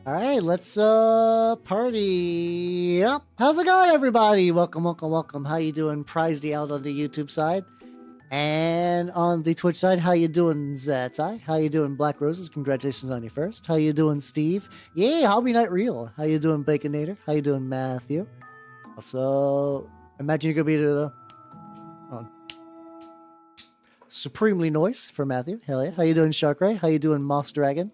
All right, let's party up. How's it going, everybody? Welcome, welcome, welcome. How you doing? Prizedy out on the YouTube side and on the Twitch side. How you doing, Zetai? How you doing, Black Roses? Congratulations on your first. How you doing, Steve? Yay, Hobby Night Real. How you doing, Baconator? How you doing, Matthew? Also, imagine you're gonna be the supremely noise for Matthew. Hell yeah. How you doing, Shark Ray? How you doing, Moss Dragon?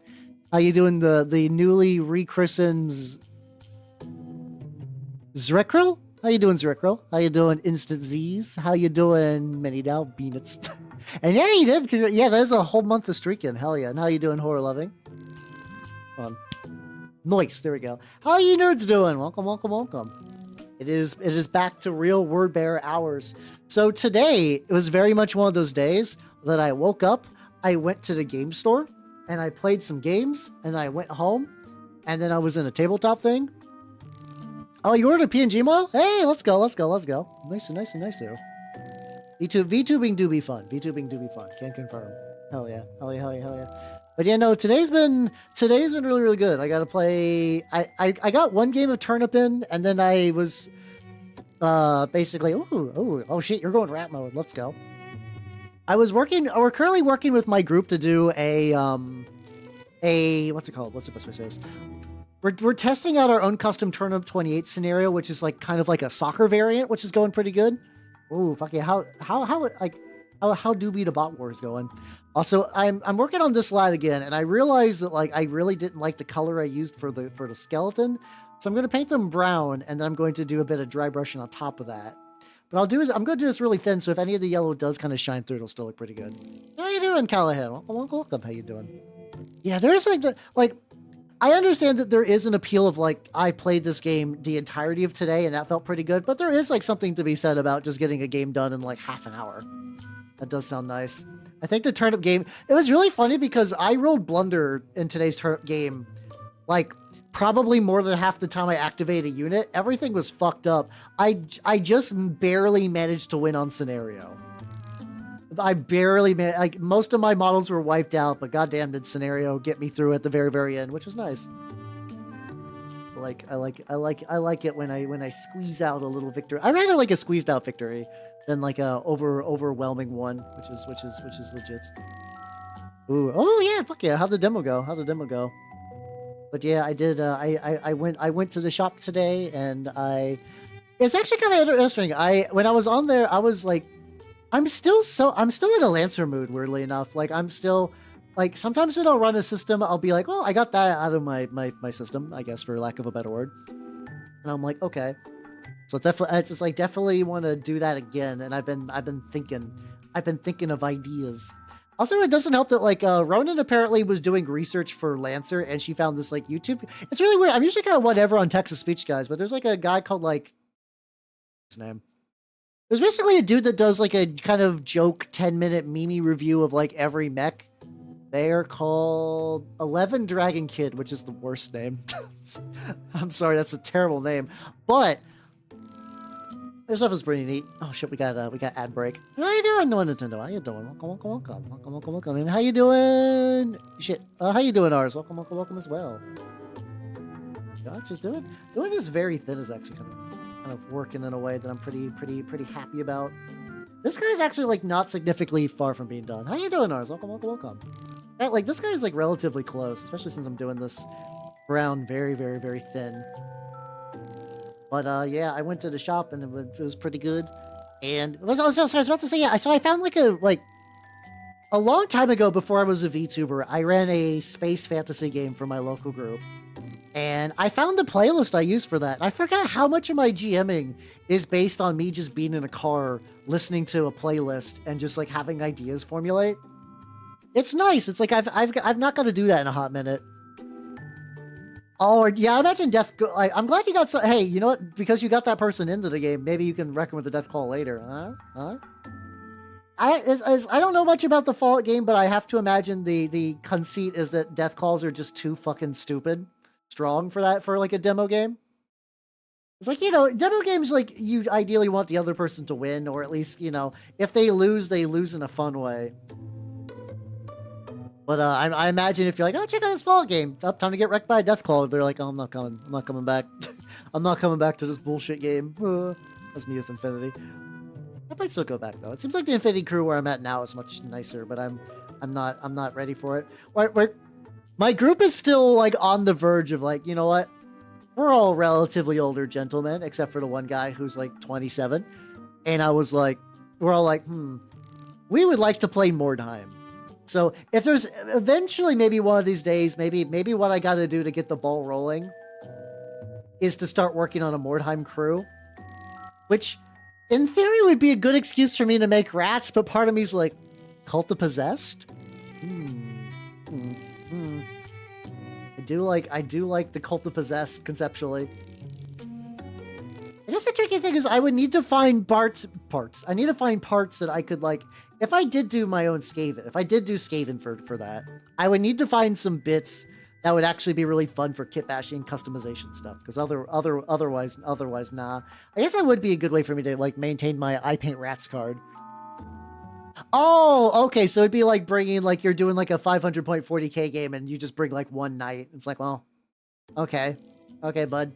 How you doing, the newly rechristened Zrekril? How you doing, Zrekril? How you doing, Instant Z's? How you doing, Many Dow Beanits? And yeah, you did. Yeah, there's a whole month of streaking. Hell yeah. And how you doing, Horror Loving? Noise. There we go. How you nerds doing? Welcome, welcome, welcome. It is back to real word bearer hours. So today it was very much one of those days that I woke up, I went to the game store, and I played some games, and I went home, and then I was in a tabletop thing. Oh, you ordered a PNG model? Hey, let's go, let's go, let's go. Nice, nice, nice. VTubing do be fun. VTubing do be fun. Can't confirm. Hell yeah, hell yeah, hell yeah, hell yeah. But yeah, no, today's been really, really good. I got to play. I got one game of Turnip in, and then I was basically, oh shit, you're going rat mode. Let's go. We're currently working with my group to do a what's it called? What's the best way to say this? We're testing out our own custom Turnip 28 scenario, which is like kind of like a soccer variant, which is going pretty good. Ooh, fuck yeah. How doobie the bot war is going. Also, I'm working on this lad again, and I realized that like I really didn't like the color I used for the skeleton. So I'm gonna paint them brown, and then I'm going to do a bit of dry brushing on top of that. But I'm going to do this really thin, so if any of the yellow does kind of shine through, it'll still look pretty good. How you doing, Callahan? Welcome. How you doing? Yeah, there's like, I understand that there is an appeal of like, I played this game the entirety of today, and that felt pretty good, but there is like something to be said about just getting a game done in like half an hour. That does sound nice. I think the Turnip game, it was really funny because I rolled blunder in today's Turnip game, like, probably more than half the time I activate a unit. Everything was fucked up. I just barely managed to win on scenario. I barely like most of my models were wiped out, but goddamn did scenario get me through at the very, very end, which was nice. I like it when I squeeze out a little victory. I rather like a squeezed out victory than like a overwhelming one, which is legit. Ooh, oh yeah, fuck yeah. How'd the demo go? But yeah, I did. I went to the shop today, and it's actually kind of interesting. When I was on there, I was like, I'm still in a Lancer mood. Weirdly enough, like I'm still like sometimes when I'll run a system, I'll be like, well, I got that out of my system, I guess, for lack of a better word. And I'm like, okay, so it's like definitely want to do that again. And I've been thinking of ideas. Also, it doesn't help that, like, Ronan apparently was doing research for Lancer, and she found this, like, YouTube. It's really weird. I'm usually kind of whatever on Texas Speech Guys, but there's, like, a guy called, like, what's his name? There's basically a dude that does, like, a kind of joke 10-minute meme review of, like, every mech. They are called 11 Dragon Kid, which is the worst name. I'm sorry, that's a terrible name. But their stuff is pretty neat. Oh shit, we got ad break. How you doing, No Nintendo? How you doing? Welcome. And how you doing? Shit. How you doing, ours? Welcome as well. Gotcha. Doing this very thin is actually kind of working in a way that I'm pretty happy about. This guy's actually like not significantly far from being done. How you doing, ours? Welcome. Yeah, like this guy's like relatively close, especially since I'm doing this brown very, very, very thin. But yeah, I went to the shop and it was pretty good. And I was about to say, yeah, so I found like a long time ago before I was a VTuber, I ran a space fantasy game for my local group. And I found the playlist I used for that. I forgot how much of my GMing is based on me just being in a car, listening to a playlist and just like having ideas formulate. It's nice. It's like I've not got to do that in a hot minute. Oh, yeah, I imagine Death... I'm glad you got... Hey, you know what? Because you got that person into the game, maybe you can reckon with the Death Call later. Huh? I don't know much about the Fallout game, but I have to imagine the conceit is that Death Calls are just too fucking strong for like a demo game. It's like, you know, demo games, like, you ideally want the other person to win, or at least, you know, if they lose in a fun way. But I imagine if you're like, oh, check out this Fallout game. It's up, time to get wrecked by a death claw. They're like, oh, I'm not coming. I'm not coming back. I'm not coming back to this bullshit game. That's me with Infinity. I might still go back though. It seems like the Infinity crew where I'm at now is much nicer, but I'm not ready for it. My group is still like on the verge of like, you know what? We're all relatively older gentlemen, except for the one guy who's like 27. And I was like, we're all like, we would like to play Mordheim. So if there's eventually maybe one of these days, maybe what I got to do to get the ball rolling is to start working on a Mordheim crew, which in theory would be a good excuse for me to make rats. But part of me's like, Cult of Possessed. I do like the Cult of Possessed conceptually. I guess the tricky thing is I would need to find parts. I need to find parts that I could like, if I did do my own Skaven, if I did do Skaven for that, I would need to find some bits that would actually be really fun for kit bashing customization stuff. Because otherwise, nah. I guess that would be a good way for me to like maintain my I Paint Rats card. Oh, okay. So it'd be like bringing like you're doing like a 500.40k game and you just bring like one knight. It's like, well, okay, bud.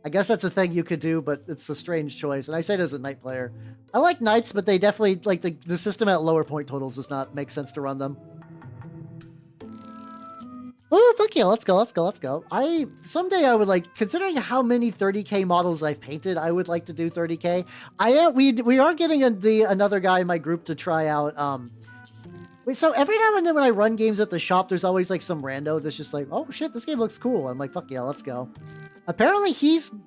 I guess that's a thing you could do, but it's a strange choice. And I say it as a knight player. I like knights, but they definitely like the system at lower point totals does not make sense to run them. Oh, thank you. Let's go. Someday I would like, considering how many 30k models I've painted, I would like to do 30k. We are getting another guy in my group to try out. So every now and then when I run games at the shop, there's always like some rando that's just like, oh shit, this game looks cool. I'm like, fuck yeah, let's go. Apparently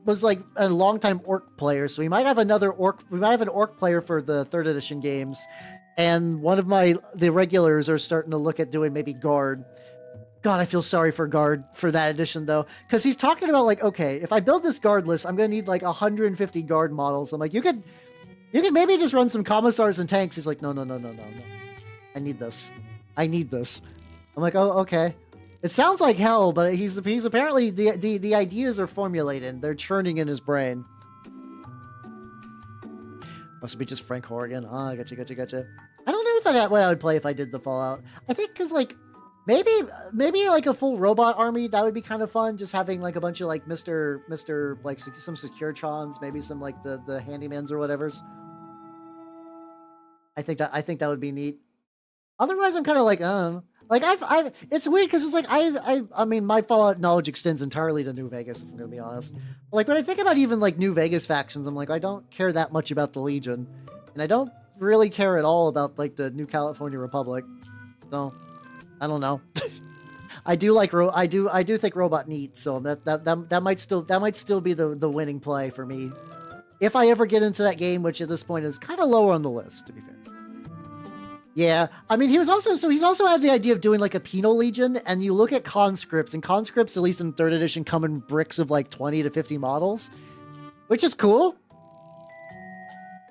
was like a longtime orc player, so we might have an orc player for the 3rd edition games. And one of the regulars are starting to look at doing maybe guard. God, I feel sorry for guard for that edition though, because he's talking about like, okay, if I build this guard list, I'm gonna need like 150 guard models. I'm like, you could maybe just run some commissars and tanks. He's like, no. I need this. I'm like, oh, okay. It sounds like hell, but he's apparently the ideas are formulated. They're churning in his brain. Must be just Frank Horrigan. Ah, gotcha. I don't know what I would play if I did the Fallout. I think because like maybe like a full robot army, that would be kind of fun. Just having like a bunch of like Mr. like some Securitrons, maybe some like the handymans or whatever's. I think that would be neat. Otherwise, I'm kind of like, like it's weird because it's like I mean, my Fallout knowledge extends entirely to New Vegas, if I'm gonna be honest. But like when I think about even like New Vegas factions, I'm like, I don't care that much about the Legion, and I don't really care at all about like the New California Republic. So I don't know. I do think robot neat, so that might still be the winning play for me if I ever get into that game, which at this point is kind of lower on the list, to be fair. Yeah, I mean, he's also had the idea of doing like a penal legion, and you look at conscripts, and conscripts, at least in 3rd edition, come in bricks of like 20 to 50 models, which is cool.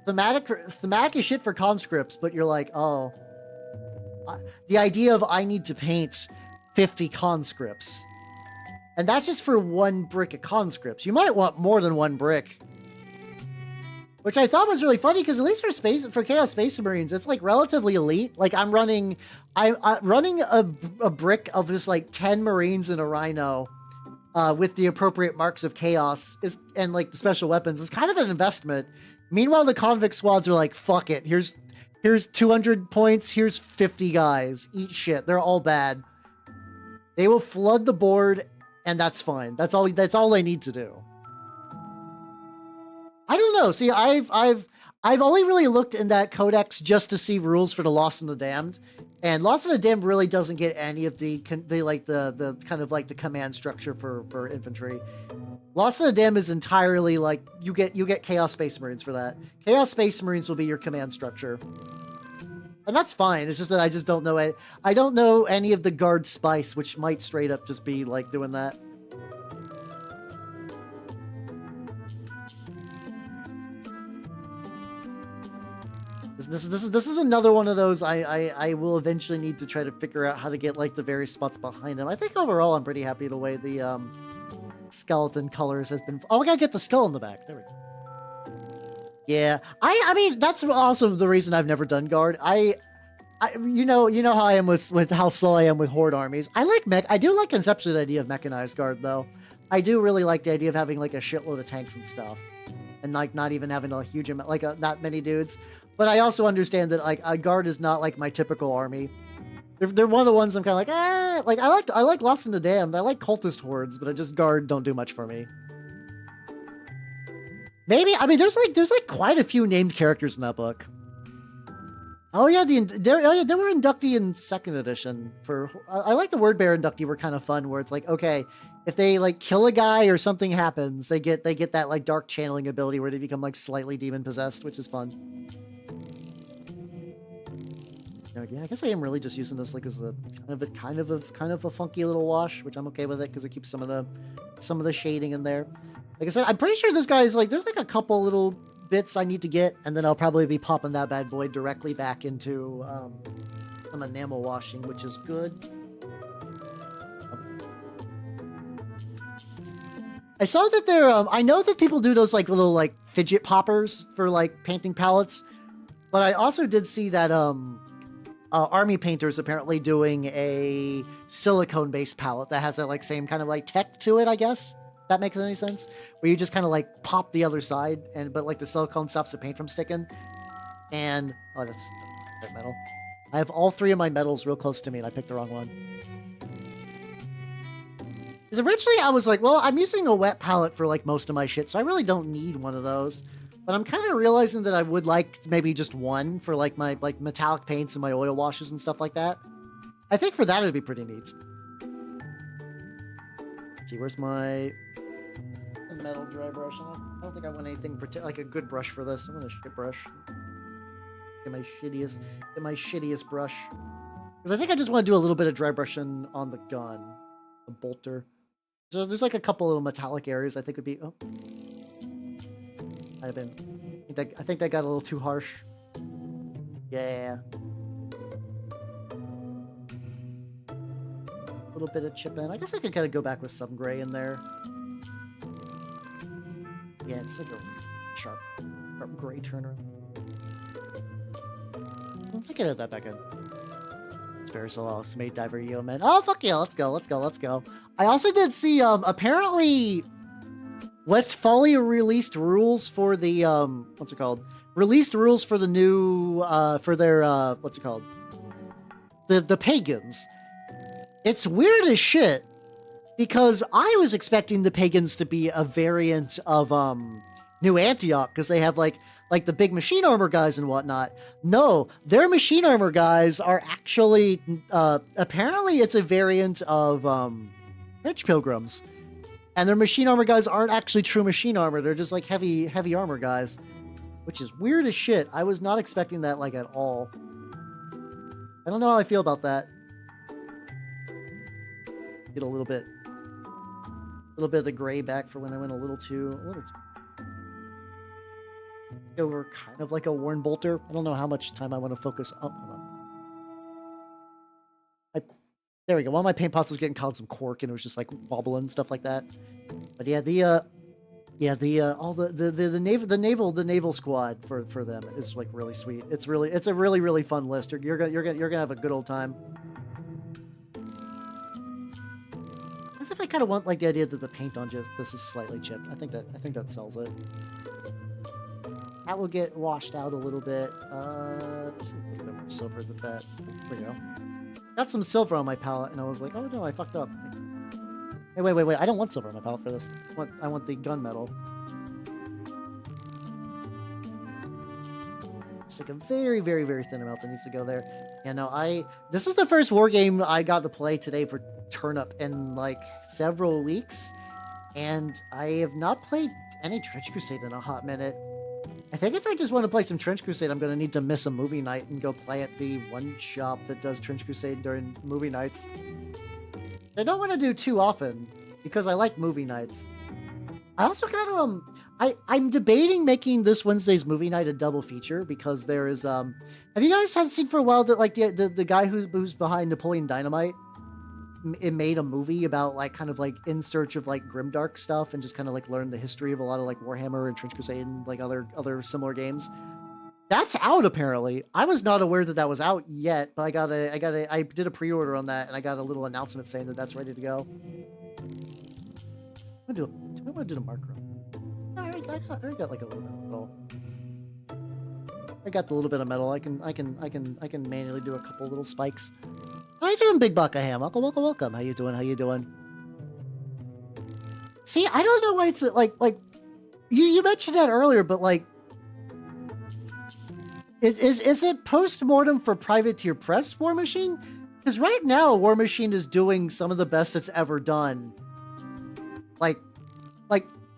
Thematic is shit for conscripts, but you're like, oh, the idea of I need to paint 50 conscripts, and that's just for one brick of conscripts. You might want more than one brick. Which I thought was really funny because at least for Chaos Space Marines, it's like relatively elite. Like I'm running a brick of just like 10 Marines and a Rhino, with the appropriate marks of Chaos and like the special weapons is kind of an investment. Meanwhile, the convict squads are like, fuck it. Here's 200 points. Here's 50 guys. Eat shit. They're all bad. They will flood the board, and that's fine. That's all they need to do. I don't know. See, I've only really looked in that codex just to see rules for the Lost and the Damned, and Lost and the Damned really doesn't get any of the kind of like the command structure for infantry. Lost and the Damned is entirely like you get Chaos Space Marines for that. Chaos Space Marines will be your command structure, and that's fine. It's just that I just don't know it. I don't know any of the guard spice, which might straight up just be like doing that. This is another one of those I will eventually need to try to figure out how to get like the various spots behind him. I think overall I'm pretty happy the way the skeleton colors has been. Oh, we gotta get the skull in the back. There we go. Yeah, I mean that's also the reason I've never done guard. you know how I am with how slow I am with horde armies. I do like conceptually the idea of mechanized guard though. I do really like the idea of having like a shitload of tanks and stuff, and like not even having a huge amount, like not many dudes. But I also understand that like a guard is not like my typical army. They're one of the ones I'm kind of like, like I like Lost in the Damned. I like cultist hordes, but I just guard don't do much for me. Maybe, I mean, there's like quite a few named characters in that book. Oh yeah, there were inductee in second edition for. I like the word bear inductee were kind of fun, where it's like, okay, if they like kill a guy or something happens, they get that like dark channeling ability where they become like slightly demon possessed, which is fun. Yeah, I guess I am really just using this like as a kind of a funky little wash, which I'm okay with it because it keeps some of the shading in there. Like I said, I'm pretty sure this guy's like, there's like a couple little bits I need to get, and then I'll probably be popping that bad boy directly back into some enamel washing, which is good. I saw that there, I know that people do those like little like fidget poppers for like painting palettes, but I also did see that army painters apparently doing a silicone-based palette that has that like same kind of like tech to it, I guess. That makes any sense? Where you just kind of like pop the other side, but like the silicone stops the paint from sticking. And oh, that's metal. I have all three of my metals real close to me, and I picked the wrong one. Because originally I was like, well, I'm using a wet palette for like most of my shit, so I really don't need one of those. But I'm kind of realizing that I would like maybe just one for like my like metallic paints and my oil washes and stuff like that. I think for that it'd be pretty neat. Let's see, where's my metal dry brush? I don't think I want anything like a good brush for this. I want a shit brush. Get my shittiest brush. Because I think I just want to do a little bit of dry brushing on the gun, the bolter. So there's like a couple little metallic areas I think would be. Oh, I think that got a little too harsh. Yeah. A little bit of chip in. I guess I could kind of go back with some gray in there. Yeah, it's like a sharp gray turner. I can add that back in. Spiritual made diver yeoman. Oh fuck yeah! Let's go! I also did see apparently Westphalia released rules for the what's it called? Released rules for the new for their what's it called? The pagans. It's weird as shit. Because I was expecting the pagans to be a variant of New Antioch, because they have like the big machine armor guys and whatnot. No, their machine armor guys are actually apparently it's a variant of Rich Pilgrims, and their machine armor guys aren't actually true machine armor. They're just like heavy armor guys, which is weird as shit. I was not expecting that like at all. I don't know how I feel about that. Get a little bit of the gray back for when I went a little too over kind of like a worn bolter. I don't know how much time I want to focus up on. There we go. One of my paint pots was getting caught in some cork and it was just like wobbling and stuff like that. But yeah, the naval squad for them is like really sweet. It's a really fun list. You're gonna have a good old time. As if I kind of want like the idea that the paint on just this is slightly chipped. I think that sells it. That will get washed out a little bit. Just a little bit more silver than that. There we go. Got some silver on my palette, and I was like, oh no, I fucked up. Hey, wait! I don't want silver on my palette for this. I want the gunmetal. It's like a very thin amount that needs to go there. Yeah, no, this is the first war game I got to play today for Turnip in like several weeks, and I have not played any Trench Crusade in a hot minute. I think if I just want to play some Trench Crusade, I'm going to need to miss a movie night and go play at the one shop that does Trench Crusade during movie nights. I don't want to do too often because I like movie nights. I also kind of I'm debating making this Wednesday's movie night a double feature because there is have you guys seen for a while that like the guy who's behind Napoleon Dynamite, it made a movie about like kind of like in search of like grimdark stuff and just kind of like learn the history of a lot of like Warhammer and Trench Crusade and like other similar games. That's out apparently. I was not aware that that was out yet, but I did a pre-order on that, and I got a little announcement saying that that's ready to go. Do I want to do the marker? I got like a little bit of metal. I got the little bit of metal. I can manually do a couple little spikes. How you doing, Big Buckaham? Welcome. How you doing? How you doing? See, I don't know why it's like you mentioned that earlier, but like, is it post-mortem for Privateer Press War Machine? Because right now, War Machine is doing some of the best it's ever done. Like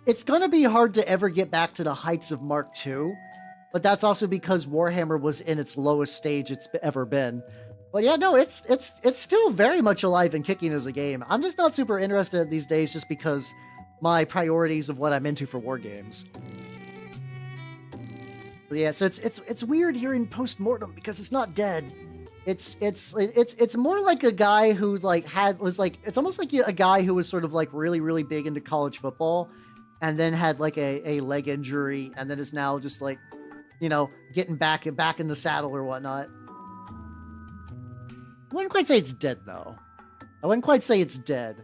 it's gonna be hard to ever get back to the heights of Mark II, but that's also because Warhammer was in its lowest stage it's ever been. But yeah, no, it's still very much alive and kicking as a game. I'm just not super interested these days, just because my priorities of what I'm into for war games. But yeah, so it's weird hearing post-mortem because it's not dead. It's more like a guy who like it's almost like a guy who was sort of like really big into college football, and then had like a leg injury, and then is now just like, you know, getting back in the saddle or whatnot. I wouldn't quite say it's dead though. I wouldn't quite say it's dead.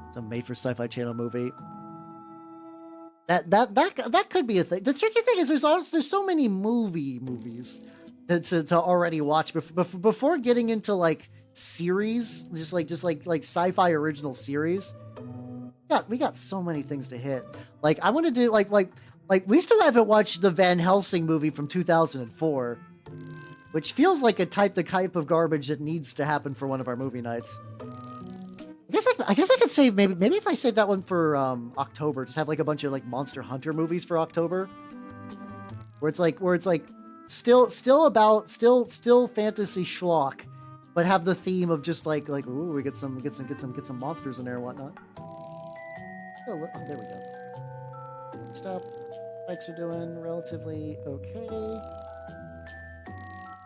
It's a made-for-sci-fi channel movie. That could be a thing. The tricky thing is there's so many movies to already watch before getting into like series, just like sci-fi original series. Yeah, we got so many things to hit. Like I want to do like we still haven't watched the Van Helsing movie from 2004, which feels like the type of garbage that needs to happen for one of our movie nights. I guess I could save maybe if I save that one for October, just have like a bunch of like Monster Hunter movies for October, where it's like still fantasy schlock, but have the theme of just like ooh, we get some monsters in there and whatnot. Oh, there we go. Stop. Bikes are doing relatively okay.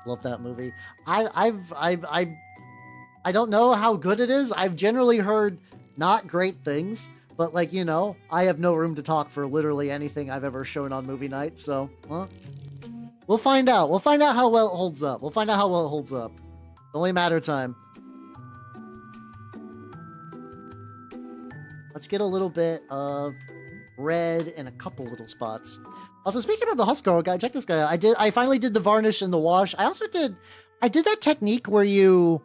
Love that movie. I don't know how good it is. I've generally heard not great things, but like, you know, I have no room to talk for literally anything I've ever shown on movie night. So, well, we'll find out. We'll find out how well it holds up. Only a matter of time. Let's get a little bit of red in a couple little spots. Also, speaking of the Huskarl guy, check this guy out. I finally did the varnish and the wash. I did that technique where you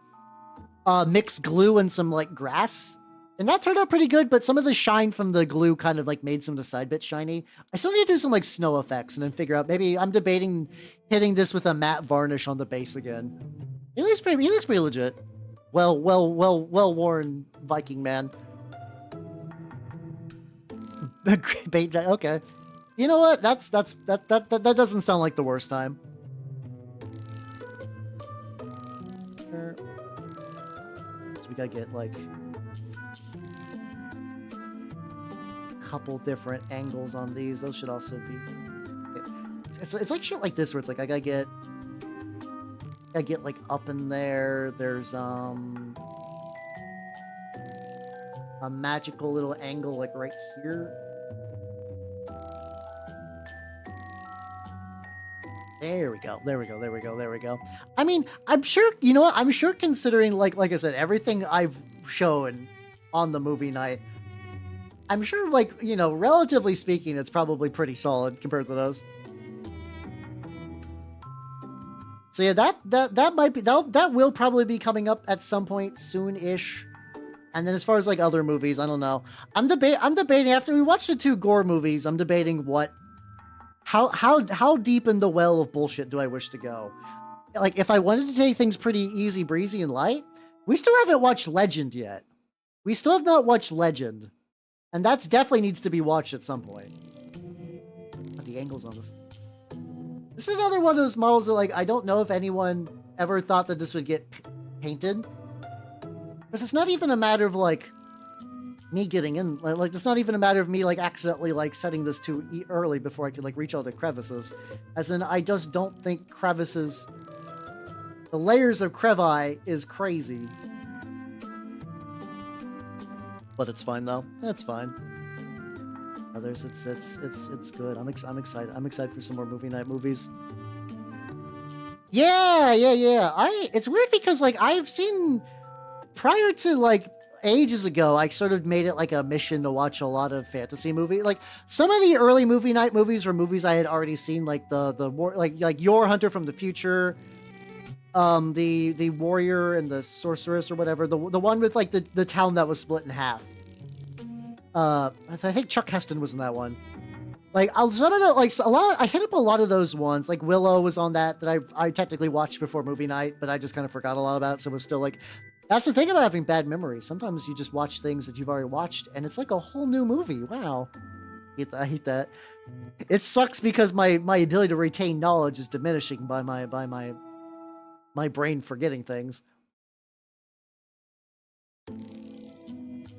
mix glue and some like grass, and that turned out pretty good, but some of the shine from the glue kind of like made some of the side bits shiny. I still need to do some like snow effects and then figure out, maybe I'm debating hitting this with a matte varnish on the base again. He looks pretty legit. Well worn Viking man. Okay. You know what? That doesn't sound like the worst time. So we gotta get like a couple different angles on these. Those should also be. It's like shit like this where it's like I gotta get like up in there. There's a magical little angle like right here. There we go. I mean, I'm sure, you know what? I'm sure considering, like I said, everything I've shown on the movie night, I'm sure, like, you know, relatively speaking, it's probably pretty solid compared to those. So yeah, that might be, that will probably be coming up at some point soon-ish. And then as far as, like, other movies, I don't know. I'm debating, after we watch the 2 gore movies, I'm debating how deep in the well of bullshit do I wish to go? Like, if I wanted to take things pretty easy breezy and light, we still haven't watched Legend yet. We still have not watched Legend, and that's definitely needs to be watched at some point. The angles on this. This is another one of those models that, like, I don't know if anyone ever thought that this would get painted, because it's not even a matter of like me getting in, like it's not even a matter of me like accidentally like setting this too early before I could like reach all the crevices. As in, I just don't think crevices, the layers of crevi is crazy. But it's fine though. It's fine. Others, it's good. I'm excited. I'm excited for some more movie night movies. Yeah. It's weird because like I've seen prior to like ages ago, I sort of made it like a mission to watch a lot of fantasy movie. Like some of the early movie night movies were movies I had already seen, like the war, like Your Hunter from the Future, the Warrior and the Sorceress or whatever, the one with like the town that was split in half. I think Chuck Heston was in that one. Like some of the like a lot, I hit up a lot of those ones. Like Willow was on that I technically watched before movie night, but I just kind of forgot a lot about it, so it was still like. That's the thing about having bad memory. Sometimes you just watch things that you've already watched, and it's like a whole new movie. Wow, I hate that. It sucks because my ability to retain knowledge is diminishing by my brain forgetting things.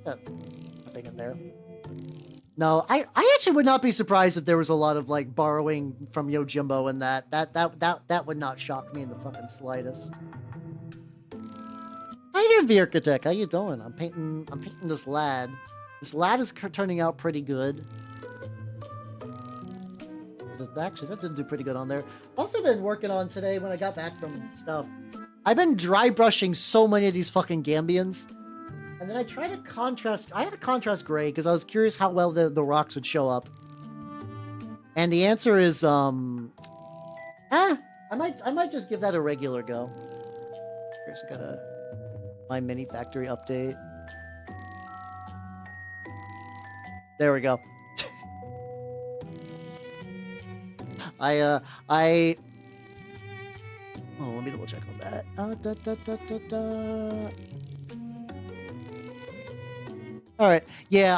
Nothing in there. No, I actually would not be surprised if there was a lot of like borrowing from Yojimbo and that would not shock me in the fucking slightest. How you doing, the architect? How you doing? I'm painting this lad. This lad is turning out pretty good. Actually, that did do pretty good on there. Also been working on today when I got back from stuff. I've been dry brushing so many of these fucking Gambians. And then I tried to contrast. I had a contrast gray because I was curious how well the rocks would show up. And the answer is I might just give that a regular go. Here's my mini factory update. There we go. Oh, let me double check on that. All right. Yeah,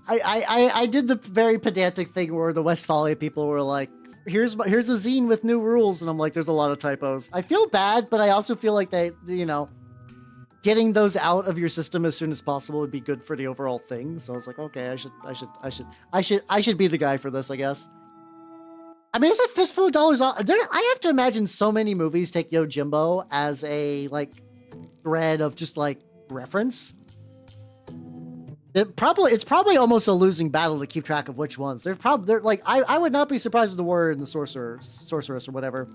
I did the very pedantic thing where the Westphalia people were like, here's a zine with new rules, and I'm like, there's a lot of typos. I feel bad, but I also feel like they, you know, getting those out of your system as soon as possible would be good for the overall thing. So I was like, okay, I should be the guy for this, I guess. I mean, is it fistful of dollars on? I have to imagine so many movies take Yojimbo as a like thread of just like reference. It's probably almost a losing battle to keep track of which ones. They're like I would not be surprised if the Warrior and the Sorceress or whatever,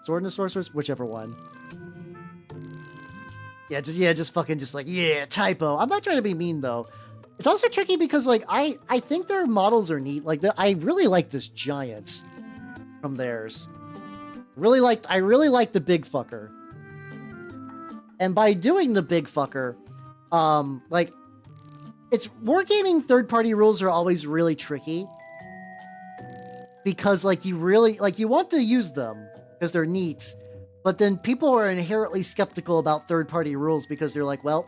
Sword and the Sorceress, whichever one. Yeah, just fucking just like typo. I'm not trying to be mean though. It's also tricky because like I think their models are neat. Like I really like this giant from theirs. I really like the big fucker. And by doing the big fucker, like. It's wargaming third-party rules are always really tricky because like you want to use them because they're neat, but then people are inherently skeptical about third-party rules because they're like, well,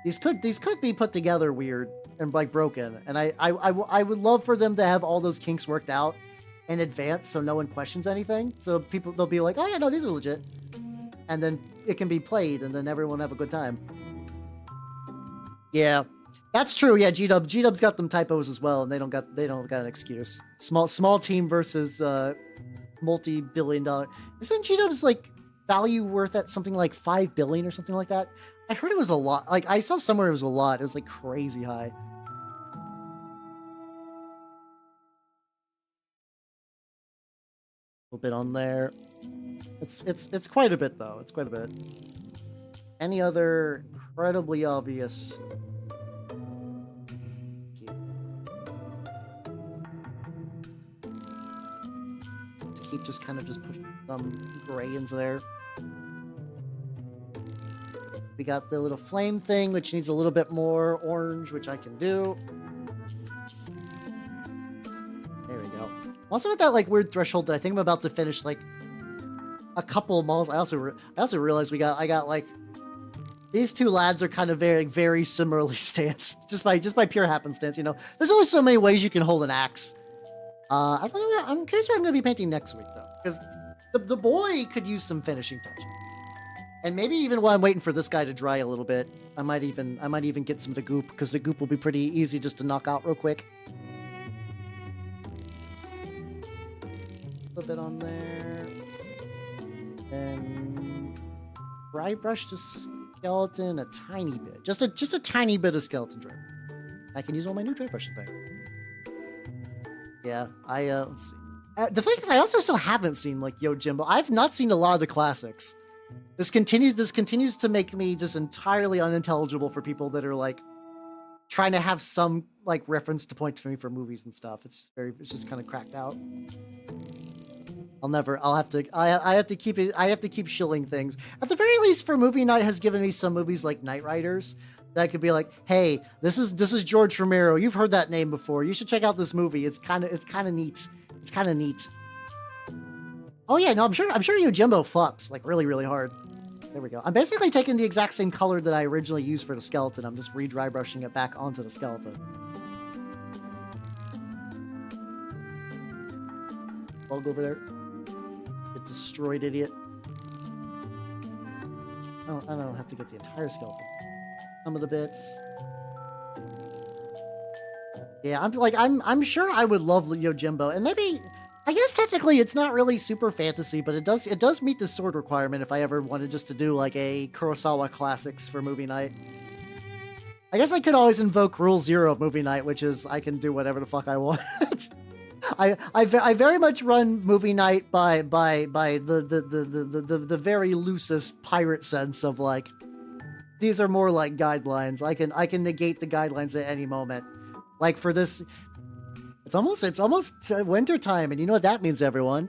these could be put together weird and like broken, and I would love for them to have all those kinks worked out in advance so no one questions anything. So they'll be like, oh yeah, no, these are legit, and then it can be played, and then everyone will have a good time. Yeah. That's true. Yeah, G-Dub's got them typos as well, and they don't got an excuse. Small team versus multi-billion-dollar. Isn't G-Dub's like value worth at something like $5 billion or something like that? I heard it was a lot. Like I saw somewhere it was a lot. It was like crazy high. A little bit on there. It's quite a bit though. It's quite a bit. Any other incredibly obvious? Just kind of push some gray into there. We got the little flame thing, which needs a little bit more orange, which I can do. There we go. Also with that like weird threshold that I think I'm about to finish like a couple of malls. I also realized I got like these two lads are kind of very similarly stanced just by pure happenstance. You know, there's only so many ways you can hold an axe. I'm curious what I'm going to be painting next week, though, because the boy could use some finishing touches, and maybe even while I'm waiting for this guy to dry a little bit, I might even get some of the goop, because the goop will be pretty easy just to knock out real quick. A little bit on there, and dry brush the skeleton a tiny bit, just a tiny bit of skeleton dry. I can use all my new dry brushing thing. Yeah, let's see. The thing is, I also still haven't seen like Yojimbo. I've not seen a lot of the classics. This continues to make me just entirely unintelligible for people that are like trying to have some like reference to point to me for movies and stuff. It's just kind of cracked out. I have to keep shilling things. At the very least, for movie night has given me some movies like Knight Riders that could be like, hey, this is George Romero. You've heard that name before. You should check out this movie. It's kind of neat. It's kind of neat. Oh yeah, no, I'm sure Yojimbo fucks like really, really hard. There we go. I'm basically taking the exact same color that I originally used for the skeleton. I'm just re-dry brushing it back onto the skeleton. Bug over there. Get destroyed, idiot. Oh, I don't have to get the entire skeleton. Some of the bits. Yeah, I'm sure I would love Yojimbo, and maybe I guess technically it's not really super fantasy, but it does meet the sword requirement if I ever wanted just to do like a Kurosawa classics for movie night. I guess I could always invoke Rule 0 of movie night, which is I can do whatever the fuck I want. I very much run movie night by the very loosest pirate sense of like these are more like guidelines. I can negate the guidelines at any moment. Like for this, it's almost winter time, and you know what that means, everyone.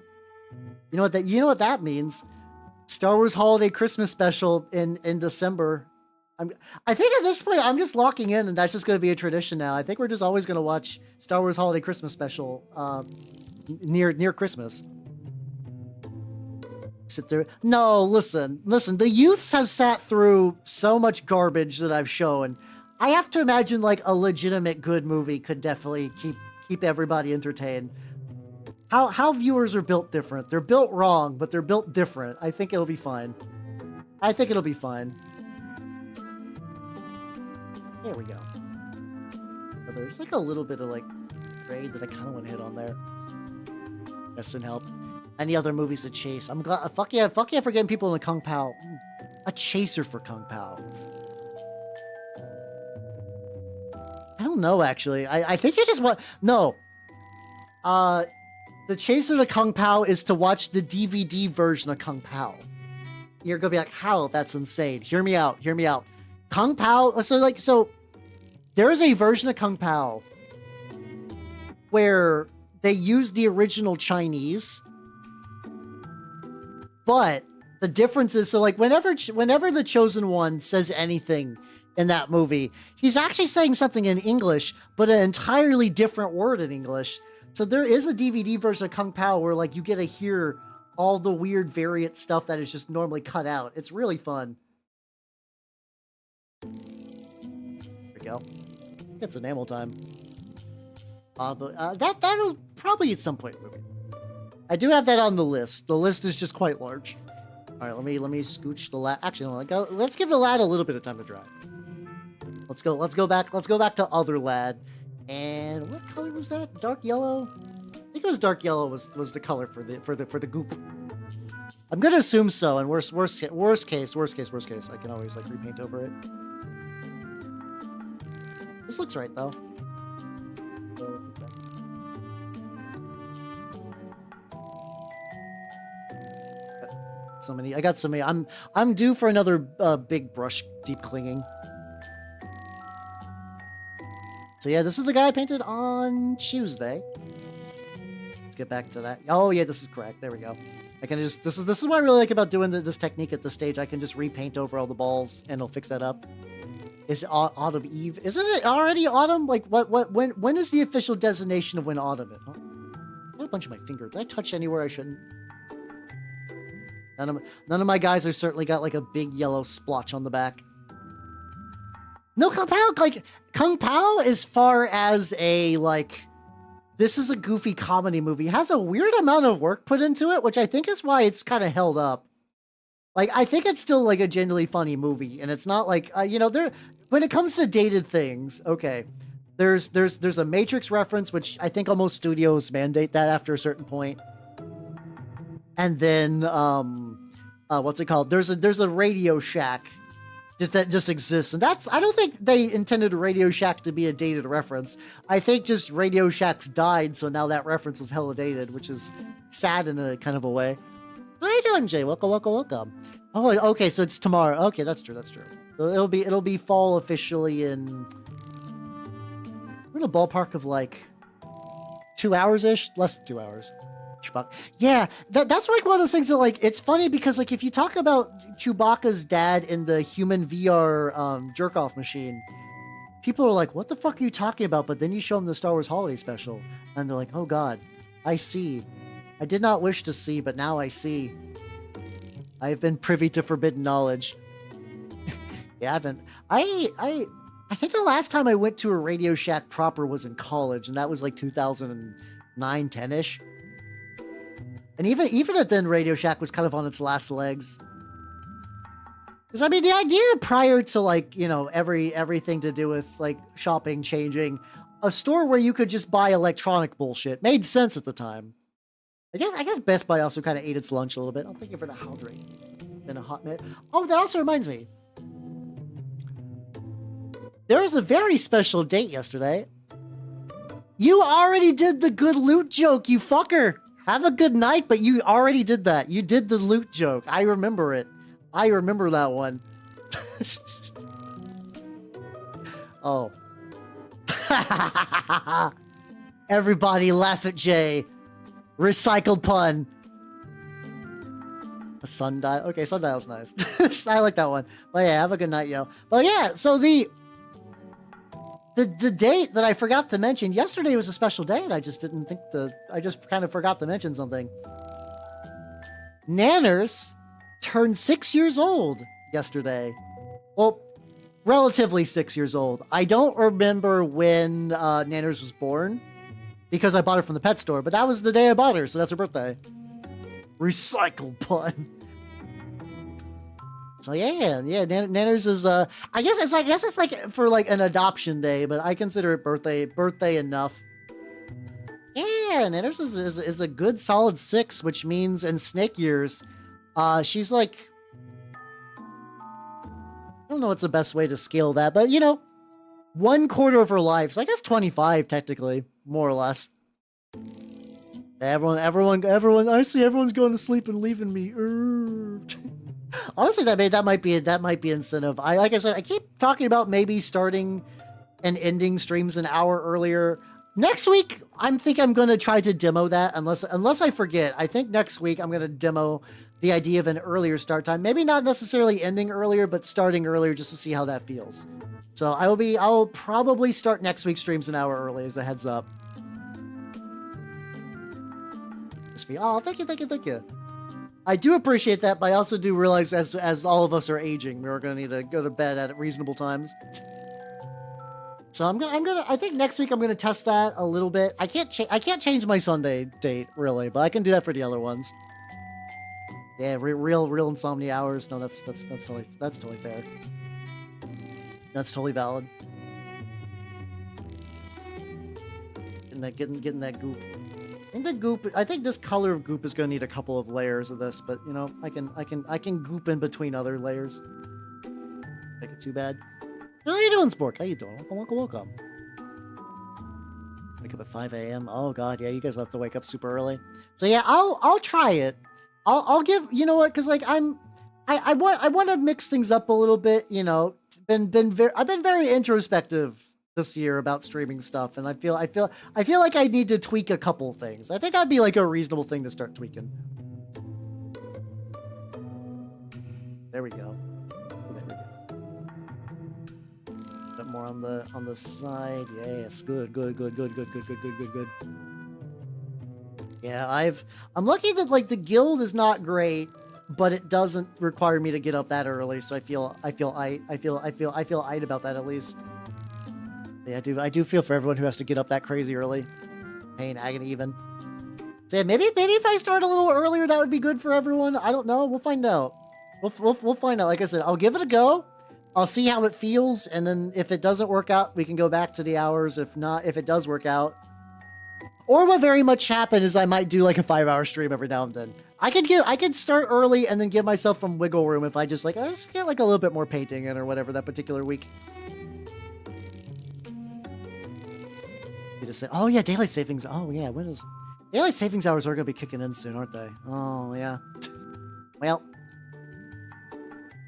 You know what that means. Star Wars Holiday Christmas Special in December. I think at this point I'm just locking in, and that's just going to be a tradition now. I think we're just always going to watch Star Wars Holiday Christmas Special near Christmas. Sit there. No, listen. The youths have sat through so much garbage that I've shown. I have to imagine like a legitimate good movie could definitely keep everybody entertained. How viewers are built different. They're built wrong, but they're built different. I think it'll be fine. There we go. But there's like a little bit of like grade that I kind of want to hit on there. That didn't help. Any other movies to chase? I'm glad. Fuck yeah for getting people in the Kung Pao. A chaser for Kung Pao. I don't know, actually. I think you just want... No. The chaser to Kung Pao is to watch the DVD version of Kung Pao. You're gonna be like, how? That's insane. Hear me out. Kung Pao... So, there is a version of Kung Pao where they use the original Chinese, but the difference is, so like whenever the Chosen One says anything in that movie, he's actually saying something in English, but an entirely different word in English. So there is a DVD version of Kung Pao where like you get to hear all the weird variant stuff that is just normally cut out. It's really fun. There we go. It's enamel time. But that'll probably at some point in the movie. I do have that on the list. The list is just quite large. All right, let me scooch the lad. Actually, let's give the lad a little bit of time to dry. Let's go back to other lad. And what color was that? Dark yellow? I think it was dark yellow was the color for the goop. I'm gonna assume so. And worst case, I can always like repaint over it. This looks right though. I got so many. I'm due for another big brush deep clinging. So yeah, this is the guy I painted on Tuesday. Let's get back to that. Oh yeah, this is correct. There we go. I can just this is what I really like about doing this technique at this stage. I can just repaint over all the balls and it'll fix that up. Is it Autumn Eve? Isn't it already autumn? Like when is the official designation of when autumn is? Oh, I got a bunch of my finger. Did I touch anywhere I shouldn't? None of my guys have certainly got like a big yellow splotch on the back. No, Kung Pao, as far as a like, this is a goofy comedy movie, has a weird amount of work put into it, which I think is why it's kind of held up. Like, I think it's still like a genuinely funny movie, and it's not like when it comes to dated things, okay, there's a Matrix reference, which I think almost studios mandate that after a certain point. And then, what's it called? There's a Radio Shack just exists. And I don't think they intended Radio Shack to be a dated reference. I think just Radio Shacks died, so now that reference is hella dated, which is sad in a kind of a way. How you doing, Jay? Welcome, welcome, welcome. Oh, okay, so it's tomorrow. Okay, that's true, that's true. So it'll be fall officially in we're in a ballpark of like 2 hours-ish? Less than 2 hours. Yeah, that's like one of those things that like, it's funny because like if you talk about Chewbacca's dad in the human VR jerk-off machine, people are like, what the fuck are you talking about? But then you show them the Star Wars Holiday Special and they're like, oh God, I see. I did not wish to see, but now I see. I have been privy to forbidden knowledge. Yeah, I haven't. I think the last time I went to a Radio Shack proper was in college, and that was like 2009, 10-ish. And even at then, Radio Shack was kind of on its last legs. Because, I mean, the idea prior to, like, you know, everything to do with, like, shopping, changing, a store where you could just buy electronic bullshit made sense at the time. I guess Best Buy also kind of ate its lunch a little bit. I'm thinking for the hydrate. Been a hot minute. Oh, that also reminds me. There was a very special date yesterday. You already did the good loot joke, you fucker. Have a good night, but you already did that. You did the loot joke. I remember it. I remember that one. Oh. Everybody laugh at Jay. Recycled pun. A sundial. Okay, sundial's nice. I like that one. But yeah, have a good night, yo. But yeah, so the date that I forgot to mention, yesterday was a special day and I just didn't think I just kind of forgot to mention something. Nanners turned 6 years old yesterday. Well, relatively 6 years old. I don't remember when Nanners was born because I bought her from the pet store, but that was the day I bought her, so that's her birthday. Recycled pun. So yeah, Nanners is I guess it's like for like an adoption day, but I consider it birthday enough. Yeah, Nanners is a good solid 6, which means in snake years, she's like, I don't know what's the best way to scale that, but you know, 1/4 of her life, so I guess 25 technically, more or less. Everyone, I see everyone's going to sleep and leaving me. Honestly, that might be incentive. Like I said, I keep talking about maybe starting and ending streams an hour earlier. Next week, I'm going to try to demo that unless I forget. I think next week I'm going to demo the idea of an earlier start time. Maybe not necessarily ending earlier, but starting earlier just to see how that feels. So I'll probably start next week's streams an hour early as a heads up. Oh, thank you. I do appreciate that, but I also do realize as all of us are aging, we're going to need to go to bed at reasonable times. So I think next week I'm going to test that a little bit. I can't change my Sunday date really, but I can do that for the other ones. Yeah, real insomnia hours. No, that's totally fair. That's totally valid. Getting that goop. I think this color of goop is going to need a couple of layers of this, but you know, I can goop in between other layers. Make it too bad. How you doing, Spork? How you doing? Welcome. Wake up at 5 a.m. Oh god, yeah, you guys have to wake up super early. So yeah, I'll try it. I'll give, you know what? Because like I want to mix things up a little bit. You know, I've been very introspective this year about streaming stuff, and I feel like I need to tweak a couple things. I think that'd be like a reasonable thing to start tweaking. There we go. A bit more on the side. Yes, good. Yeah, I'm lucky that like the guild is not great, but it doesn't require me to get up that early, so I feel eyed about that at least. Yeah, I do feel for everyone who has to get up that crazy early. Pain, agony, even. So yeah, maybe if I start a little earlier, that would be good for everyone. I don't know. We'll find out. We'll find out. Like I said, I'll give it a go. I'll see how it feels, and then if it doesn't work out, we can go back to the hours. If not, if it does work out, Or what very much happened is I might do like a 5-hour stream every now and then. I could start early and then give myself some wiggle room if I just like, I just get like a little bit more painting in or whatever that particular week. You just say, oh yeah, daylight savings. Oh yeah, when is daylight savings hours are gonna be kicking in soon, aren't they? Oh yeah. Well,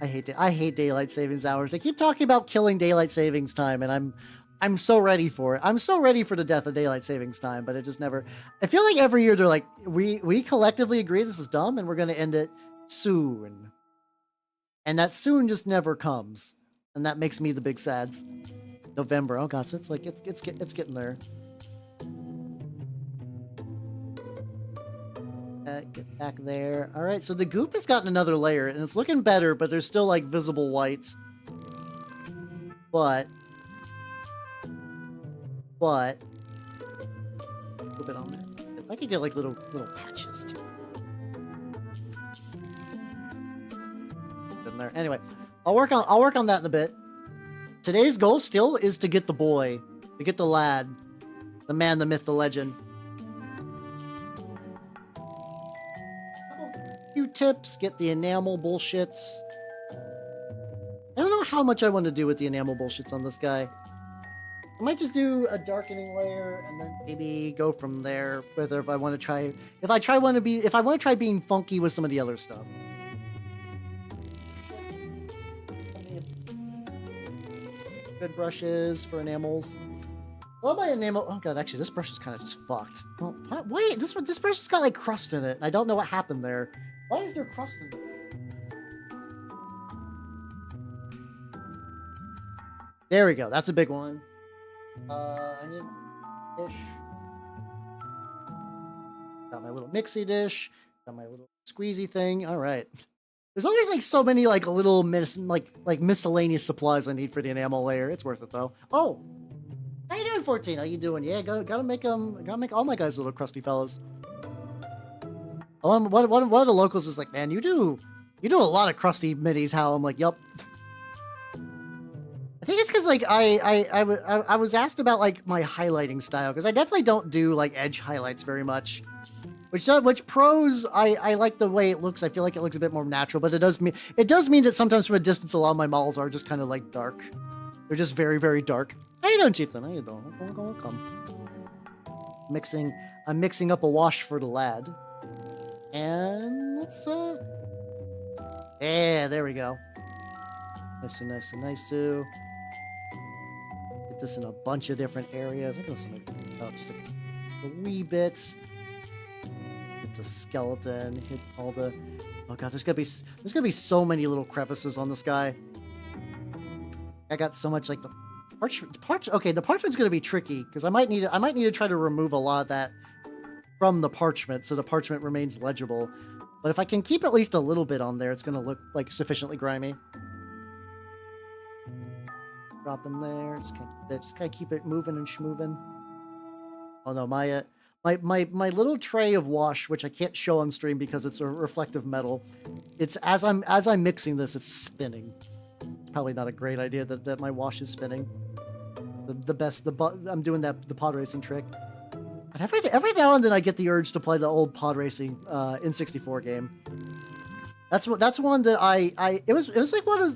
I hate daylight savings hours. They keep talking about killing daylight savings time, and I'm so ready for it. I'm so ready for the death of daylight savings time, but it just never. I feel like every year they're like, we collectively agree this is dumb, and we're gonna end it soon, and that soon just never comes, and that makes me the big sads. November. Oh god, so it's like it's getting there. Get back there. All right, so the goop has gotten another layer, and it's looking better, but there's still like visible whites. But put it on there. I could get like little patches too. In there. Anyway, I'll work on that in a bit. Today's goal still is to get the boy, to get the lad, the man, the myth, the legend. Few tips, get the enamel bullshits. I don't know how much I want to do with the enamel bullshits on this guy. I might just do a darkening layer and then maybe go from there. Whether if I want to try being funky with some of the other stuff. Good brushes for enamels. I love my enamel. Oh god, actually, this brush is kind of just fucked. Oh, wait, this brush has got like crust in it. I don't know what happened there. Why is there crust in it? There we go. That's a big one. I need dish. Got my little mixy dish. Got my little squeezy thing. All right. There's always like so many like little miscellaneous supplies I need for the enamel layer. It's worth it though. Oh, how you doing, 14? How you doing? Yeah, gotta make all my guys little crusty fellas. Oh, one of the locals is like, man, you do a lot of crusty minis. How I'm like, yup. I think it's because like I was asked about like my highlighting style because I definitely don't do like edge highlights very much. Which pros I like the way it looks. I feel like it looks a bit more natural, but it does mean that sometimes from a distance a lot of my models are just kind of like dark. They're just very, very dark. How you doing, Chieftain? How you doing? Welcome. I'm mixing up a wash for the lad. And let's yeah, there we go. Nice. Get this in a bunch of different areas. I'm gonna make just a wee bit. Hit the skeleton. Hit all the. Oh god, there's gonna be so many little crevices on this guy. I got so much like the parchment. Okay, the parchment's gonna be tricky because I might need to try to remove a lot of that from the parchment so the parchment remains legible. But if I can keep at least a little bit on there, it's gonna look like sufficiently grimy. Drop in there. Just kind of keep it moving and schmoving. Oh no, my little tray of wash, which I can't show on stream because it's a reflective metal. It's as I'm mixing this, it's spinning. It's probably not a great idea that my wash is spinning. I'm doing the pod racing trick. But every now and then I get the urge to play the old pod racing N64 game. That's one that it was like one of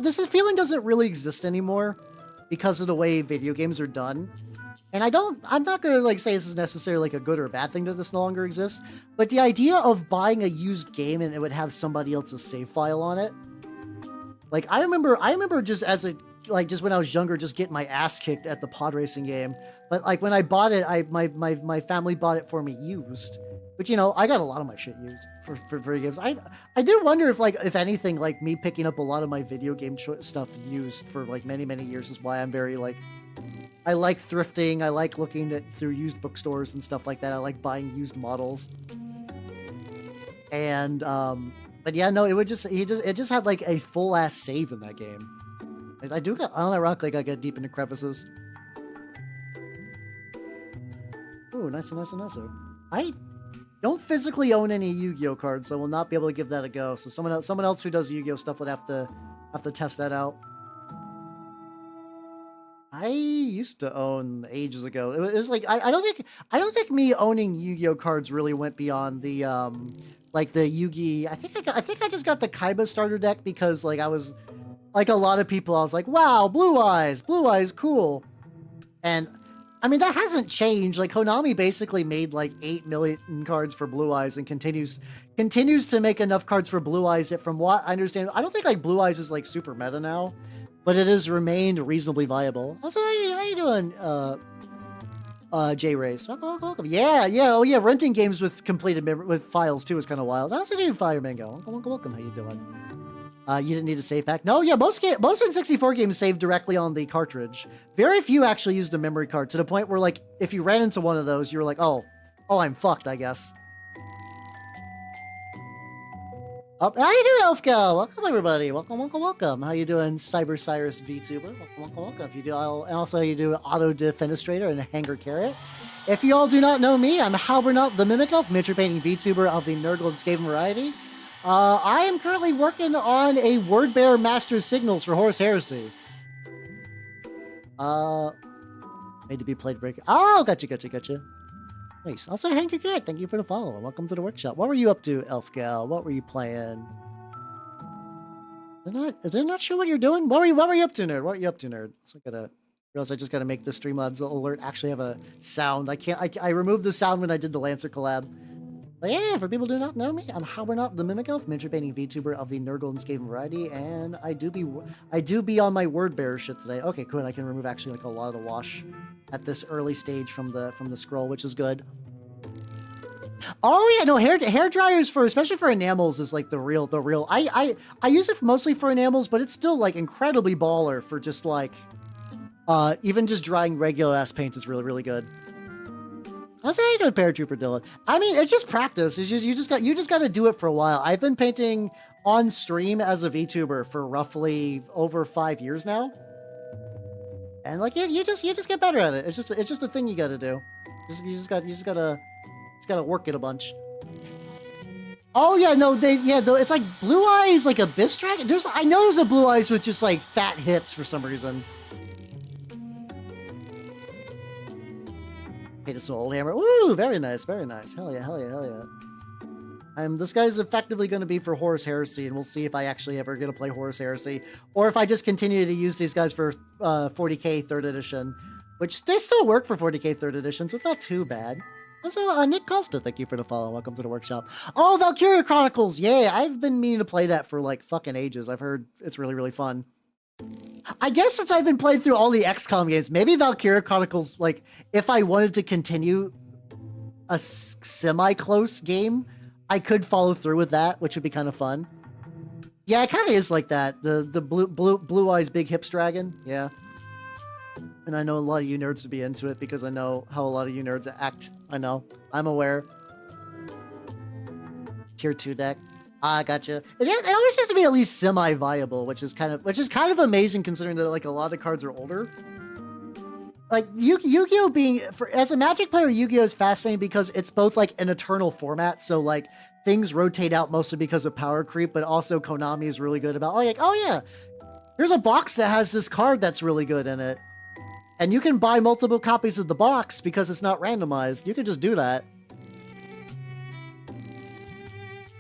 this feeling doesn't really exist anymore because of the way video games are done. And I'm not gonna like say this is necessarily like a good or a bad thing that this no longer exists, but the idea of buying a used game and it would have somebody else's save file on it. Like I remember just just when I was younger, just getting my ass kicked at the pod racing game. But like when I bought it, my family bought it for me used. But you know, I got a lot of my shit used for video games. I do wonder if anything, like me picking up a lot of my video game stuff used for like many years is why I'm very like, I like thrifting. I like looking through used bookstores and stuff like that. I like buying used models. And but yeah, no, it just had like a full ass save in that game. I do got unironically I get deep into crevices. Ooh, nice. I don't physically own any Yu-Gi-Oh cards, so I will not be able to give that a go. So someone else who does Yu-Gi-Oh stuff would have to test that out. I used to own ages ago. It was like I don't think me owning Yu-Gi-Oh cards really went beyond the like the Yugi. I think I just got the Kaiba starter deck because like I was like a lot of people. I was like, wow, blue eyes, cool. And I mean that hasn't changed. Like Konami basically made like 8 million cards for Blue Eyes and continues to make enough cards for Blue Eyes that, from what I understand, I don't think like Blue Eyes is like super meta now, but it has remained reasonably viable. Also, how you doing, J Race? Welcome. Yeah. Oh yeah, renting games with completed with files too is kind of wild. How's it doing, Fire Mango? Welcome. How you doing? You didn't need a save pack. No, yeah, most N64 games save directly on the cartridge. Very few actually used a memory card, to the point where like if you ran into one of those, you were like, oh, I'm fucked, I guess. Oh, how you doing, Elfco? Welcome, everybody. Welcome. How you doing, Cyber Cyrus VTuber? Welcome. If you do, and also you do Auto Defenestrator and Hanger Carrot. If you all do not know me, I'm Halbernut the Mimic Elf, miniature painting VTuber of the Nerdle Skaven variety. I am currently working on a Word Bearer Master Signals for Horus Heresy. Made to be played break. Oh, gotcha. Nice. Also, Hank Garrett, thank you for the follow. Welcome to the workshop. What were you up to, Elf Gal? What were you playing? They're not sure what you're doing. What were you up to, nerd? What are you up to, nerd? So I just gotta make the Streamlabs alert actually have a sound. I removed the sound when I did the Lancer collab. But yeah, for people who do not know me, I'm Halbernut the Mimic Elf, miniature painting VTuber of the Nerdle and Skaven variety, and I do be on my word bearer shit today. Okay, cool. I can remove actually like a lot of the wash at this early stage from the scroll, which is good. Oh yeah, no, hair dryers for, especially for enamels, is like the real. I use it mostly for enamels, but it's still like incredibly baller for just like even just drying regular ass paint is really good. How's how you doing, Paratrooper Dylan? I mean, it's just practice. It's just you just got to do it for a while. I've been painting on stream as a VTuber for roughly over 5 years now, and like you just get better at it. It's just a thing you got to do. You just gotta work it a bunch. Oh yeah, no, it's like Blue Eyes, like Abyss Dragon. I know there's a Blue Eyes with just like fat hips for some reason. Hey, this old hammer. Woo, very nice. Hell yeah. This guy's effectively going to be for Horus Heresy, and we'll see if I actually ever get to play Horus Heresy, or if I just continue to use these guys for 40k 3rd edition, which they still work for 40k 3rd edition, so it's not too bad. Also, Nick Costa, thank you for the follow. Welcome to the workshop. Oh, Valkyria Chronicles! Yay! I've been meaning to play that for like fucking ages. I've heard it's really fun. I guess since I've been playing through all the XCOM games, maybe Valkyria Chronicles, like, if I wanted to continue a semi-close game, I could follow through with that, which would be kind of fun. Yeah, it kind of is like that. The blue eyes big hips dragon. Yeah. And I know a lot of you nerds would be into it because I know how a lot of you nerds act. I know. I'm aware. Tier 2 deck. Ah, gotcha. It always has to be at least semi-viable, which is kind of amazing considering that like a lot of cards are older. Like Yu-Gi-Oh being, as a Magic player, Yu-Gi-Oh is fascinating because it's both like an eternal format, so like things rotate out mostly because of power creep, but also Konami is really good about like, oh yeah, here's a box that has this card that's really good in it, and you can buy multiple copies of the box because it's not randomized. You can just do that.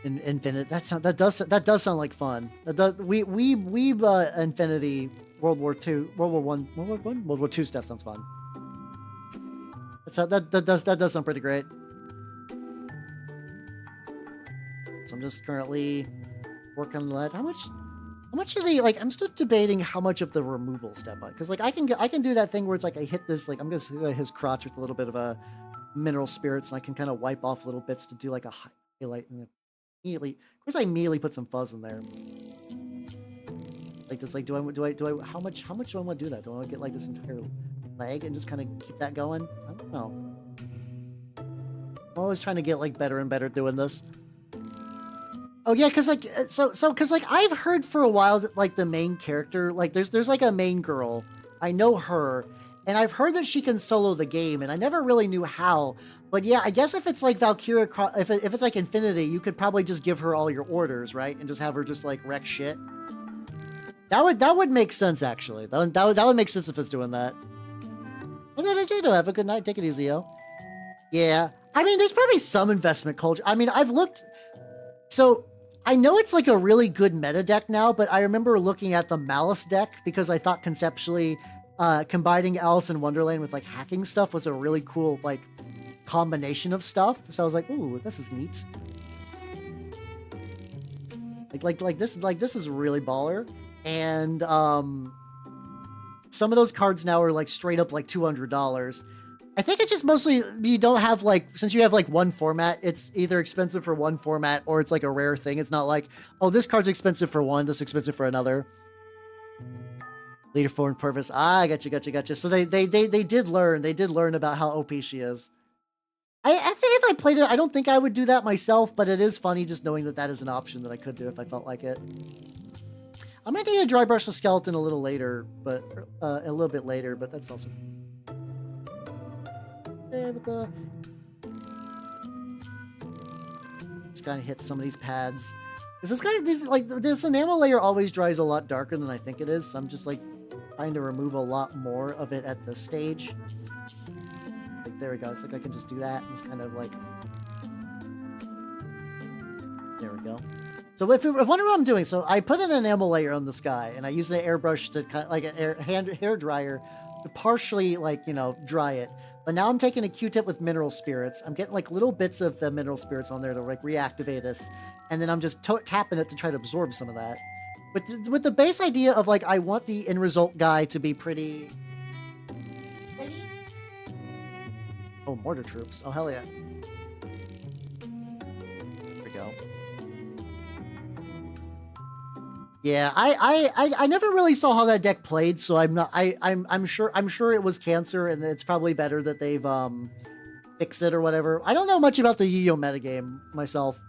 Infinite. That does sound like fun. Infinity World War II, World War II stuff sounds fun. That does sound pretty great. So I'm just currently working on that. How much of the, like, I'm still debating how much of the removal step on, because like I can do that thing where it's like I hit this, like I'm gonna hit his crotch with a little bit of a mineral spirits, and I can kind of wipe off little bits to do like a highlight, and immediately, of course, I immediately put some fuzz in there. Like, it's like, do I, how much do I want to do that? Do I want to get like this entire leg and just kind of keep that going? I don't know. I'm always trying to get like better and better doing this. Oh yeah, because like, because like I've heard for a while that like the main character, like there's like a main girl, I know her, and I've heard that she can solo the game, and I never really knew how. But yeah, I guess if it's like Valkyria, if it's like Infinity, you could probably just give her all your orders, right? And just have her just like wreck shit. That would make sense, actually. That would make sense if it's doing that. That's what I do. Have a good night. Take it easy, yo. Yeah. I mean, there's probably some investment culture. I mean, I've looked... So, I know it's like a really good meta deck now, but I remember looking at the Malice deck because I thought conceptually combining Alice in Wonderland with like hacking stuff was a really cool like combination of stuff. So I was like, ooh, this is neat. Like this is really baller. And some of those cards now are like straight up like $200. I think it's just mostly you don't have like, since you have like one format, it's either expensive for one format or it's like a rare thing. It's not like, oh, this card's expensive for one, this is expensive for another. Leader for purpose. Ah, I gotcha. So they did learn about how OP she is. I think if I played it, I don't think I would do that myself, but it is funny just knowing that that is an option that I could do if I felt like it. I might need to dry brush the skeleton a little later, but a little bit later, but that's also... Just gotta hit some of these pads. Because this enamel layer always dries a lot darker than I think it is, so I'm just like trying to remove a lot more of it at the stage. Like, there we go. It's like I can just do that and just kind of like... There we go. So if wonder what I'm doing, so I put an enamel layer on the sky, and I use an airbrush to kind of, like a hair dryer to partially, like, you know, dry it. But now I'm taking a Q-tip with mineral spirits. I'm getting like little bits of the mineral spirits on there to like reactivate us, and then I'm just tapping it to try to absorb some of that. But with the base idea of like I want the end result guy to be pretty. Oh, mortar troops! Oh hell yeah! There we go. Yeah, I never really saw how that deck played, so I'm sure it was cancer, and it's probably better that they've fixed it or whatever. I don't know much about the Yu-Gi-Oh metagame myself.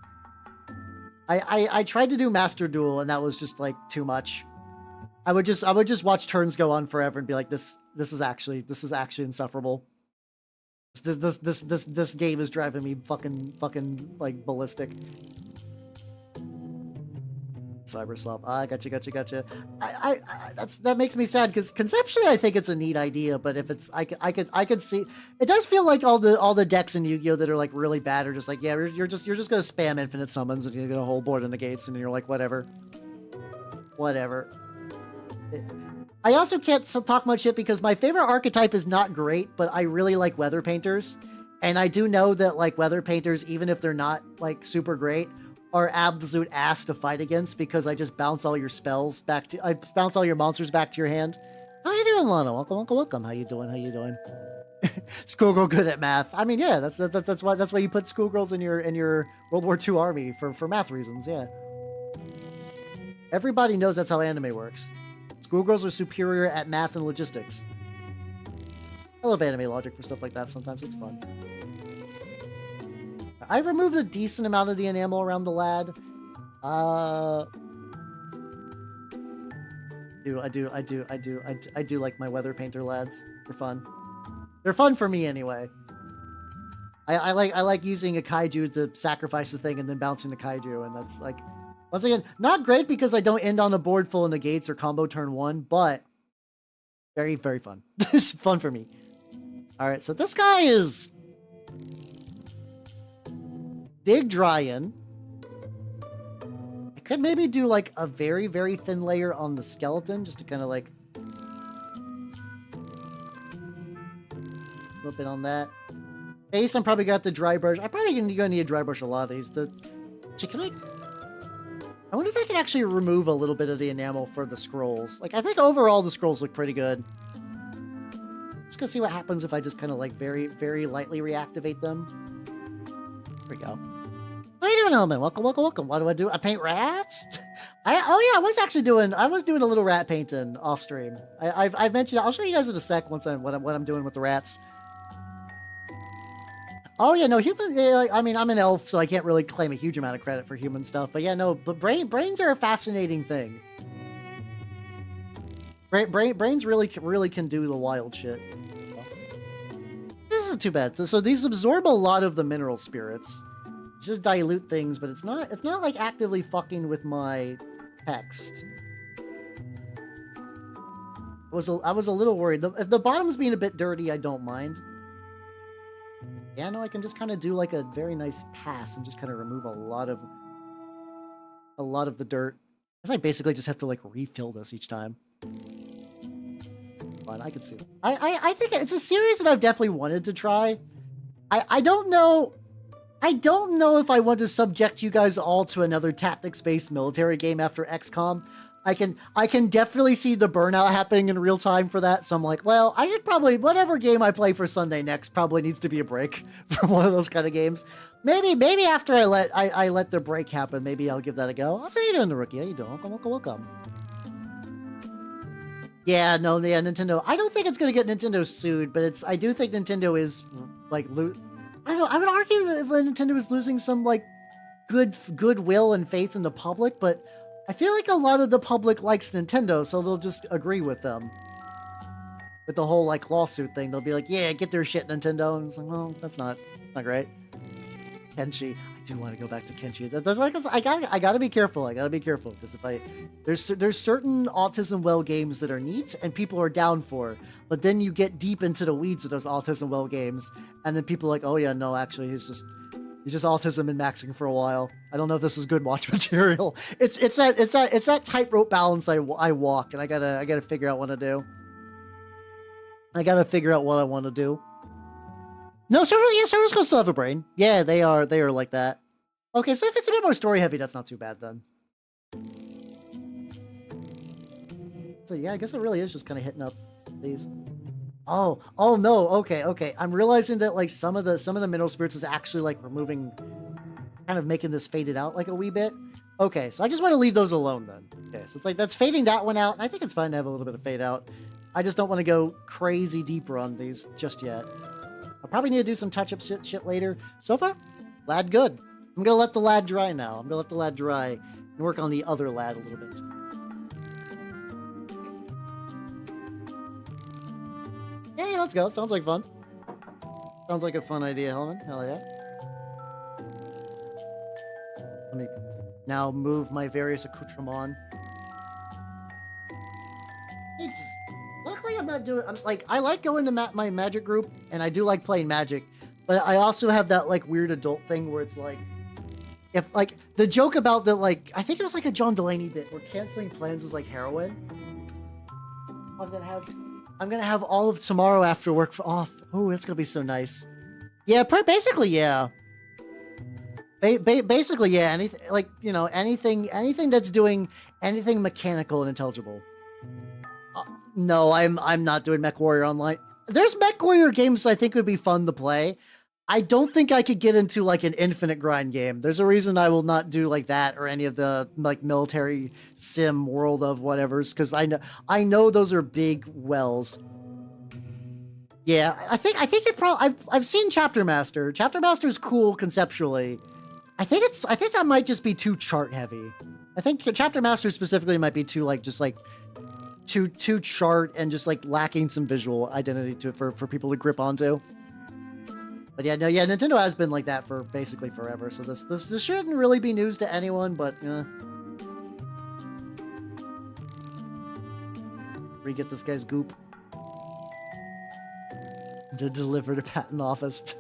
I tried to do Master Duel, and that was just like too much. I would just watch turns go on forever and be like, this is actually insufferable. This game is driving me fucking like ballistic. Cyberslop. Ah, gotcha. That makes me sad because conceptually I think it's a neat idea, but if it's I could see it does feel like all the decks in Yu-Gi-Oh that are like really bad are just like, yeah, you're just gonna spam infinite summons and you get a whole board of negates and you're like, whatever. I also can't talk much shit because my favorite archetype is not great, but I really like weather painters, and I do know that like weather painters, even if they're not like super great, are absolute ass to fight against because I just bounce all your spells back to... I bounce all your monsters back to your hand. How you doing, Lana? Welcome. How you doing? Schoolgirl good at math. I mean, yeah, that's why you put schoolgirls in your World War II army for math reasons, yeah. Everybody knows that's how anime works. Schoolgirls are superior at math and logistics. I love anime logic for stuff like that sometimes. It's fun. I've removed a decent amount of the enamel around the lad. I do like my weather painter lads. They're fun. They're fun for me anyway. I like using a kaiju to sacrifice the thing and then bouncing the kaiju, and that's like, once again, not great because I don't end on a board full of negates or combo turn one, but very, very fun. It's fun for me. All right, so this guy is big drying. I could maybe do like a very, very thin layer on the skeleton just to kind of like a little bit on that. Base, I'm probably got the dry brush. I'm probably gonna need a dry brush a lot of these. I wonder if I can actually remove a little bit of the enamel for the scrolls. Like, I think overall the scrolls look pretty good. Let's go see what happens if I just kind of like very, very lightly reactivate them. There we go. How you doing, Element? Welcome. What do I do? I paint rats? Oh yeah, I was doing a little rat painting off stream. I've mentioned, I'll show you guys in a sec once what I'm doing with the rats. Oh yeah, no, human. Like, I mean, I'm an elf, so I can't really claim a huge amount of credit for human stuff. But yeah, no, but brains are a fascinating thing. Brains really can do the wild shit. This is too bad. So these absorb a lot of the mineral spirits, just dilute things, but it's not like actively fucking with my text. I was a little worried. If the bottom's being a bit dirty, I don't mind. Yeah, no, I can just kind of do like a very nice pass and just kind of remove a lot of the dirt. Because I basically just have to like refill this each time. Fine, I can see. I think it's a series that I've definitely wanted to try. I don't know. I don't know if I want to subject you guys all to another tactics-based military game after XCOM. I can definitely see the burnout happening in real time for that. So I'm like, well, I should probably, whatever game I play for Sunday next probably needs to be a break from one of those kind of games. Maybe after I let the break happen, maybe I'll give that a go. How you doing, the rookie? How you doing? Welcome. Yeah, no, yeah, Nintendo. I don't think it's gonna get Nintendo sued, but I do think Nintendo is like, I don't know. I would argue that Nintendo is losing some like goodwill and faith in the public, but I feel like a lot of the public likes Nintendo, so they'll just agree with them. With the whole like lawsuit thing, they'll be like, "Yeah, get their shit, Nintendo." And it's like, well, that's not great. Kenshi, I do want to go back to Kenshi. That's like, I gotta be careful. I gotta be careful because there's certain autism well games that are neat and people are down for, but then you get deep into the weeds of those autism well games, and then people are like, "Oh yeah, no, actually, he's just autism and maxing for a while. I don't know if this is good watch material." It's that tightrope balance I walk, and I gotta figure out what to do. I gotta figure out what I want to do. No, servers can still have a brain. Yeah, they are like that. Okay, so if it's a bit more story heavy, that's not too bad then. So yeah, I guess it really is just kind of hitting up these. Oh no, okay. I'm realizing that like some of the mineral spirits is actually like removing, kind of making this faded out like a wee bit. Okay, so I just want to leave those alone then. Okay, so it's like that's fading that one out, and I think it's fine to have a little bit of fade out. I just don't want to go crazy deeper on these just yet. I'll probably need to do some touch-up shit later. So far, lad good. I'm gonna let the lad dry now. I'm gonna let the lad dry and work on the other lad a little bit. Hey, let's go. Sounds like fun. Sounds like a fun idea, Hellman. Hell yeah. Let me now move my various accoutrements. Luckily, I'm not doing. I like going to my magic group, and I do like playing Magic, but I also have that like weird adult thing where it's like, if like the joke about the like, I think it was like a John Delaney bit where canceling plans is like heroin. I'm gonna have all of tomorrow after work off. Oh, that's gonna be so nice. Yeah, basically, yeah. Basically, yeah. Anything like anything that's doing anything mechanical and intelligible. No, I'm not doing MechWarrior Online. There's MechWarrior games I think would be fun to play. I don't think I could get into like an infinite grind game. There's a reason I will not do like that or any of the like military sim world of whatevers, because I know those are big wells. Yeah, I think they probably I've seen Chapter Master. Chapter Master is cool conceptually. I think that might just be too chart heavy. I think Chapter Master specifically might be too like too chart and just like lacking some visual identity for people to grip onto. But yeah, no, yeah, Nintendo has been like that for basically forever. So this shouldn't really be news to anyone, but re-get this guy's goop to deliver to patent office.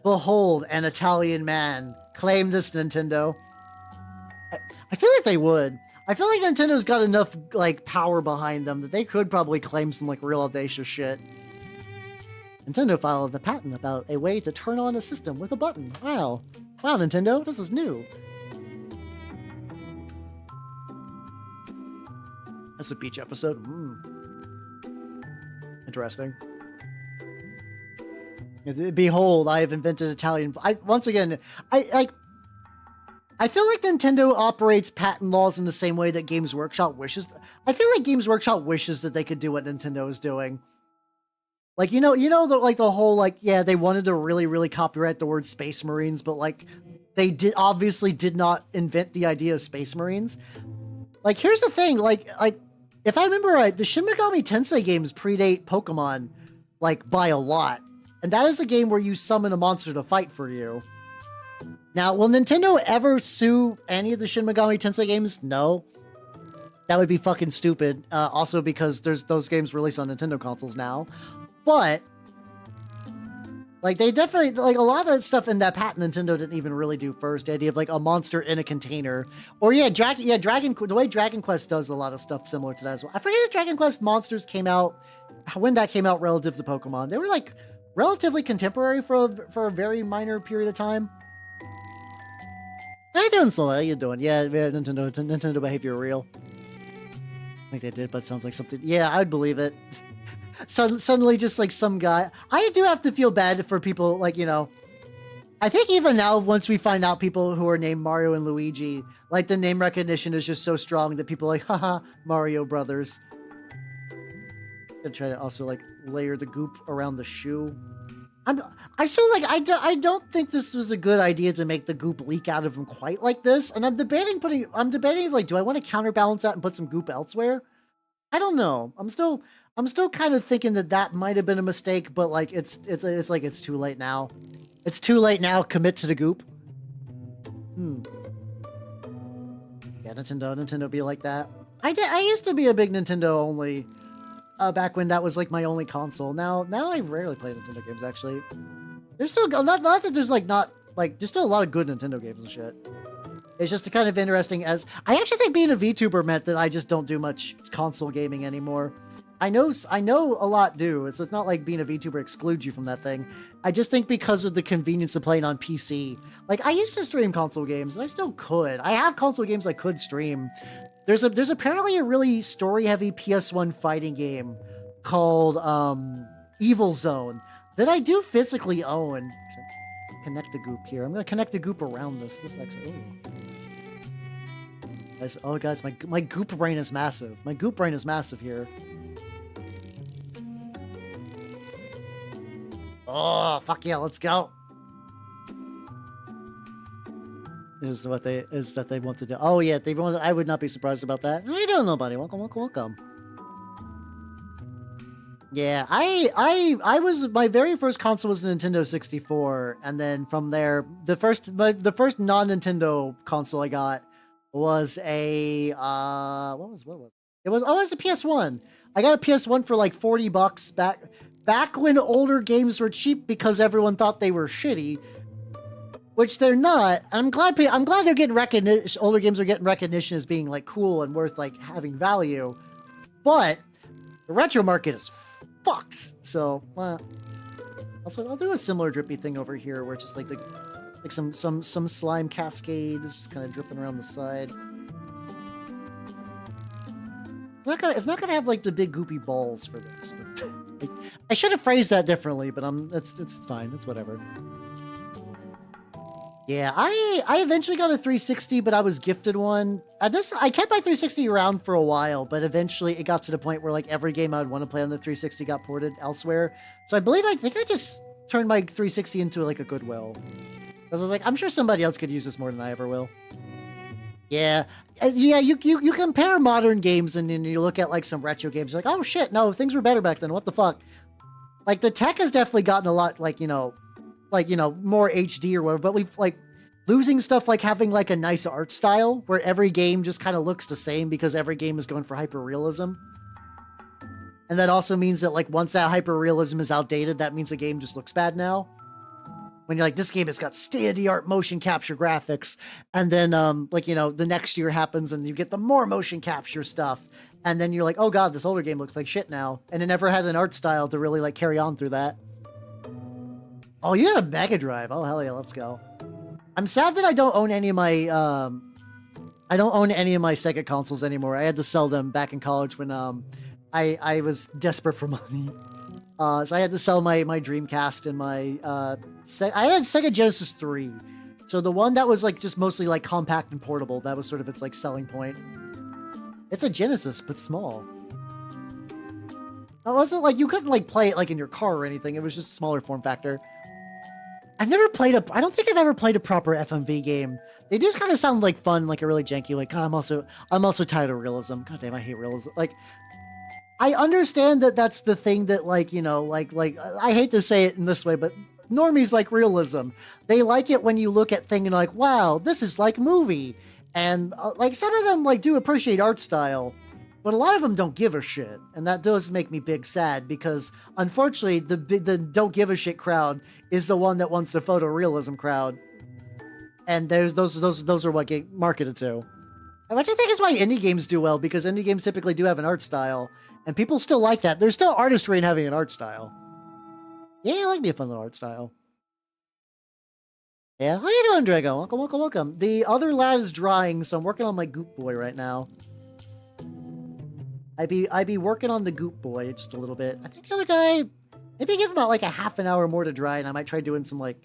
Behold, an Italian man. Claim this, Nintendo. I feel like they would. I feel like Nintendo's got enough like power behind them that they could probably claim some like real audacious shit. Nintendo filed the patent about a way to turn on a system with a button. Wow, Nintendo, this is new. That's a beach episode. Interesting. Behold, I have invented Italian. Once again, I feel like Nintendo operates patent laws in the same way that Games Workshop wishes. I feel like Games Workshop wishes that they could do what Nintendo is doing. Like, the whole, like, yeah, they wanted to really, really copyright the word Space Marines, but, like, they obviously did not invent the idea of Space Marines. Like, here's the thing, like, if I remember right, the Shin Megami Tensei games predate Pokemon, like, by a lot. And that is a game where you summon a monster to fight for you. Now, will Nintendo ever sue any of the Shin Megami Tensei games? No. That would be fucking stupid. Also because there's those games released on Nintendo consoles now. But like they definitely like a lot of stuff in that patent Nintendo didn't even really do first. The idea of like a monster in a container, or the way Dragon Quest does a lot of stuff similar to that as well. I forget if Dragon Quest monsters came out when that came out relative to Pokemon. They were like relatively contemporary for a very minor period of time. How you doing, Sola? How you doing? Yeah, Nintendo behavior real. I think they did, but it sounds like something. Yeah, I'd believe it. Suddenly, just like some guy. I do have to feel bad for people, like, you know. I think even now, once we find out people who are named Mario and Luigi, like the name recognition is just so strong that people are like, haha, Mario Brothers. I'm gonna try to also like layer the goop around the shoe. I still like, I don't think this was a good idea to make the goop leak out of him quite like this. And I'm debating like, do I want to counterbalance that and put some goop elsewhere? I don't know. I'm still kind of thinking that might have been a mistake, but like, it's like, it's too late now. It's too late now. Commit to the goop. Yeah, Nintendo be like that. I used to be a big Nintendo only. Back when that was like my only console. Now I rarely play Nintendo games. Actually, there's still not that there's like not like there's still a lot of good Nintendo games and shit. It's just kind of interesting as I actually think being a VTuber meant that I just don't do much console gaming anymore. I know a lot do. It's not like being a VTuber excludes you from that thing. I just think because of the convenience of playing on PC. Like I used to stream console games and I still could. I have console games I could stream. There's apparently a really story-heavy PS1 fighting game called Evil Zone that I do physically own. Connect the goop here. I'm gonna connect the goop around this. This actually. Oh guys, my goop brain is massive. My goop brain is massive here. Oh fuck yeah, let's go. Is that they want to do. Oh yeah, they want. I would not be surprised about that. How you doing, nobody? Welcome. Yeah, I was my very first console was the Nintendo 64, and then from there, the first non-Nintendo console I got was a what was it was a PS1. I got a PS1 for like $40 back when older games were cheap because everyone thought they were shitty. Which they're not. I'm glad they're getting recognition. Older games are getting recognition as being like cool and worth like having value, but the retro market is fucked. So, also I'll do a similar drippy thing over here, where it's just like some slime cascades just kind of dripping around the side. It's not gonna have like the big goopy balls for this. But I should have phrased that differently, but it's fine. It's whatever. Yeah, I eventually got a 360, but I was gifted one. I kept my 360 around for a while, but eventually it got to the point where like every game I'd want to play on the 360 got ported elsewhere. So I think I just turned my 360 into like a Goodwill. Because I was like, I'm sure somebody else could use this more than I ever will. Yeah. Yeah, you compare modern games and then you look at like some retro games, you're like, oh shit, no, things were better back then. What the fuck? Like the tech has definitely gotten a lot like, more HD or whatever, but we've like losing stuff like having like a nice art style where every game just kind of looks the same because every game is going for hyper-realism. And that also means that like once that hyper-realism is outdated, that means the game just looks bad now. When you're like, this game has got state-of-the-art motion capture graphics, and then the next year happens and you get the more motion capture stuff, and then you're like, oh god, this older game looks like shit now, and it never had an art style to really like carry on through that. Oh, you had a Mega Drive. Oh, hell yeah, let's go. I'm sad that I don't own any of my Sega consoles anymore. I had to sell them back in college when I was desperate for money. So I had to sell my Dreamcast and my I had a Sega Genesis 3. So the one that was like just mostly like compact and portable, that was sort of its like selling point. It's a Genesis, but small. It wasn't like you couldn't like play it like in your car or anything. It was just a smaller form factor. I don't think I've ever played a proper FMV game. They just kind of sound like fun, like a really janky, like, God, I'm also tired of realism. God damn, I hate realism. Like, I understand that that's the thing that like, I hate to say it in this way, but normies like realism. They like it when you look at things and like, wow, this is like movie. And like some of them like do appreciate art style, but a lot of them don't give a shit, and that does make me big sad because unfortunately the don't give a shit crowd is the one that wants the photorealism crowd, and those are what get marketed to. And which I think is why indie games do well, because indie games typically do have an art style, and people still like that. There's still artistry in having an art style. Yeah, I like me a fun little art style. Yeah, how you doing, Drago? Welcome, welcome, welcome. The other lad is drying, so I'm working on my Goop Boy right now. I'd be working on the Goop Boy just a little bit. I think the other guy, maybe give him about like a half an hour more to dry, and I might try doing some like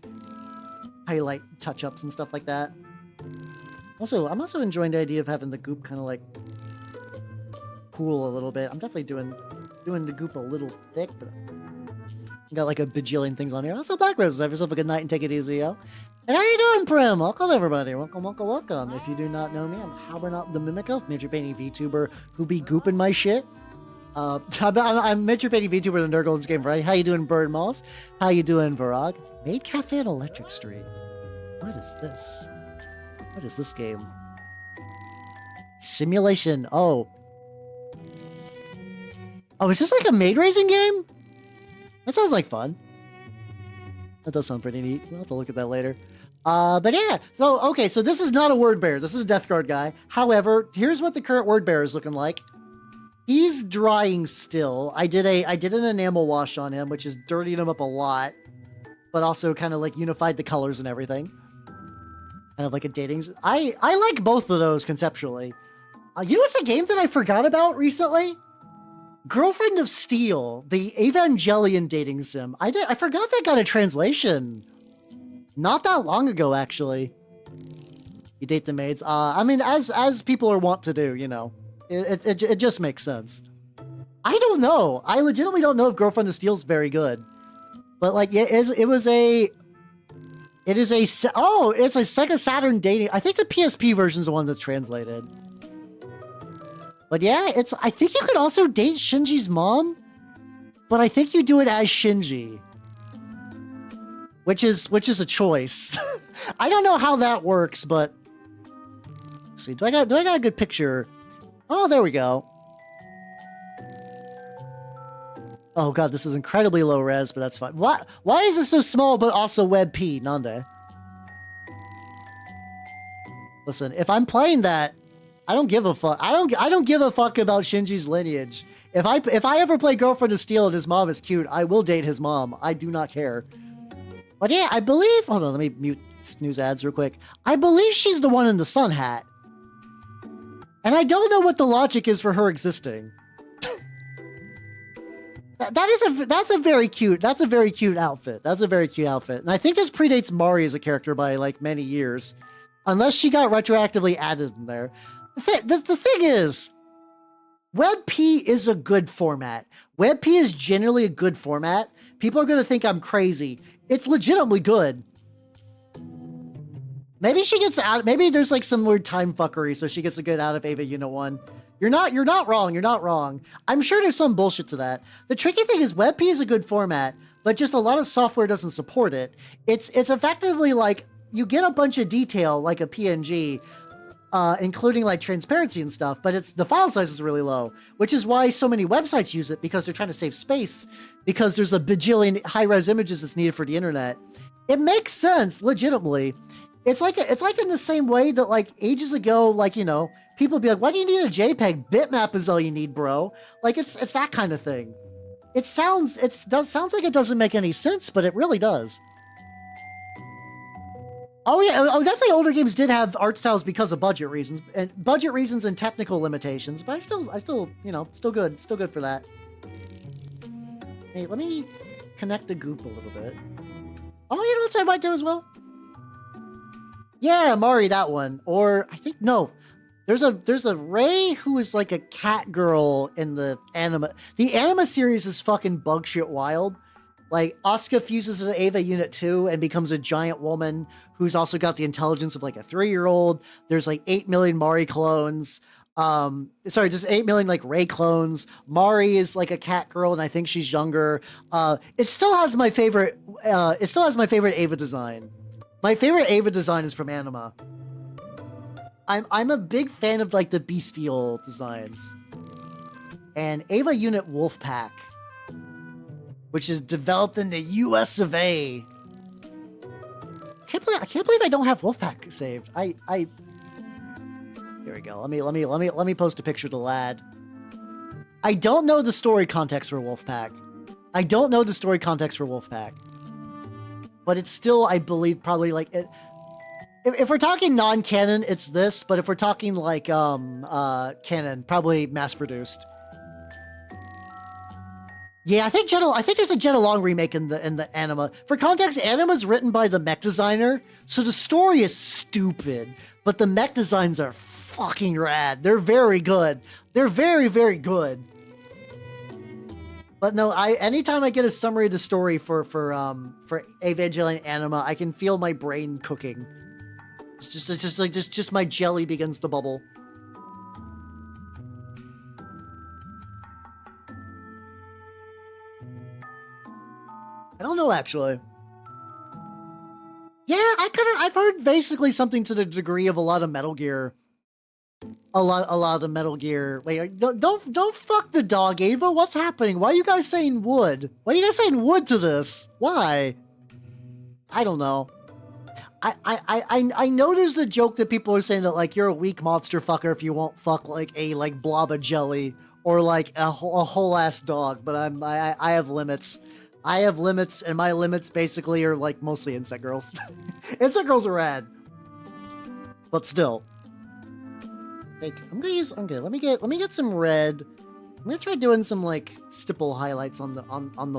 highlight touch-ups and stuff like that. Also, I'm also enjoying the idea of having the Goop kind of like pool a little bit. I'm definitely doing the Goop a little thick, but got like a bajillion things on here. Also, Black Roses, have yourself a good night and take it easy, yo. And how you doing, Prim? Welcome, everybody. Welcome, welcome, welcome. If you do not know me, I'm Howard the Mimico, Major Painting VTuber who be gooping my shit. I'm Major Painting VTuber in the Nurgles game, right? How you doing, Bird Malls? How you doing, Varag? Maid Cafe on Electric Street. What is this? What is this game? Simulation. Oh. Oh, is this like a maid racing game? That sounds like fun. That does sound pretty neat. We'll have to look at that later. But yeah, so, okay, so this is not a word bearer. This is a Death Guard guy. However, here's what the current word bearer is looking like. He's drying still. I did an enamel wash on him, which is dirtying him up a lot, but also kind of like unified the colors and everything. Kind of like a dating. I like both of those conceptually. You know what's a game that I forgot about recently? Girlfriend of Steel, the Evangelion dating sim. I forgot that got a translation. Not that long ago, actually. You date the maids. I mean, as people are wont to do, you know. It just makes sense. I don't know. I legitimately don't know if Girlfriend of Steel's very good. But like, yeah, it's a Sega Saturn dating. I think the PSP version is the one that's translated. But yeah, I think you could also date Shinji's mom, but I think you do it as Shinji. Which is a choice. I don't know how that works, but let's see, do I got a good picture? Oh, there we go. Oh god, this is incredibly low res, but that's fine. Why is this so small but also WebP, Nande? Listen, if I'm playing that, I don't give a fuck. I don't give a fuck about Shinji's lineage. If I ever play Girlfriend of Steel and his mom is cute, I will date his mom. I do not care. But yeah, I believe, hold on, let me mute snooze ads real quick. I believe she's the one in the sun hat. And I don't know what the logic is for her existing. That's a very cute outfit. That's a very cute outfit. And I think this predates Mari as a character by like many years. Unless she got retroactively added in there. The thing is, WebP is a good format. WebP is generally a good format. People are going to think I'm crazy. It's legitimately good. Maybe she gets out. Maybe there's like some weird time fuckery, so she gets a good out of Ava Unit 1. You're not wrong. You're not wrong. I'm sure there's some bullshit to that. The tricky thing is WebP is a good format, but just a lot of software doesn't support it. It's effectively like you get a bunch of detail like a PNG, including like transparency and stuff, but the file size is really low, which is why so many websites use it, because they're trying to save space, because there's a bajillion high-res images that's needed for the internet. It makes sense, legitimately. It's like in the same way that like ages ago, like, you know, people be like, why do you need a JPEG? Bitmap is all you need, bro. Like it's that kind of thing. It sounds like it doesn't make any sense, but it really does. Oh yeah, definitely older games did have art styles because of budget reasons and technical limitations, but I still, you know, still good for that. Hey, let me connect the Goop a little bit. Oh, you know what I might do as well? Yeah, Mari, that one. Or I think no. There's a Rei who is like a cat girl in the anime. The anime series is fucking bug shit wild. Like, Asuka fuses with Ava Unit 2 and becomes a giant woman who's also got the intelligence of like a 3-year-old. There's like 8 million Mari clones. Sorry, just 8 million like Rei clones. Mari is like a cat girl, and I think she's younger. It still has my favorite Ava design. My favorite Ava design is from Anima. I'm a big fan of like the bestial designs. And Ava Unit Wolfpack, which is developed in the US of A. I can't believe I don't have Wolfpack saved. Here we go. Let me post a picture to Lad. I don't know the story context for Wolfpack. But it's still, I believe, probably like it. If we're talking non-canon, it's this. But if we're talking like canon, probably mass-produced. Yeah, I think there's a Jenna Long remake in the anima. For context, anima's written by the mech designer, so the story is stupid, but the mech designs are fucking rad. They're very good. They're very, very good. But no, anytime I get a summary of the story for Evangelion anima, I can feel my brain cooking. It's just my jelly begins to bubble. I don't know, actually. Yeah, I've heard basically something to the degree of a lot of Metal Gear. A lot of the Metal Gear. Wait, don't fuck the dog, Ava. What's happening? Why are you guys saying wood? Why are you guys saying wood to this? Why? I don't know. I know there's a joke that people are saying that like you're a weak monster fucker if you won't fuck like a blob of jelly or like a whole ass dog, but I have limits. I have limits, and my limits basically are like mostly insect girls. Insect girls are rad, but still. Like, let me get some red. I'm gonna try doing some like stipple highlights on the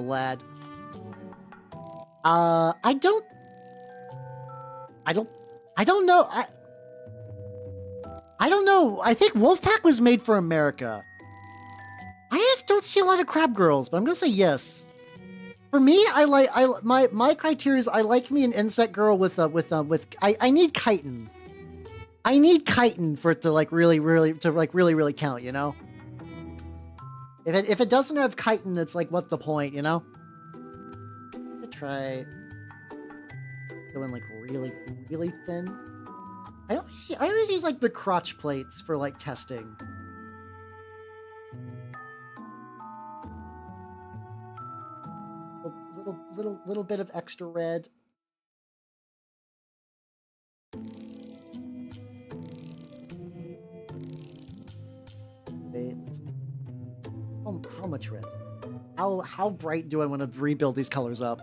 lad. I don't know. I don't know. I think Wolfpack was made for America. Don't see a lot of crab girls, but I'm gonna say yes. For me, my criteria is I like me an insect girl with I need chitin. I need chitin for it to like really count, you know? If it doesn't have chitin, it's like what's the point, you know? I'm gonna try going like really thin. I always use like the crotch plates for like testing. Little bit of extra red. Wait, how much red? How bright do I want to rebuild these colors up?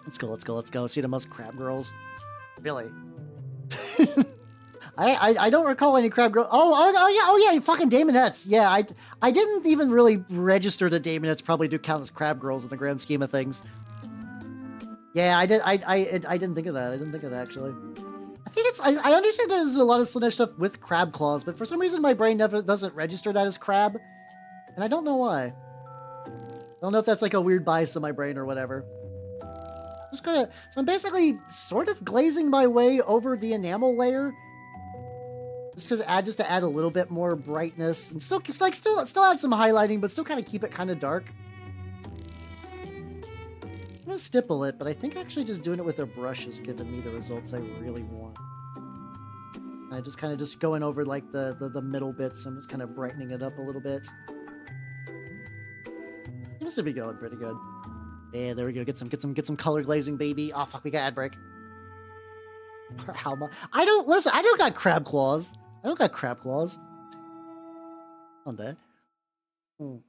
Let's go. See the most crab girls. Really? I don't recall any crab girl. Oh yeah, fucking Daemonettes. Yeah, I didn't even really register the Daemonettes probably do count as crab girls in the grand scheme of things. Yeah, I didn't think of that. I didn't think of that actually. I think I understand there's a lot of Slaanesh stuff with crab claws, but for some reason my brain never doesn't register that as crab, and I don't know why. I don't know if that's like a weird bias in my brain or whatever. So I'm basically sort of glazing my way over the enamel layer. Just to add a little bit more brightness and still add some highlighting, but still kind of keep it kind of dark. I'm gonna stipple it, but I think actually just doing it with a brush is giving me the results I really want. And I just kind of going over like the middle bits. I'm just kind of brightening it up a little bit. Seems to be going pretty good. Yeah, there we go. Get some color glazing, baby. Oh fuck, we got ad break. How much? I don't got crab claws. I don't got crab claws. On that. Hold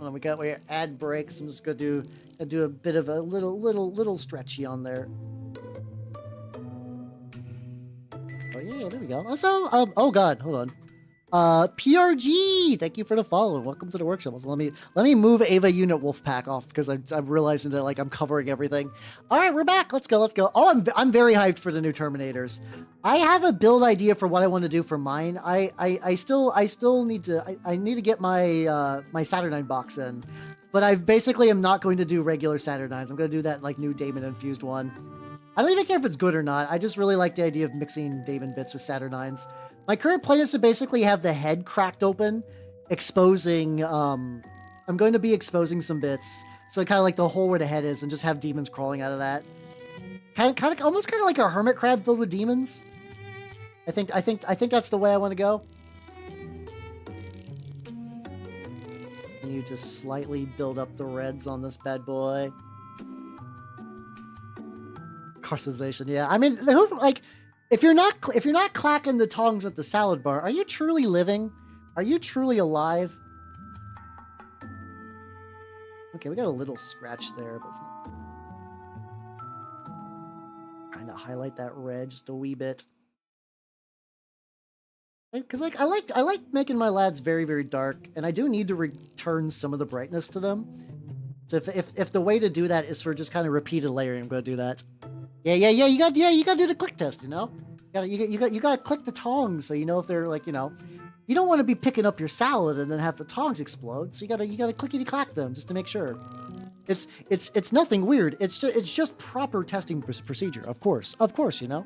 on, we got ad breaks. I'm just gonna do a bit of a little stretchy on there. Oh yeah, there we go. Also, oh god, hold on. PRG, thank you for the follow. Welcome to the workshop. So let me move Ava Unit Wolfpack off because I'm realizing that like I'm covering everything. All right, we're back. Let's go. Oh, I'm very hyped for the new Terminators. I have a build idea for what I want to do for mine. I still need to get my my Saturnine box in, but I basically am not going to do regular Saturnines. I'm going to do that like new Daemon infused one. I don't even care if it's good or not. I just really like the idea of mixing Daemon bits with Saturnines. My current plan is to basically have the head cracked open, exposing be exposing some bits. So kind of like the hole where the head is, and just have demons crawling out of that. Almost kind of like a hermit crab filled with demons. I think that's the way I want to go. And you just slightly build up the reds on this bad boy. Carcinization, yeah. I mean, like, if you're not clacking the tongs at the salad bar, are you truly living? Are you truly alive? Okay, we got a little scratch there, but it's not. Trying to highlight that red just a wee bit. Because like I like making my lads very, very dark, and I do need to return some of the brightness to them. So if the way to do that is for just kind of repeated layering, I'm gonna do that. Yeah. You got to do the click test, you know. You got to click the tongs so you know if they're like, you know. You don't want to be picking up your salad and then have the tongs explode. So you gotta clickety clack them just to make sure. It's nothing weird. It's just proper testing procedure. Of course, you know.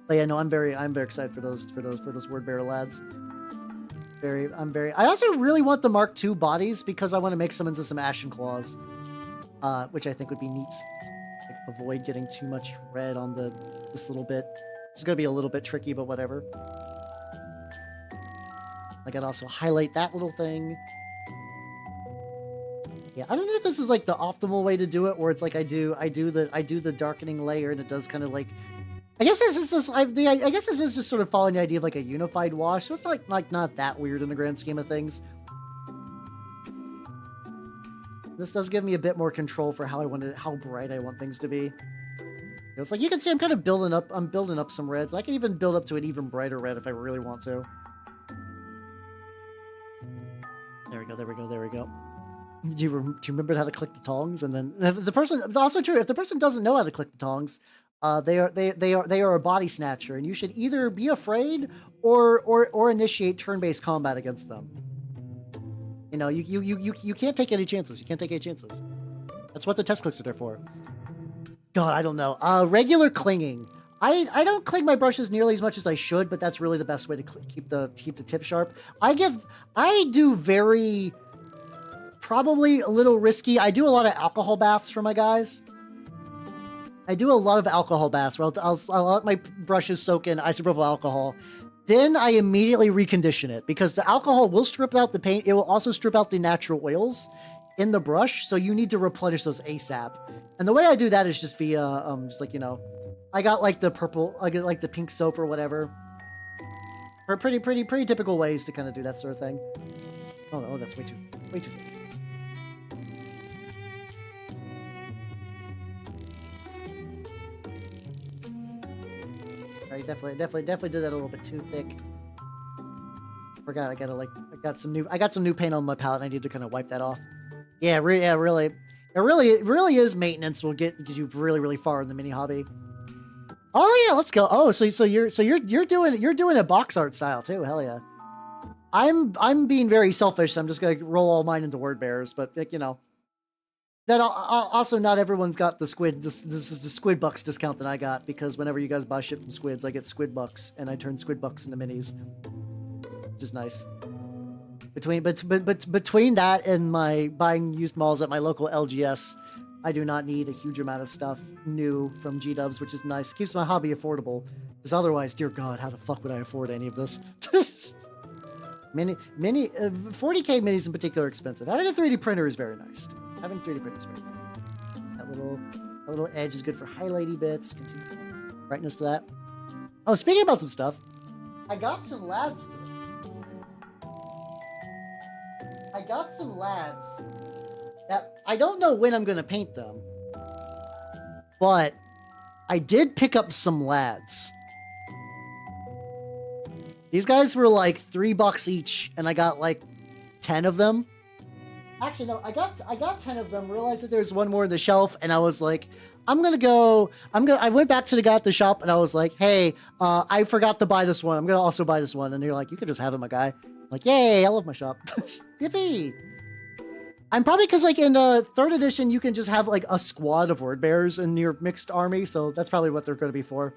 But yeah, no, I'm very excited for those word bearer lads. I also really want the Mark II bodies because I want to make some into some Ashen Claws, which I think would be neat. Like, avoid getting too much red on this little bit. It's gonna be a little bit tricky, but whatever. I gotta also highlight that little thing. Yeah, I don't know if this is like the optimal way to do it, or it's like I do the darkening layer and it does kind of like. I guess this is just I guess this is just sort of following the idea of like a unified wash. So it's like not that weird in the grand scheme of things. This does give me a bit more control for how bright I want things to be. It's like you can see I'm kind of building up some reds. I can even build up to an even brighter red if I really want to. There we go. Do you remember how to click the tongs? And then if the person doesn't know how to click the tongs, they are a body snatcher, and you should either be afraid or initiate turn-based combat against them. You know, you can't take any chances. You can't take any chances. That's what the test clicks are there for. God, I don't know. Regular clinging. I don't cling my brushes nearly as much as I should, but that's really the best way to keep the tip sharp. I do very, probably a little risky. I do a lot of alcohol baths for my guys. I do a lot of alcohol baths where I'll let my brushes soak in isopropyl alcohol. Then I immediately recondition it because the alcohol will strip out the paint. It will also strip out the natural oils in the brush. So you need to replenish those ASAP. And the way I do that is just via, just like, you know, I got like the purple, I get like the pink soap or whatever. For pretty typical ways to kind of do that sort of thing. Oh, that's way too thick. I definitely did that a little bit too thick. Forgot I got some new paint on my palette and I need to kind of wipe that off. Yeah, really. It really is maintenance will get you really far in the mini hobby. Oh yeah, let's go. Oh, so you're doing a box art style too. Hell yeah. I'm being very selfish. So I'm just gonna roll all mine into word bearers, but like, you know, that also not everyone's got the squid. This is the squid bucks discount that I got because whenever you guys buy shit from squids, I get squid bucks and I turn squid bucks into minis, which is nice. Between that and my buying used malls at my local LGS, I do not need a huge amount of stuff new from G-dubs, which is nice. Keeps my hobby affordable. Because otherwise, dear God, how the fuck would I afford any of this? 40K minis in particular are expensive. Having a 3D printer is very nice. Having 3D printers is very nice. That little edge is good for highlighty bits. Continue brightness to that. Oh, speaking about some stuff, I got some lads today. That I don't know when I'm going to paint them, but I did pick up some lads. These guys were like $3 each, and I got like 10 of them. Actually, no, I got 10 of them, realized that there's one more in the shelf, and I was like, I went back to the guy at the shop, and I was like, hey, I forgot to buy this one. I'm going to also buy this one. And they're like, you could just have it, my guy. I'm like, yay, I love my shop. Yippee! I'm probably because like in the 3rd edition, you can just have like a squad of word bearers in your mixed army, so that's probably what they're going to be for.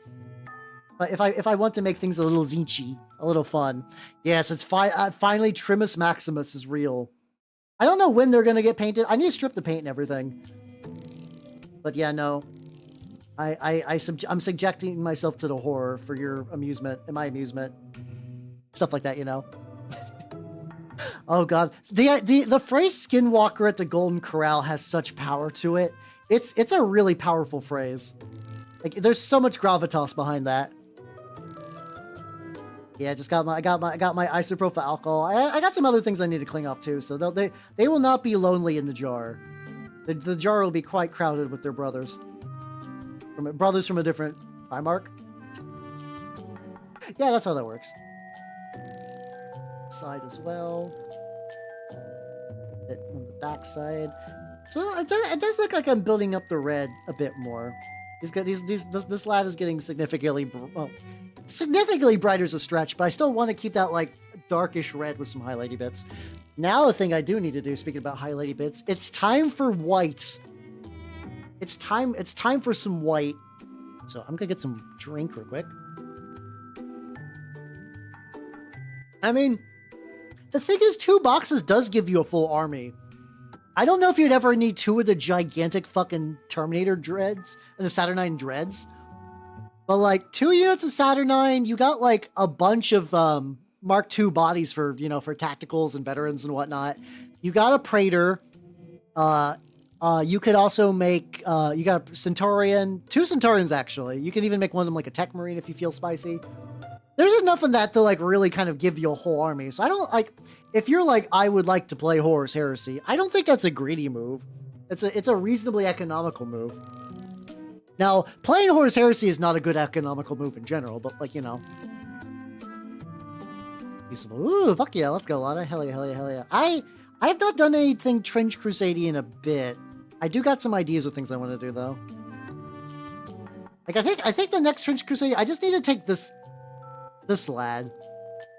But if I want to make things a little zinchy, a little fun, yes, it's finally Trimus Maximus is real. I don't know when they're gonna get painted. I need to strip the paint and everything. But yeah, no. I'm subjecting myself to the horror for your amusement and my amusement. Stuff like that, you know. Oh god. The phrase skinwalker at the Golden Corral has such power to it. It's a really powerful phrase. Like there's so much gravitas behind that. Yeah, I got my isopropyl alcohol. I got some other things I need to clean off too, so they will not be lonely in the jar. The jar will be quite crowded with their brothers. Brothers from a different Primarch. Yeah, that's how that works. Side as well. Bit on the back side. So it does look like I'm building up the red a bit more. This lad is getting significantly brighter as a stretch, but I still want to keep that like darkish red with some highlighty bits. Now the thing I do need to do, speaking about highlighty bits, it's time for white. It's time for some white. So I'm gonna get some drink real quick. I mean, the thing is, 2 boxes does give you a full army. I don't know if you'd ever need 2 of the gigantic fucking Terminator dreads and the Saturnine dreads. But like 2 units of Saturnine, you got like a bunch of Mark II bodies for, you know, for tacticals and veterans and whatnot. You got a Praetor. You could also make, you got Centurion, 2 Centurions actually. You can even make one of them like a Tech Marine if you feel spicy. There's enough in that to like really kind of give you a whole army. So I don't like, if you're like, I would like to play Horus Heresy, I don't think that's a greedy move. It's a reasonably economical move. Now, playing Horus Heresy is not a good economical move in general, but like, you know. Ooh, fuck yeah, let's go, Lana. Hell yeah, hell yeah, hell yeah. I have not done anything Trench Crusade in a bit. I do got some ideas of things I want to do though. Like I think the next Trench Crusade, I just need to take this lad.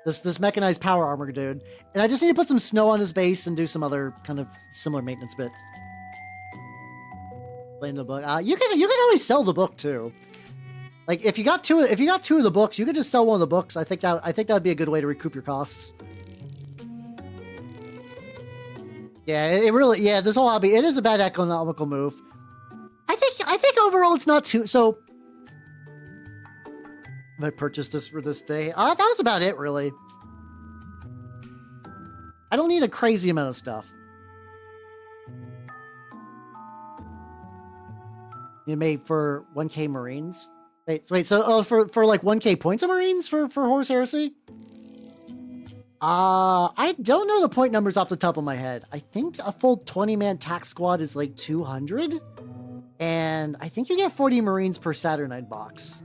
This mechanized power armor dude. And I just need to put some snow on his base and do some other kind of similar maintenance bits. Playing the book. You can always sell the book too. Like if you got two of the books, you could just sell one of the books. I think that would be a good way to recoup your costs. Yeah, it really, yeah, this whole hobby, it is a bad economical move. I think overall it's not too, so I purchased this for this day. That was about it, really. I don't need a crazy amount of stuff. You made for 1K Marines? Wait, so for like 1K points of Marines for Horus Heresy? I don't know the point numbers off the top of my head. I think a full 20-man tax squad is like 200. And I think you get 40 Marines per Saturnine box.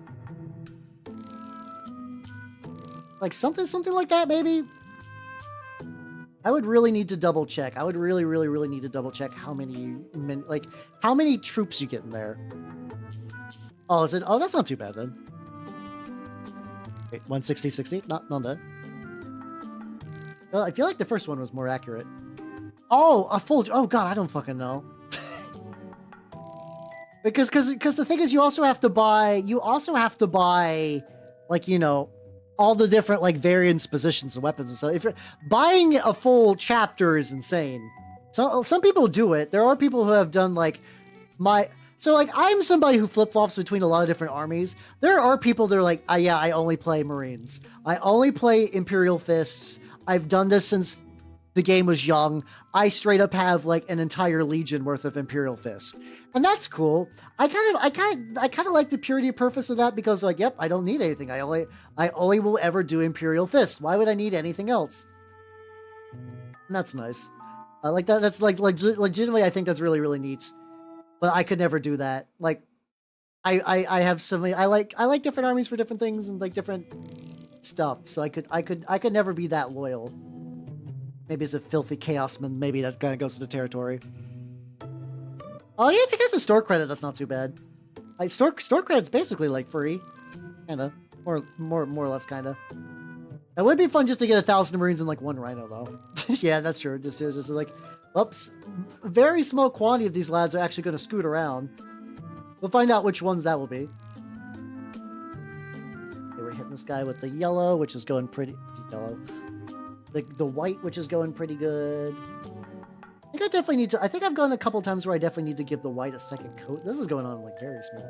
Like something like that, maybe? I would really need to double check. I would really need to double check how many troops you get in there. Oh, is it? Oh, that's not too bad then. Wait, 160, not bad. Well, I feel like the first one was more accurate. Oh, a full. Oh god, I don't fucking know. because the thing is, you also have to buy. Like, you know, all the different like variants, positions, and weapons and stuff. If you're buying a full chapter is insane. So some people do it. There are people who have done like so like I'm somebody who flip-flops between a lot of different armies. There are people that are like, yeah, I only play Marines. I only play Imperial Fists. I've done this since the game was young. I straight up have like an entire legion worth of Imperial Fist. And that's cool. I kind of like the purity of purpose of that because like, yep, I don't need anything. I only will ever do Imperial Fist. Why would I need anything else? And that's nice. I like that. That's like legitimately, I think that's really neat. But I could never do that. Like, I have so many. I like different armies for different things and like different stuff. So I could never be that loyal. Maybe as a filthy chaosman, maybe that kind of goes to the territory. Oh yeah, if you get the store credit, that's not too bad. Like store credit's basically like free, kinda, or more or less kinda. It would be fun just to get 1,000 Marines and like 1 Rhino though. Yeah, that's true. Just like, oops, a very small quantity of these lads are actually going to scoot around. We'll find out which ones that will be. Okay, we're hitting this guy with the yellow, which is going pretty yellow. The white, which is going pretty good. think I definitely need to. I think I've gone a couple times where I definitely need to give the white a second coat. This is going on like very smooth.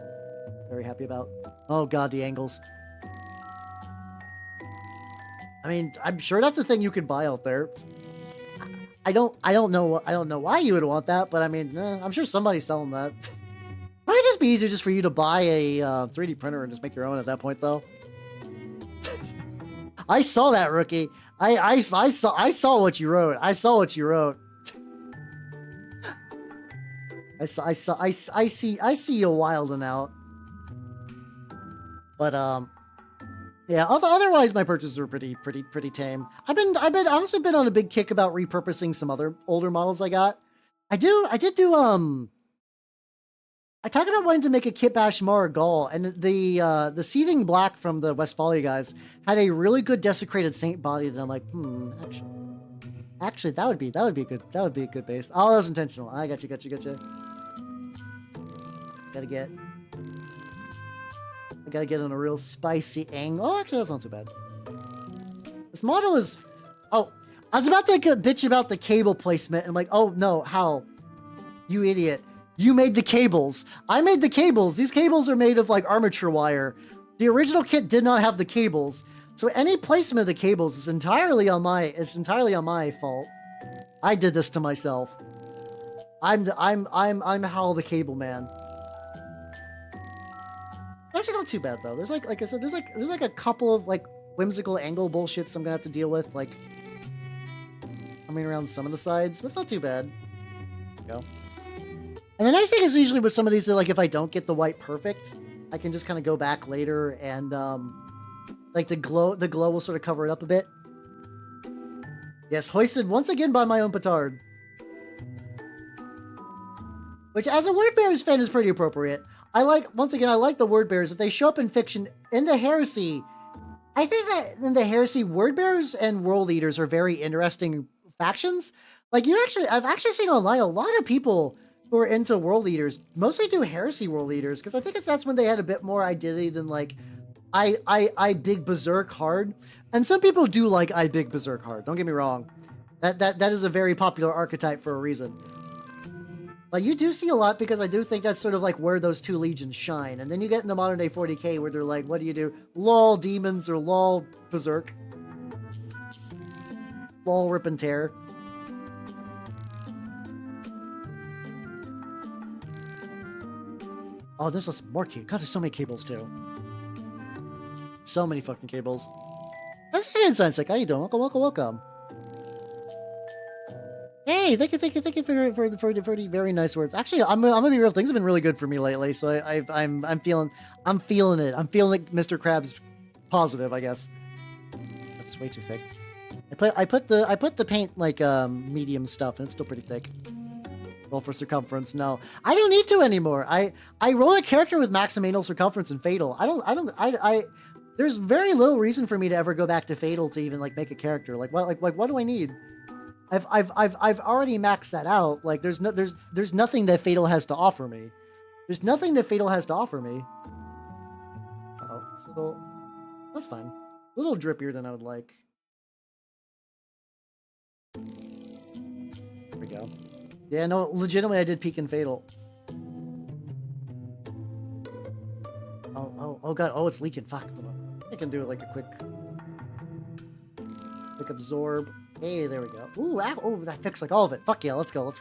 Very happy about. Oh god, the angles. I mean, I'm sure that's a thing you could buy out there. I don't know why you would want that, but I mean, I'm sure somebody's selling that. Might just be easier just for you to buy a 3D printer and just make your own at that point, though. I saw that, rookie. I saw what you wrote. I saw what you wrote. I see you wilding out. But yeah. Otherwise, my purchases were pretty tame. I've also been on a big kick about repurposing some other older models I got. I talked about wanting to make a Kit Bash Marigal, and the Seething Black from the Westphalia guys had a really good desecrated saint body that I'm like, actually that would be a good base. Oh, that was intentional. I got you. I gotta get on a real spicy angle. Oh, actually, that's not too bad. This model is... Oh, I was about to bitch about the cable placement, and I'm like, oh no, how? You idiot. You made the cables. I made the cables. These cables are made of like armature wire. The original kit did not have the cables. So any placement of the cables is entirely on my fault. I did this to myself. I'm Hal the Cable Man. Actually not too bad though. There's like I said, there's like a couple of like whimsical angle bullshits I'm gonna have to deal with, like coming around some of the sides, but it's not too bad. There we go. And the nice thing is usually with some of these, like if I don't get the white perfect, I can just kind of go back later and like the glow will sort of cover it up a bit. Yes, hoisted once again by my own petard. Which as a Word Bears fan is pretty appropriate. I like the Word Bears. If they show up in fiction, in the Heresy, I think that in the Heresy, Word Bears and World Eaters are very interesting factions. Like I've actually seen online a lot of people who are into World Eaters mostly do Heresy World Eaters, because I think that's when they had a bit more identity than like I big berserk hard. And some people do like I big berserk hard. Don't get me wrong. That is a very popular archetype for a reason. But you do see a lot, because I do think that's sort of like where those two legions shine. And then you get into modern day 40k where they're like, what do you do? Lol demons or lol berserk. Lol rip and tear. Oh, this is more cute. God, there's so many cables too. So many fucking cables. That's Inside. How you doing? Welcome. Hey, thank you for the very nice words. Actually, I'm gonna be real. Things have been really good for me lately, so I'm feeling it. I'm feeling like Mr. Krabs positive, I guess. That's way too thick. I put the paint like medium stuff, and it's still pretty thick. Roll for circumference. No, I don't need to anymore. I roll a character with maximum anal circumference in Fatal. There's very little reason for me to ever go back to Fatal to even like make a character. Like what do I need? I've already maxed that out. Like there's nothing that Fatal has to offer me. There's nothing that Fatal has to offer me. Oh, it's a little. That's fine. A little drippier than I would like. There we go. Yeah, no, legitimately, I did peek in Fatal. Oh god, oh, it's leaking. Fuck. Hold on. I can do like a quick absorb. Hey, there we go. Ooh, oh, that fixed like all of it. Fuck yeah, let's go.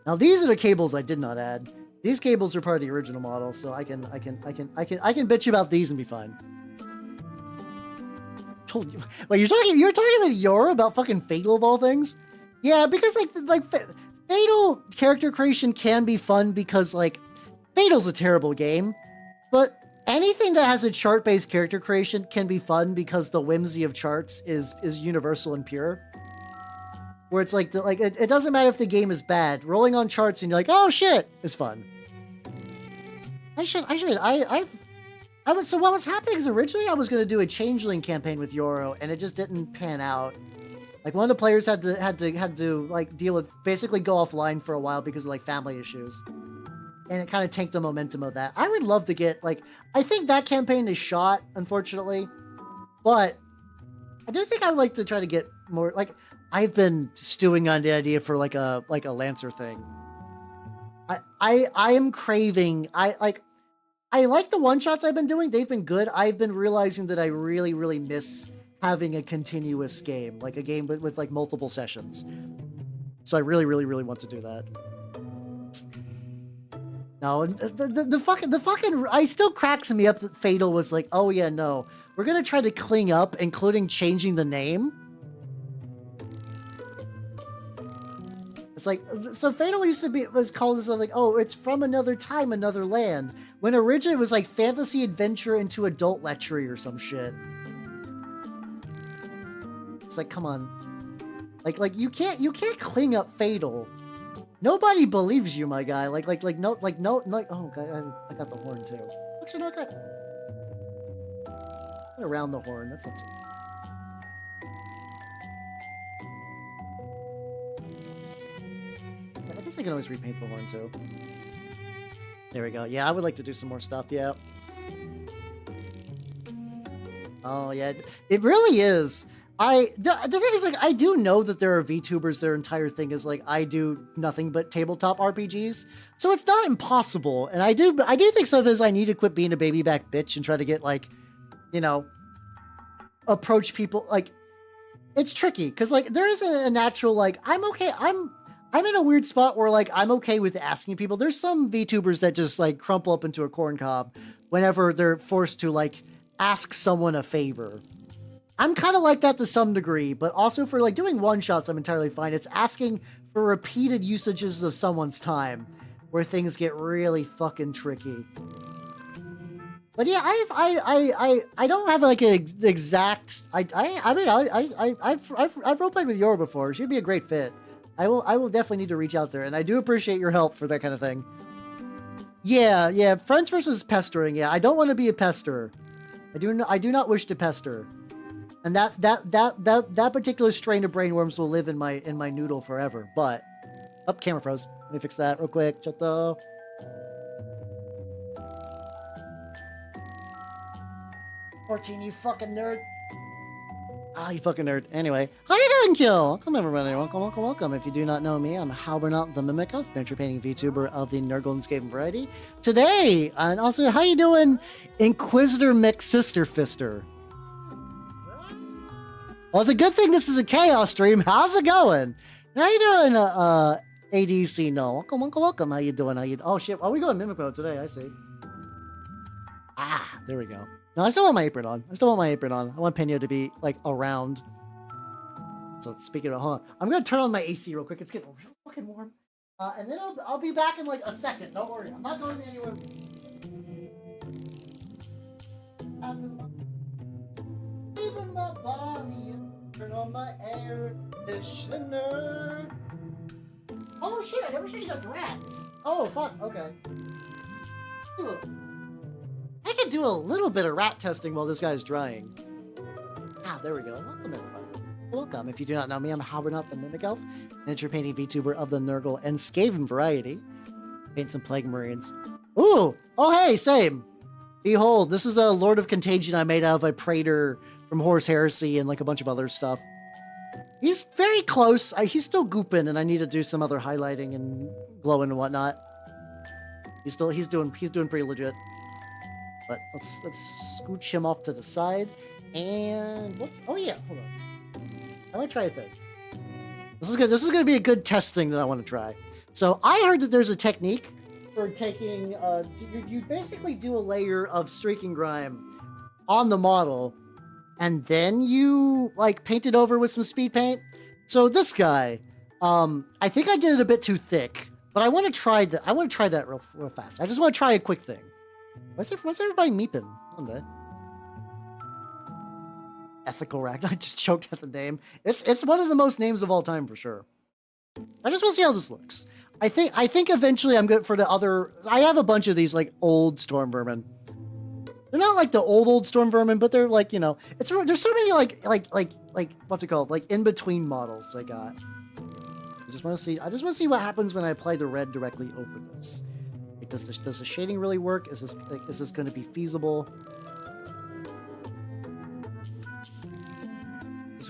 Now these are the cables I did not add. These cables are part of the original model, so I can bitch about these and be fine. Told you. Wait, you're talking with Yora about fucking Fatal of all things? Yeah, because like Fatal character creation can be fun because like Fatal's a terrible game, but anything that has a chart-based character creation can be fun because the whimsy of charts is universal and pure. Where it's like it doesn't matter if the game is bad. Rolling on charts and you're like, oh shit, is fun. So what was happening is originally I was gonna do a Changeling campaign with Yoro, and it just didn't pan out. Like one of the players had to like deal with basically go offline for a while because of like family issues. And it kind of tanked the momentum of that. I would love to get like, I think that campaign is shot, unfortunately, but I do think I would like to try to get more like, I've been stewing on the idea for like a Lancer thing. I am craving. I like the one shots I've been doing. They've been good. I've been realizing that I really miss having a continuous game, like a game with like multiple sessions. So I really want to do that. No, the fucking I still cracks me up that Fatal was like, oh yeah, no, we're gonna try to clean up, including changing the name. It's like, so Fatal used to be, was called as like, oh, it's from another time, another land. When originally it was like fantasy adventure into adult lechery or some shit. It's like, come on. Like you can't clean up Fatal. Nobody believes you, my guy. No, oh, God, I got the horn too. Actually, no, I got around the horn. That's not too bad. I guess I can always repaint the horn too. There we go. Yeah, I would like to do some more stuff. Yeah. Oh yeah, it really is. The thing is, like, I do know that there are VTubers, their entire thing is like, I do nothing but tabletop RPGs, so it's not impossible. And I do think some of it is I need to quit being a baby back bitch and try to get, like, you know, approach people. Like, it's tricky because like there isn't a natural like I'm okay. I'm in a weird spot where like I'm okay with asking people. There's some VTubers that just like crumple up into a corn cob whenever they're forced to like ask someone a favor. I'm kind of like that to some degree, but also for like doing one-shots, I'm entirely fine. It's asking for repeated usages of someone's time where things get really fucking tricky. But yeah, I don't have like an exact. I've roleplayed with Yor before. She'd be a great fit. I will definitely need to reach out there, and I do appreciate your help for that kind of thing. Yeah, friends versus pestering. Yeah, I don't want to be a pester. I do not wish to pester. And that particular strain of brainworms will live in my noodle forever. But camera froze. Let me fix that real quick. Chato. 14, you fucking nerd. Ah, you fucking nerd. Anyway, how you doing, Kill? Welcome, everybody. Welcome. If you do not know me, I'm Halbernot the Mimic of miniature painting VTuber of the Nerd Golden Scaven variety. Today, and also, how you doing, Inquisitor McSister Fister? Well, it's a good thing this is a chaos stream. How's it going? How you doing, ADC? No, welcome. How you doing? Oh shit, are we going Mimic mode today? I see. Ah, there we go. No, I still want my apron on. I want Pena to be like around. So speaking of, hold on, I'm gonna turn on my AC real quick. It's getting real fucking warm. And then I'll be back in like a second. Don't worry, I'm not going anywhere. Even my body. Turn on my air conditioner. Oh shit, I never showed you guys rats. Oh fuck, okay. I can do a little bit of rat testing while this guy's drying. Ah, there we go. Welcome everybody. Welcome. If you do not know me, I'm Halbernot the Mimic Elf, miniature painting VTuber of the Nurgle and Skaven variety. Paint some Plague Marines. Ooh! Oh hey, same! Behold, this is a Lord of Contagion I made out of a Praetor from Horus Heresy and like a bunch of other stuff. He's very close. He's still gooping, and I need to do some other highlighting and glowing and whatnot. He's doing pretty legit. But let's scooch him off to the side. And whoops. Oh yeah, hold on. I want to try a thing. This is gonna be a good testing that I want to try. So I heard that there's a technique for taking you basically do a layer of streaking grime on the model, and then you like paint it over with some speed paint. So this guy, I think I did it a bit too thick, but I want to try that. I want to try that real fast. I just want to try a quick thing. What's everybody meeping? Ethical Rack. I just choked at the name. It's one of the most names of all time for sure. I just want to see how this looks. I think eventually I'm good for the other. I have a bunch of these like old storm vermin. They're not like the old storm vermin, but they're like, you know, there's so many like what's it called, like in between models they got. I just want to see what happens when I apply the red directly over this. Like, does the shading really work? Is this going to be feasible?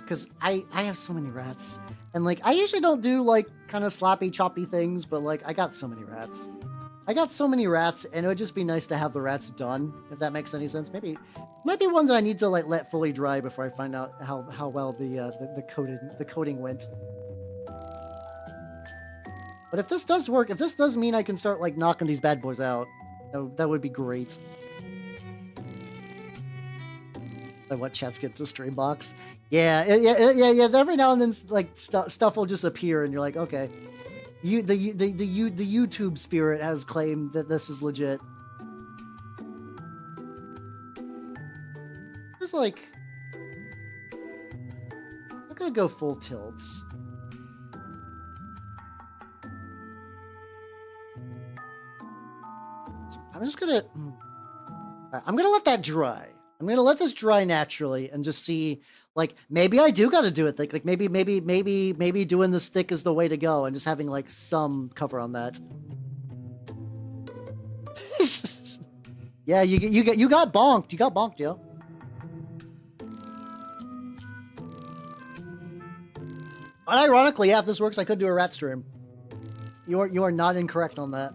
because I have so many rats. And, like, I usually don't do, like, kind of sloppy, choppy things, but, like, I got so many rats. I got so many rats, and it would just be nice to have the rats done, if that makes any sense. Maybe, might be one that I need to, like, let fully dry before I find out how well the coating went. But if this does work, if this does mean I can start, like, knocking these bad boys out, that would be great. Like what chats get to stream box. Yeah. Every now and then, like, stuff will just appear, and you're like, okay, the YouTube spirit has claimed that this is legit. Just like, I'm gonna go full tilts. I'm just gonna. I'm gonna let that dry. I'm gonna let this dry naturally and just see, like, maybe I do gotta do it thick. Like, maybe doing this thick is the way to go and just having, like, some cover on that. Yeah, you got bonked. You got bonked, yo. Unironically, yeah, if this works, I could do a rat stream. You are not incorrect on that.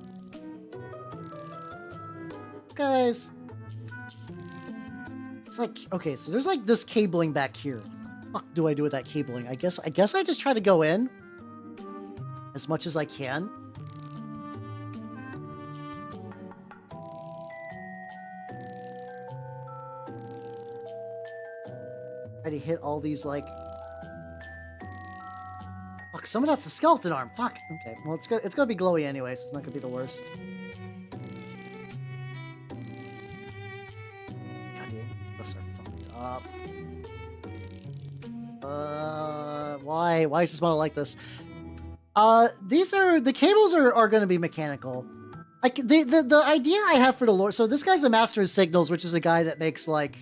This guy's... It's like, okay, so there's, like, this cabling back here. What the fuck do I do with that cabling? I guess I just try to go in as much as I can. Try to hit all these, like... Fuck, some of that's a skeleton arm. Fuck. Okay, well, it's gonna be glowy anyway, so it's not gonna be the worst. Up. Why is this model like this? The cables are going to be mechanical. Like, the idea I have for the lore, so this guy's a master of signals, which is a guy that makes, like,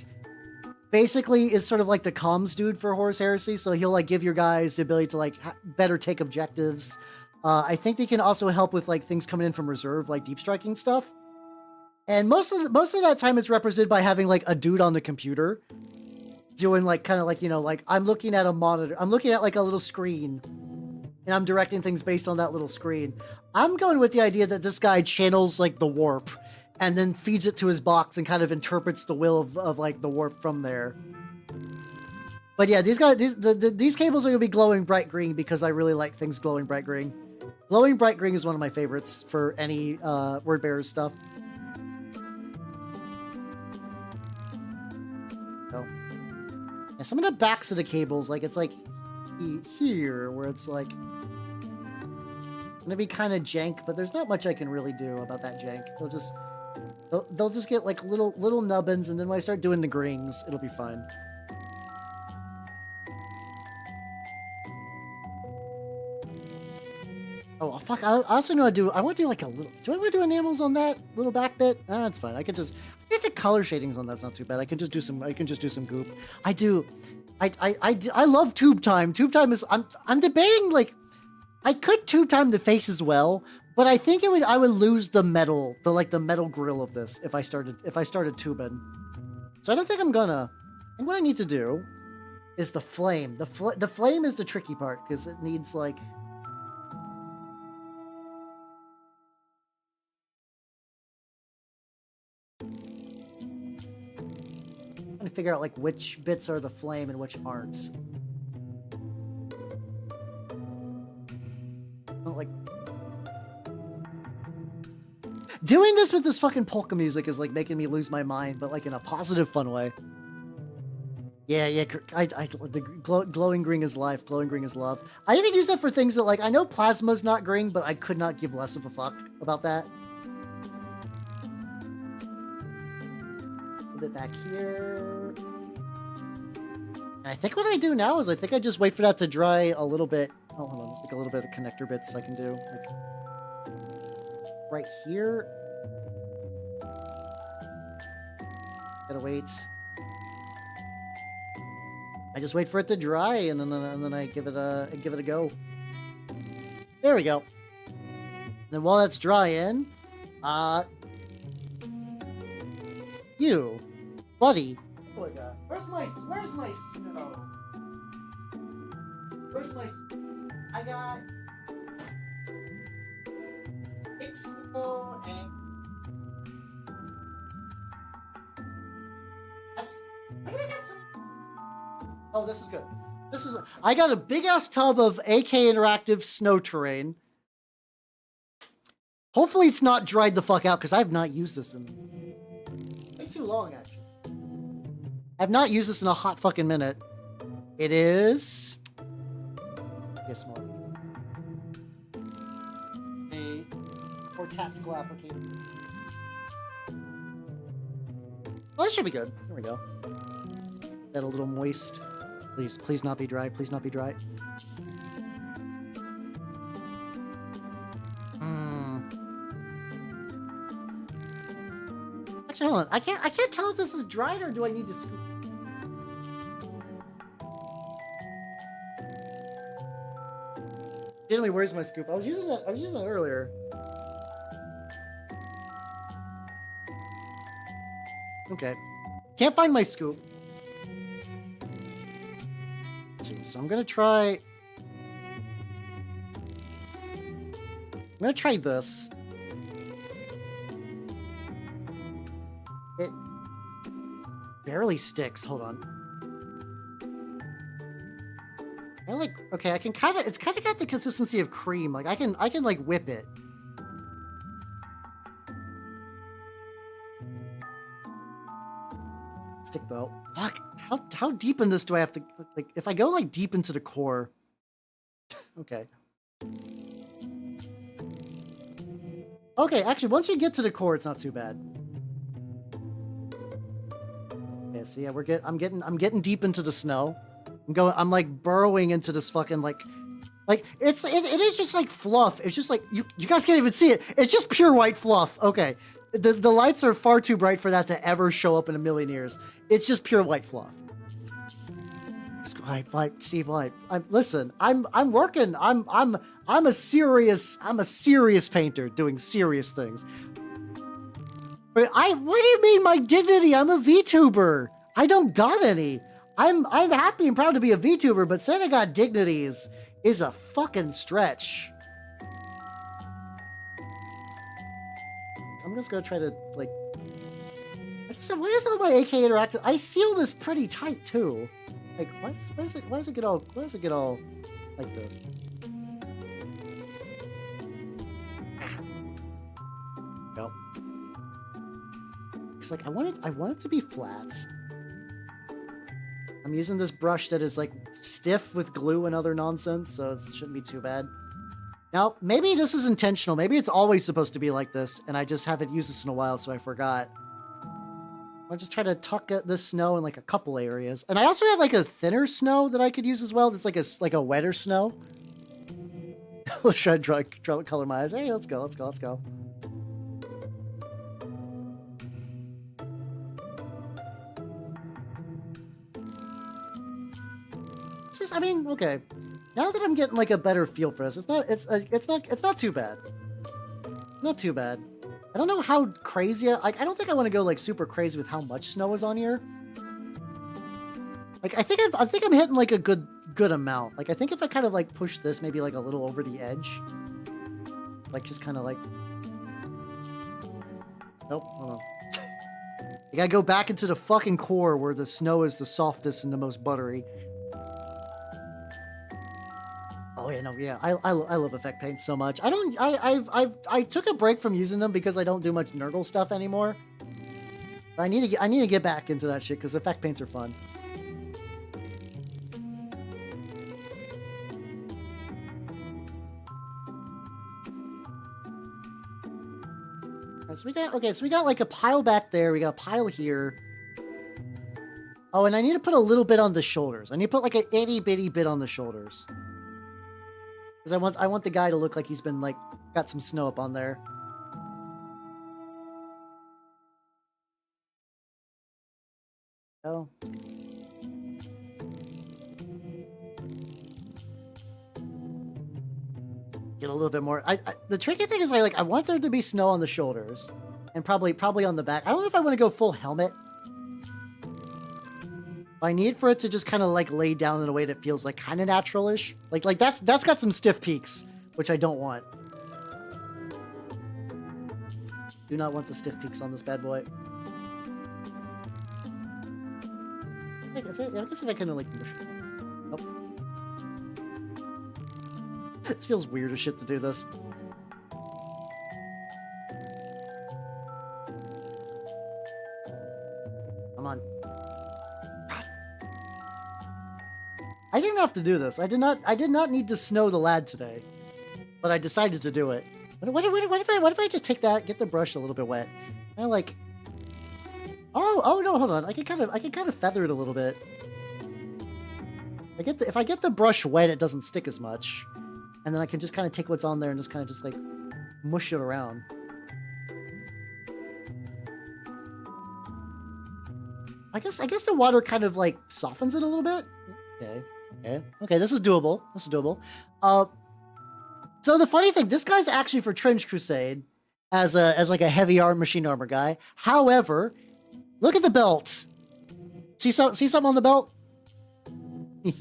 basically is sort of like the comms dude for Horus Heresy, so he'll, like, give your guys the ability to, like, better take objectives. I think they can also help with, like, things coming in from reserve, like deep striking stuff. And most of that time is represented by having, like, a dude on the computer doing, like, kind of like, you know, like, I'm looking at a monitor. I'm looking at, like, a little screen, and I'm directing things based on that little screen. I'm going with the idea that this guy channels, like, the warp and then feeds it to his box and kind of interprets the will of like, the warp from there. But yeah, these cables are going to be glowing bright green because I really like things glowing bright green. Glowing bright green is one of my favorites for any word bearer stuff. Yeah, some of the backs of the cables, like, it's like here, where it's like gonna be kind of jank, but there's not much I can really do about that jank. They'll just get like little nubbins, and then when I start doing the grings, it'll be fine. Oh fuck! I also know I want to do like a little. Do I want to do enamels on that little back bit? Ah, that's fine. I get the color shadings on that's not too bad. I can just do some goop. I love tube time. Tube time is. I'm debating, like, I could tube time the face as well, but I think I would lose the metal grill of this if I started tubing. So I don't think I'm gonna. I think what I need to do is the flame. The flame is the tricky part because it needs, like. To figure out like which bits are the flame and which aren't. Like, doing this with this fucking polka music is like making me lose my mind, but like in a positive, fun way. Yeah. The glowing green is life. Glowing green is love. I even use that for things that, like, I know plasma's not green, but I could not give less of a fuck about that. A bit back here. And I think what I do now is I think I just wait for that to dry a little bit. Oh, hold on. There's like a little bit of connector bits I can do. Like right here. Gotta wait. I just wait for it to dry, and then I give it a go. There we go. And then while that's drying, you, buddy. Oh my god. Where's my snow? Where's my... I got... Pixel and... Maybe I got some... Oh, this is good. This is... I got a big-ass tub of AK Interactive snow terrain. Hopefully it's not dried the fuck out, because I have not used this in... way too long, actually. I've not used this in a hot fucking minute. It is... Yes, more. Or tactical application. Well, this should be good. There we go. That a little moist. Please, please not be dry. Please not be dry. Actually, hold on. I can't tell if this is dried or do I need to scoop. Generally, where's my scoop? I was using it earlier. Okay. Can't find my scoop. Let's see. So I'm gonna try this. It barely sticks. Hold on. Okay, I can it's kind of got the consistency of cream. Like I can like whip it. Stick though. Fuck. How deep in this do I have to, like, if I go like deep into the core. Okay. Okay, actually once you get to the core it's not too bad. Okay, so yeah, I'm getting deep into the snow. I'm like burrowing into this fucking like it is just like fluff. It's just like you guys can't even see it. It's just pure white fluff. Okay. The lights are far too bright for that to ever show up in a million years. It's just pure white fluff. Steve White. Listen, I'm working. I'm a serious painter doing serious things. But what do you mean my dignity? I'm a VTuber. I don't got any. I'm happy and proud to be a VTuber, but saying I got dignity is a fucking stretch. I'm just gonna try to like. Why does all my AK Interactive? I seal this pretty tight too. Like, why does it get all like this? Nope. It's like I want it to be flat. I'm using this brush that is like stiff with glue and other nonsense, so it shouldn't be too bad. Now, maybe this is intentional. Maybe it's always supposed to be like this, and I just haven't used this in a while, so I forgot. I'll just try to tuck this snow in like a couple areas. And I also have like a thinner snow that I could use as well. That's like a wetter snow. Let's try to color my eyes. Hey, let's go. I mean, okay. Now that I'm getting like a better feel for this, it's not too bad. Not too bad. I don't know how crazy. I don't think I want to go like super crazy with how much snow is on here. Like I think I'm hitting like a good amount. Like I think if I kind of like push this maybe like a little over the edge, like just kind of like. Nope. Hold on. You gotta go back into the fucking core where the snow is the softest and the most buttery. Oh yeah, no, yeah, I love effect paints so much. I took a break from using them because I don't do much Nurgle stuff anymore. But I need to get back into that shit because effect paints are fun. Right, so we got like a pile back there. We got a pile here. Oh, and I need to put a little bit on the shoulders. I need to put like an itty bitty bit on the shoulders. Because I want the guy to look like he's been like got some snow up on there. Oh. Get a little bit more. The tricky thing is I want there to be snow on the shoulders and probably on the back. I don't know if I want to go full helmet. I need for it to just kind of like lay down in a way that feels like kind of natural-ish. Like that's got some stiff peaks, which I don't want. Do not want the stiff peaks on this bad boy. I guess if I kind of like push. Nope. This feels weird as shit to do this. Come on. I didn't have to do this. I did not need to snow the lad today, but I decided to do it. What if I just take that, get the brush a little bit wet? I like. Oh no, hold on. I can kind of feather it a little bit. If I get the brush wet, it doesn't stick as much, and then I can just kind of take what's on there and just kind of just like mush it around. I guess the water kind of like softens it a little bit. Okay. This is doable. So the funny thing, this guy's actually for Trench Crusade as like a heavy machine armor guy. However, look at the belt. See something on the belt? I've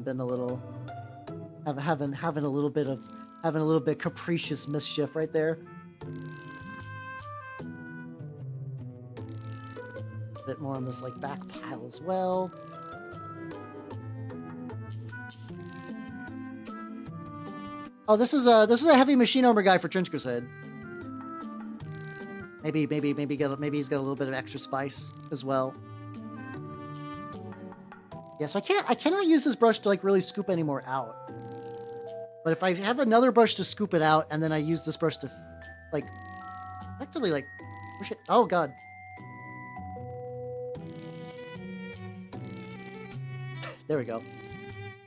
been a little having a little bit capricious mischief right there. A bit more on this like back pile as well. Oh, this is a heavy machine armor guy for Trench Crusade. Maybe he's got a little bit of extra spice as well. Yeah, so I cannot use this brush to like really scoop any more out. But if I have another brush to scoop it out, and then I use this brush to like effectively like push it. Oh god. There we go.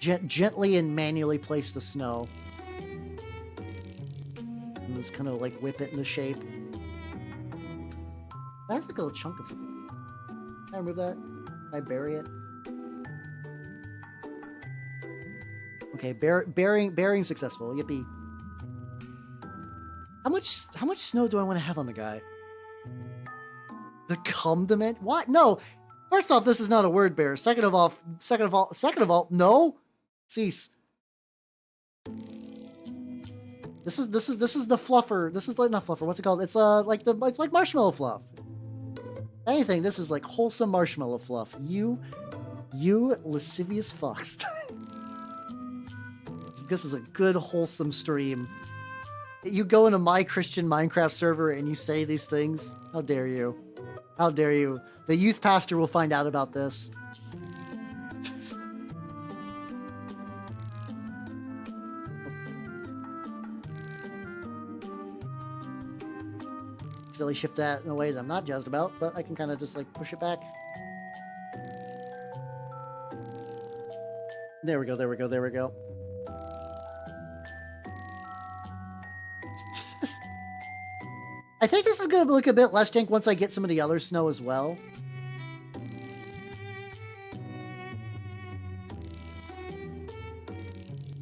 Gently and manually place the snow. And just kind of like whip it into shape. That's like a little chunk of something. Can I remove that? Can I bury it? Okay, burying successful. Yippee. How much snow do I want to have on the guy? The condiment? What? No. First off, this is not a word bear. Second of all, no. Cease. This is the fluffer. This is like not fluffer. What's it called? It's it's like marshmallow fluff. Anything. This is like wholesome marshmallow fluff. You lascivious fox. This is a good wholesome stream. You go into my Christian Minecraft server and you say these things. How dare you? How dare you? The youth pastor will find out about this. Silly shift that in a way that I'm not jazzed about, but I can kind of just like push it back. There we go. I think this is going to look a bit less jank once I get some of the other snow as well.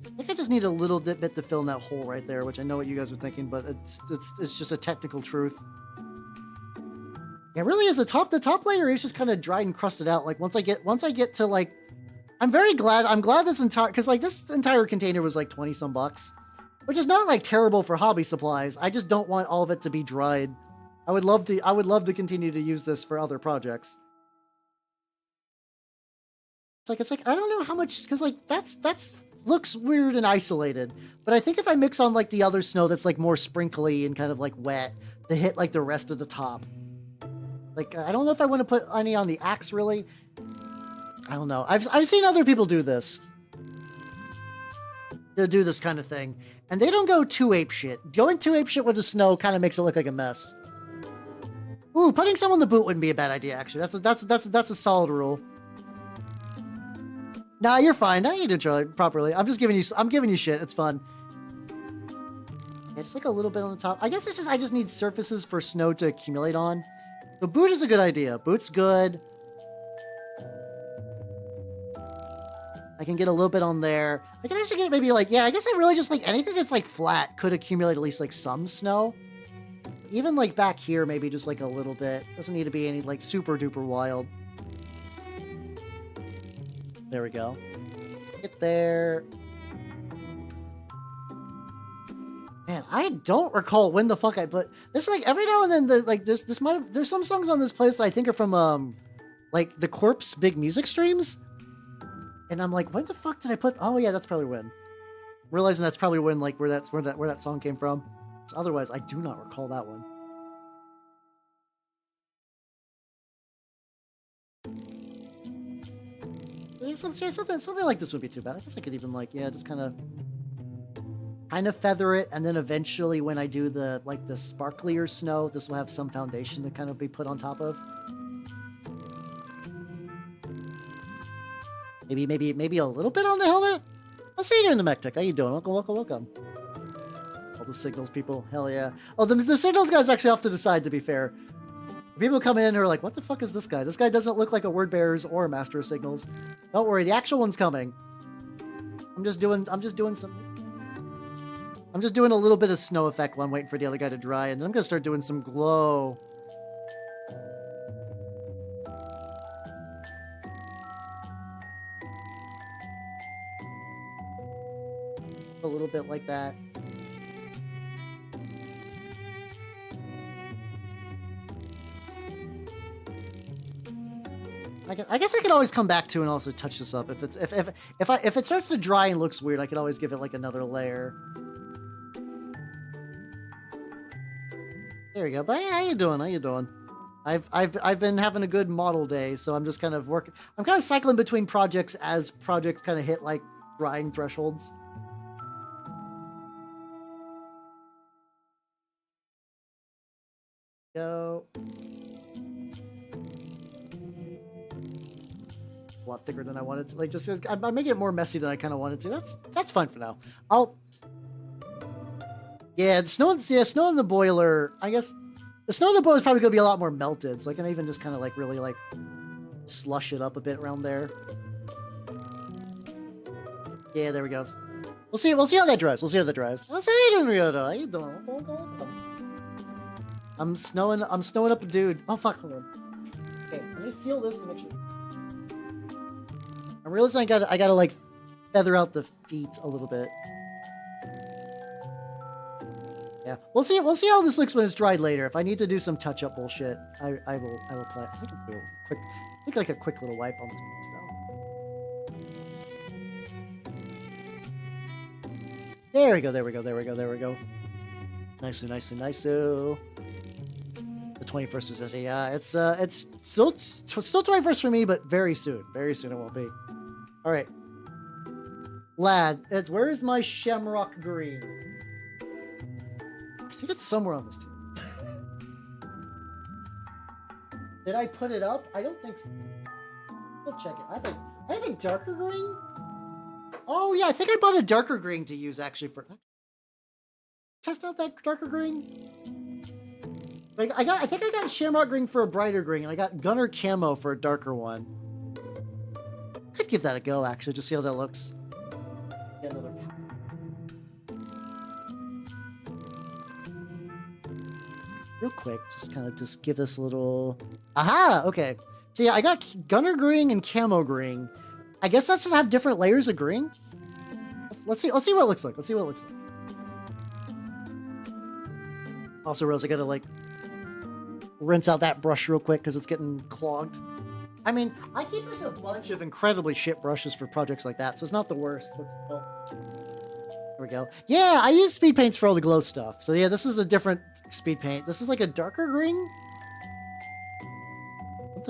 I think I just need a little bit to fill in that hole right there, which I know what you guys are thinking, but it's just a technical truth. It really is the top layer is just kind of dried and crusted out. Like once I get to like, I'm glad this entire container was like 20 some bucks. Which is not like terrible for hobby supplies. I just don't want all of it to be dried. I would love to continue to use this for other projects. It's like I don't know how much, because like that's looks weird and isolated. But I think if I mix on like the other snow that's like more sprinkly and kind of like wet to hit like the rest of the top. Like I don't know if I want to put any on the axe really. I don't know. I've seen other people do this. To do this kind of thing. And they don't go too apeshit. Going too apeshit with the snow kind of makes it look like a mess. Ooh, putting some on the boot wouldn't be a bad idea, actually. That's a solid rule. Nah, you're fine. Now you did try properly. I'm giving you shit. It's fun. Yeah, just like a little bit on the top. I guess it's just I just need surfaces for snow to accumulate on. The boot is a good idea. Boot's good. I can get a little bit on there. I can actually get maybe like, yeah, I guess I really just like anything that's like flat could accumulate at least like some snow. even like back here, maybe just like a little bit. Doesn't need to be any like super duper wild. There we go. Get there. Man, I don't recall when the fuck I put this. Like every now and then, there's some songs on this playlist I think are from like the Corpse big music streams, and I'm like, when the fuck did I put? Oh yeah, that's probably when. Realizing that's probably when like where that song came from. Otherwise, I do not recall that one. Something like this would be too bad. I guess I could even like just kind of feather it, and then eventually when I do the sparklier snow, this will have some foundation to kind of be put on top of. Maybe a little bit on the helmet. I'll see you doing the Mech. How you doing? Welcome. All the signals people, hell yeah. Oh, the signals guy's actually off to the side, to be fair. People coming in who are like, what the fuck is this guy? This guy doesn't look like a word bearers or a master of signals. Don't worry, the actual one's coming. I'm just doing a little bit of snow effect while I'm waiting for the other guy to dry, and then I'm gonna start doing some glow. A little bit like that. I guess I could always come back to and also touch this up if it starts to dry and looks weird. I could always give it like another layer. There we go. But hey, how you doing? I've been having a good model day, so I'm just kind of working. I'm kind of cycling between projects as projects kind of hit like drying thresholds. Go. A lot thicker than I wanted to. Like, just I'm making it more messy than I kind of wanted to. That's fine for now. The snow in the boiler. I guess the snow in the boiler is probably gonna be a lot more melted, so I can even just kind of like really like slush it up a bit around there. Yeah, there we go. We'll see how that dries. Let's see how you doing, Ryoto. How you doing? I'm snowing up a dude. Oh fuck, hold on. Okay, let me seal this to make sure. I'm realizing I gotta like feather out the feet a little bit. Yeah, we'll see how this looks when it's dried later. If I need to do some touch-up bullshit, I will play. I think I'll do like a quick little wipe on the stuff. There we go. Nice. The 21st was yeah. It's still 21st for me, but very soon it won't be. All right, lad. Where's my shamrock green? I think it's somewhere on this team. Did I put it up? I don't think so. We'll check it. I have a darker green. Oh yeah, I think I bought a darker green to use actually for test out that darker green. Like I think I got a shamrock green for a brighter green, and I got gunner camo for a darker one. I'd give that a go actually, just see how that looks. Get another. Real quick, just give this a little. Aha! Okay. So yeah, I got gunner green and camo green. I guess that's to have different layers of green. Let's see what it looks like. Also, Rose, I gotta like rinse out that brush real quick because it's getting clogged. I mean, I keep like a bunch of incredibly shit brushes for projects like that, so it's not the worst. There we go. Yeah, I use speed paints for all the glow stuff. So yeah, this is a different speed paint. This is like a darker green. What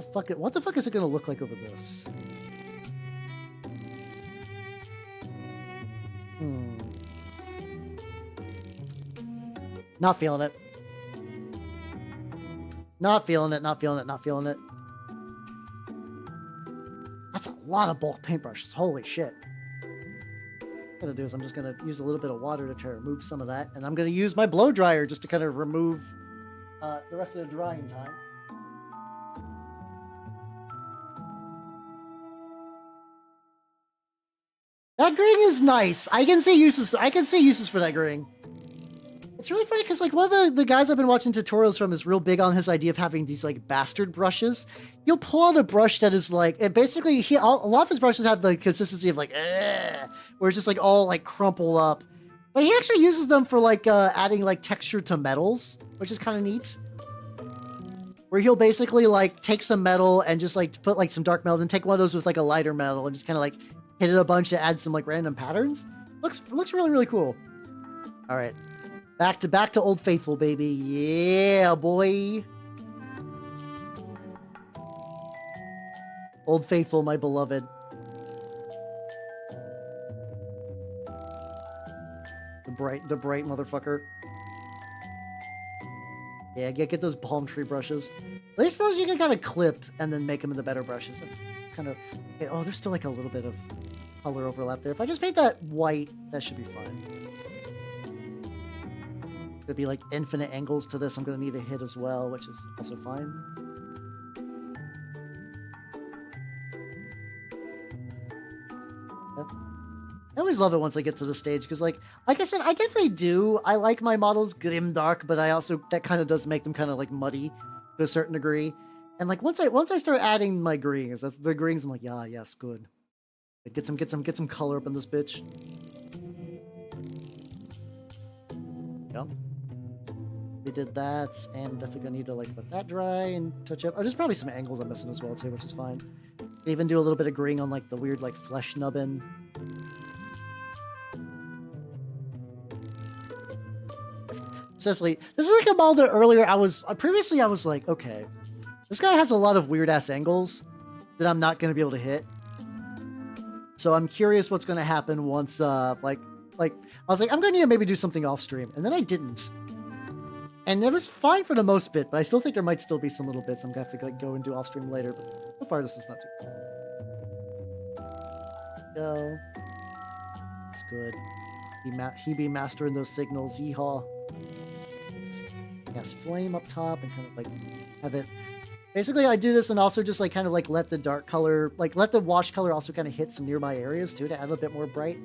the fuck is it gonna look like over this? Not feeling it. Not feeling it. That's a lot of bulk paintbrushes. Holy shit. What I'm gonna do is I'm just gonna use a little bit of water to try to remove some of that, and I'm gonna use my blow dryer just to kind of remove the rest of the drying time. That green is nice. I can see uses for that green. It's really funny because like one of the guys I've been watching tutorials from is real big on his idea of having these like bastard brushes. You'll pull out a brush that is like, it basically, a lot of his brushes have the consistency of like, where it's just like all like crumpled up. But he actually uses them for like adding like texture to metals, which is kind of neat. Where he'll basically like take some metal and just like put like some dark metal, then take one of those with like a lighter metal and just kind of like hit it a bunch to add some like random patterns. Looks really, really cool. All right. Back to Old Faithful, baby. Yeah, boy. Old Faithful, my beloved. The bright motherfucker. Yeah, get those palm tree brushes. At least those you can kind of clip and then make them into better brushes. It's kind of... Okay, oh, there's still like a little bit of color overlap there. If I just paint that white, that should be fine. There'll be like infinite angles to this. I'm going to need a hit as well, which is also fine. Yep. I always love it once I get to the stage because like I said, I definitely do. I like my models grim dark, but I also, that kind of does make them kind of like muddy to a certain degree. And like once I start adding my greens, that's the greens, I'm like, yeah, yes, good. Get some color up in this bitch. Yep. We did that, and definitely gonna need to like let that dry and touch up. Oh, there's probably some angles I'm missing as well too, which is fine. Even do a little bit of green on like the weird like flesh nubbin. Essentially, this is like a model that earlier previously I was like, okay, this guy has a lot of weird ass angles that I'm not gonna be able to hit. So I'm curious what's gonna happen once like I was like, I'm gonna need to maybe do something off stream, and then I didn't. And it was fine for the most bit, but I still think there might still be some little bits I'm gonna have to like go and do off stream later. But so far, this is not too bad. Go. It's good. He be mastering those signals. Yeehaw. Yes, flame up top and kind of like have it. Basically, I do this and also just like kind of like let the dark color, like let the wash color also kind of hit some nearby areas too to add a bit more bright.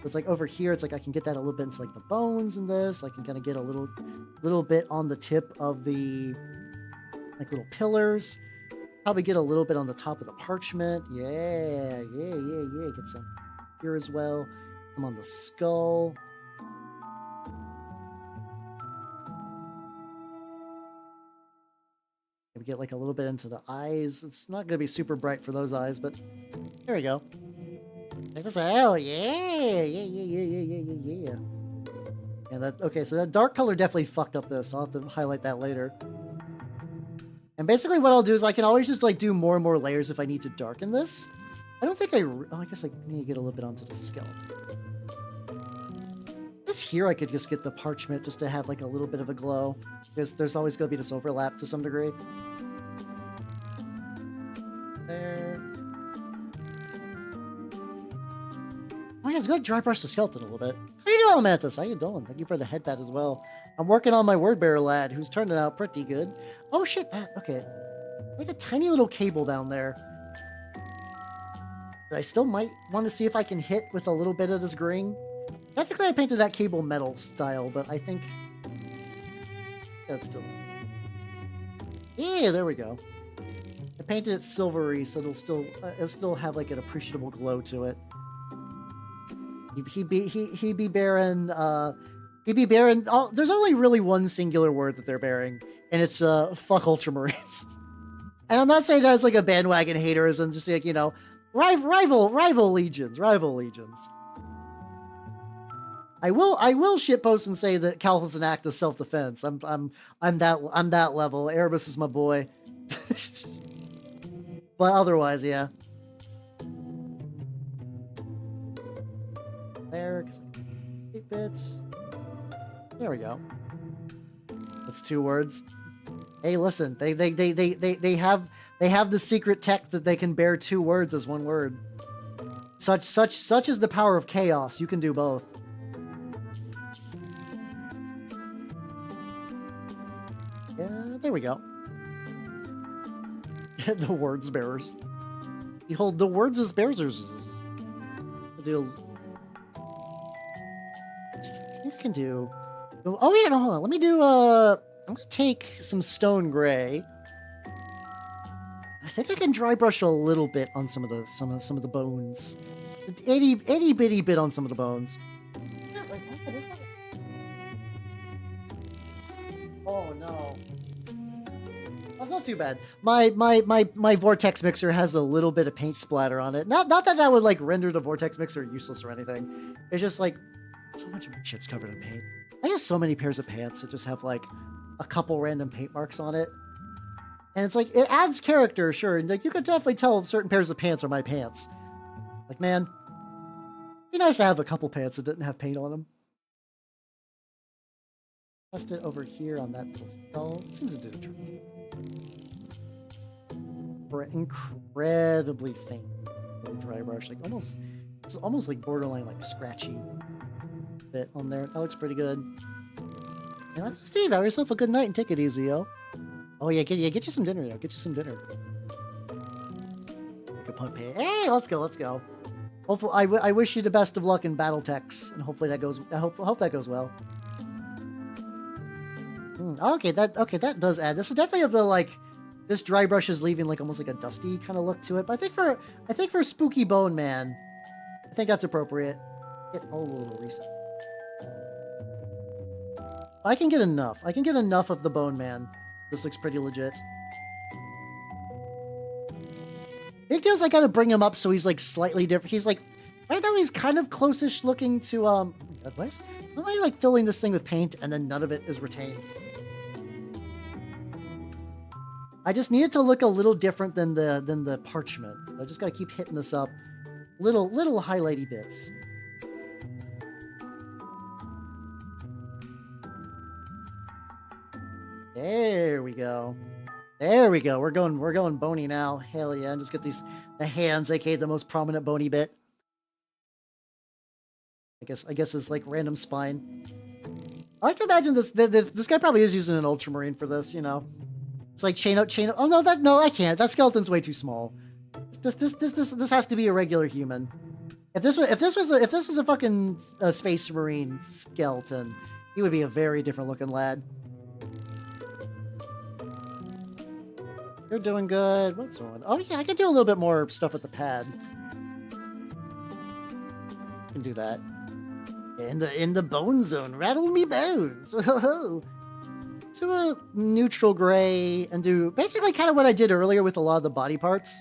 It's like over here, it's like I can get that a little bit into like the bones in this. I can kind of get a little bit on the tip of the like little pillars. Probably get a little bit on the top of the parchment. Yeah. Get some here as well. I'm on the skull. We get like a little bit into the eyes. It's not going to be super bright for those eyes, but there we go. Check this out. Yeah. And that, okay, so that dark color definitely fucked up this. I'll have to highlight that later. And basically what I'll do is I can always just like do more and more layers if I need to darken this. I don't think I guess I need to get a little bit onto the skeleton. I guess here I could just get the parchment just to have like a little bit of a glow. Because there's always going to be this overlap to some degree. There. Oh yeah, it's going to dry brush the skeleton a little bit. How you doing, Mantis? How you doing? Thank you for the head pat as well. I'm working on my word bearer lad, who's turning out pretty good. Oh shit, okay. Like a tiny little cable down there. That I still might want to see if I can hit with a little bit of this green. Technically I painted that cable metal style, but I think... that's still... Yeah, there we go. I painted it silvery, so it'll still have like an appreciable glow to it. He be bearing, oh, there's only really one singular word that they're bearing, and it's, fuck Ultramarines. And I'm not saying that as like a bandwagon hater, as in just like, you know, rival legions. I will shitpost and say that Caliph is an act of self-defense. I'm that level. Erebus is my boy. But otherwise, yeah. There, 8 bits. There we go. That's 2 words. Hey, listen, they have the secret tech that they can bear 2 words as 1 word. Such is the power of chaos. You can do both. Yeah, there we go. The words bearers. Behold, the words as bearers. We'll do. You can do. Oh yeah, no, hold on. Let me do. I'm gonna take some stone gray. I think I can dry brush a little bit on some of the bones. Itty bitty bit on some of the bones. Oh no. That's not too bad. My vortex mixer has a little bit of paint splatter on it. Not that would like render the vortex mixer useless or anything. It's just like so much of my shit's covered in paint. I have so many pairs of pants that just have like a couple random paint marks on it. And it's like, it adds character, sure. And like, you could definitely tell certain pairs of pants are my pants. Like, man, it'd be nice to have a couple pants that didn't have paint on them. Test it over here on that little stone. It seems to do the trick. For an incredibly faint little dry brush, like almost, it's almost like borderline like scratchy bit on there. That looks pretty good. And that's Steve. Have yourself a good night and take it easy, yo. Oh yeah, get you some dinner, yo. Get you some dinner. Hey, let's go. Hopefully, I wish you the best of luck in BattleTechs, and hopefully that goes. I hope that goes well. Okay, that does add. This is definitely of the like. This dry brush is leaving like almost like a dusty kind of look to it. But I think for Spooky Bone Man, I think that's appropriate. Reset. I can get enough. I can get enough of the Bone Man. This looks pretty legit. Big deal's I gotta bring him up so he's like slightly different. He's like, right now he's kind of close-ish looking to, advice? Why am I like filling this thing with paint and then none of it is retained? I just need it to look a little different than the parchment. I just gotta keep hitting this up. Little highlighty bits. There we go. There we go. We're going bony now. Hell yeah. And just get the hands, aka the most prominent bony bit. I guess it's like random spine. I like to imagine this guy probably is using an ultramarine for this, you know. It's like chain up. Oh no, I can't. That skeleton's way too small. This has to be a regular human. If this was a fucking space marine skeleton, he would be a very different looking lad. You're doing good. What's on? Oh yeah, I can do a little bit more stuff with the pad. I can do that. In the bone zone, rattle me bones. So a neutral gray and do basically kind of what I did earlier with a lot of the body parts.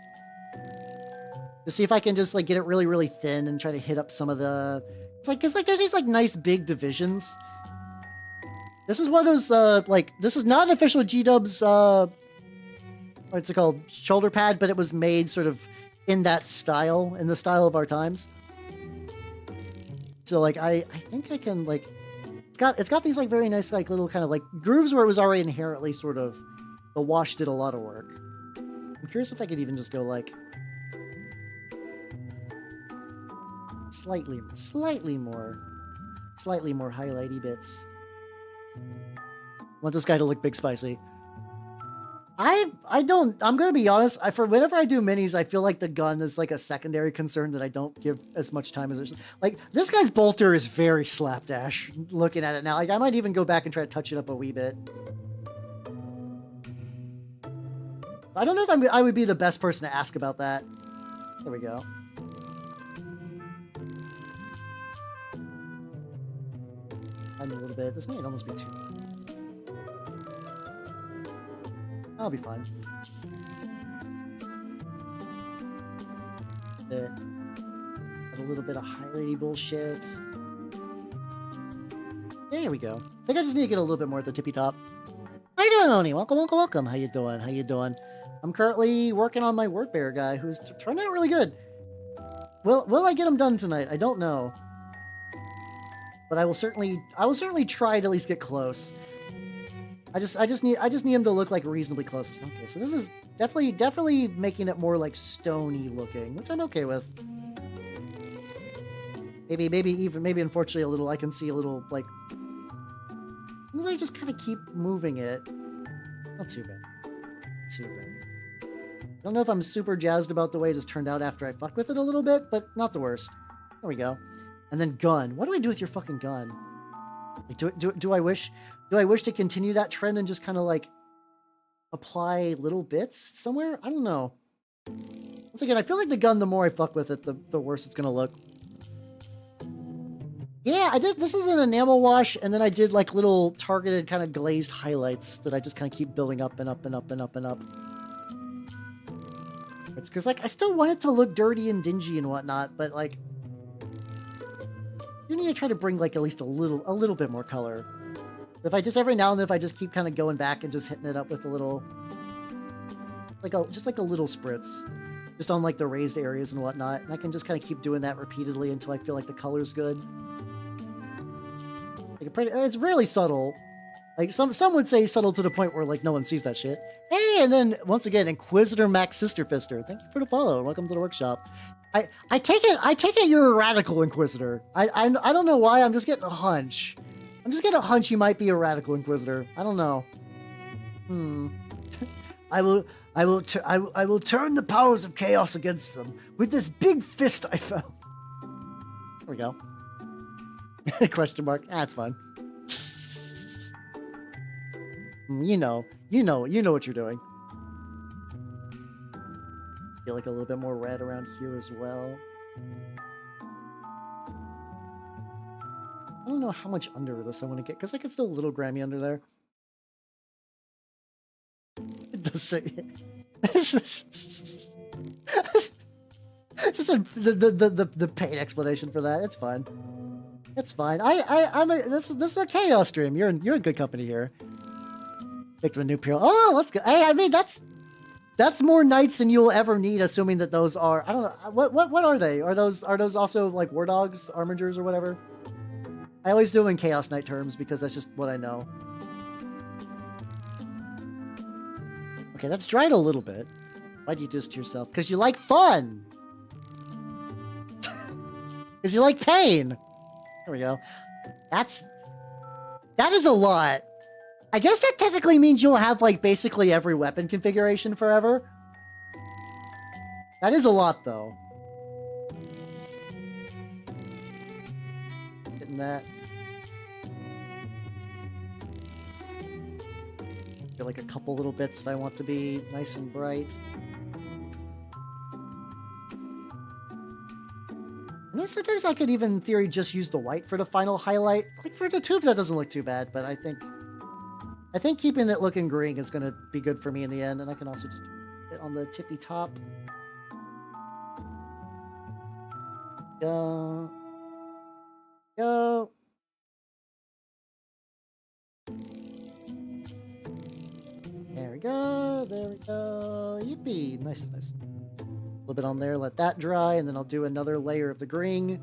To see if I can just like get it really, really thin and try to hit up some of the. It's like, cause like there's these like nice big divisions. This is one of those like this is not an official G-Dubs what's it called, shoulder pad, but it was made sort of in that style, in the style of our times. So like I think I can like it's got these like very nice like little kind of like grooves where it was already inherently sort of the wash did a lot of work. I'm curious if I could even just go like slightly more highlighty bits. Want this guy to look big spicy. I'm gonna be honest, for whenever I do minis, I feel like the gun is like a secondary concern that I don't give as much time as like this guy's bolter is very slapdash looking at it now. Like I might even go back and try to touch it up a wee bit. I don't know if I would be the best person to ask about that. There we go. Add a little bit. This might almost be too. I'll be fine. Add a little bit of highlighty bullshit. There we go. I think I just need to get a little bit more at the tippy top. How you doing, Oni? Welcome. How you doing? I'm currently working on my word bear guy, who's turned out really good. Will I get him done tonight? I don't know, but I will certainly try to at least get close. I just need him to look like reasonably close. Okay, so this is definitely making it more like stony looking, which I'm okay with. Maybe unfortunately a little. I can see a little like. As long as I just kind of keep moving it, not too bad. Don't know if I'm super jazzed about the way it has turned out after I fuck with it a little bit, but not the worst. There we go. And then gun. What do I do with your fucking gun? Like, do I wish to continue that trend and just kind of like apply little bits somewhere? I don't know. Once again, I feel like the gun, the more I fuck with it, the worse it's gonna look. Yeah, I did. This is an enamel wash, and then I did like little targeted kind of glazed highlights that I just kind of keep building up and up and up and up and up. It's because like I still want it to look dirty and dingy and whatnot, but like you need to try to bring like at least a little bit more color. If I just every now and then, if I just keep kind of going back and just hitting it up with a little, just like a little spritz, just on like the raised areas and whatnot, and I can just kind of keep doing that repeatedly until I feel like the color's good. Like it's really subtle. Like some would say subtle to the point where like no one sees that shit. Hey, and then once again, Inquisitor Max Sister Fister, thank you for the follow. Welcome to the workshop. I take it you're a radical Inquisitor. I don't know why. I'm just getting a hunch. I'm just getting a hunch you might be a radical Inquisitor. I don't know. I will turn the powers of chaos against them with this big fist I found. There we go. Question mark. That's fine. You know what you're doing. Feel like a little bit more red around here as well. I don't know how much under this I want to get, because I can still a little Grammy under there. It does say just the pain explanation for that. It's fine. It's fine. This is a chaos stream. You're in good company here. Picked a new Imperial. Oh, let's go. Hey, I mean that's more knights than you'll ever need, assuming that those are, I don't know, what are they? Are those also like war dogs, armigers, or whatever? I always do in Chaos Knight terms because that's just what I know. Okay, that's dried a little bit. Why'd you do this to yourself? Because you like fun! Because you like pain! There we go. That is a lot. I guess that technically means you'll have like basically every weapon configuration forever. That is a lot though. Getting that. Get like a couple little bits that I want to be nice and bright. And then sometimes I could even, in theory, just use the white for the final highlight. Like for the tubes, that doesn't look too bad, but I think keeping it looking green is going to be good for me in the end, and I can also just put it on the tippy top. Go. There we go. Yippee. Nice. A little bit on there, let that dry, and then I'll do another layer of the green.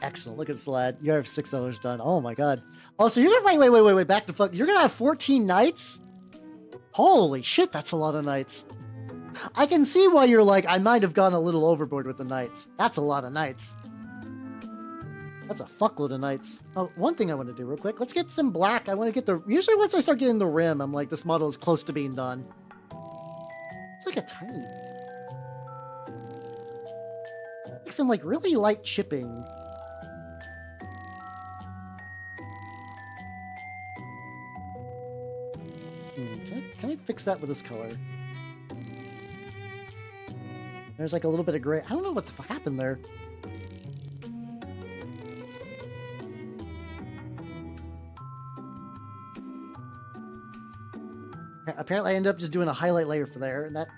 Excellent. Look at this, lad. You have $6 done. Oh my god. Oh, so you're gonna wait. Back to fuck. You're gonna have 14 knights? Holy shit, that's a lot of knights. I can see why you're like, I might have gone a little overboard with the knights. That's a lot of knights. That's a fuckload of knights. Oh, one thing I want to do real quick. Let's get some black. I want to get the... Usually once I start getting the rim, I'm like, this model is close to being done. It's like a tiny... Like some like really light chipping. Can I fix that with this color? There's like a little bit of gray. I don't know what the fuck happened there. Apparently I ended up just doing a highlight layer for there, and that...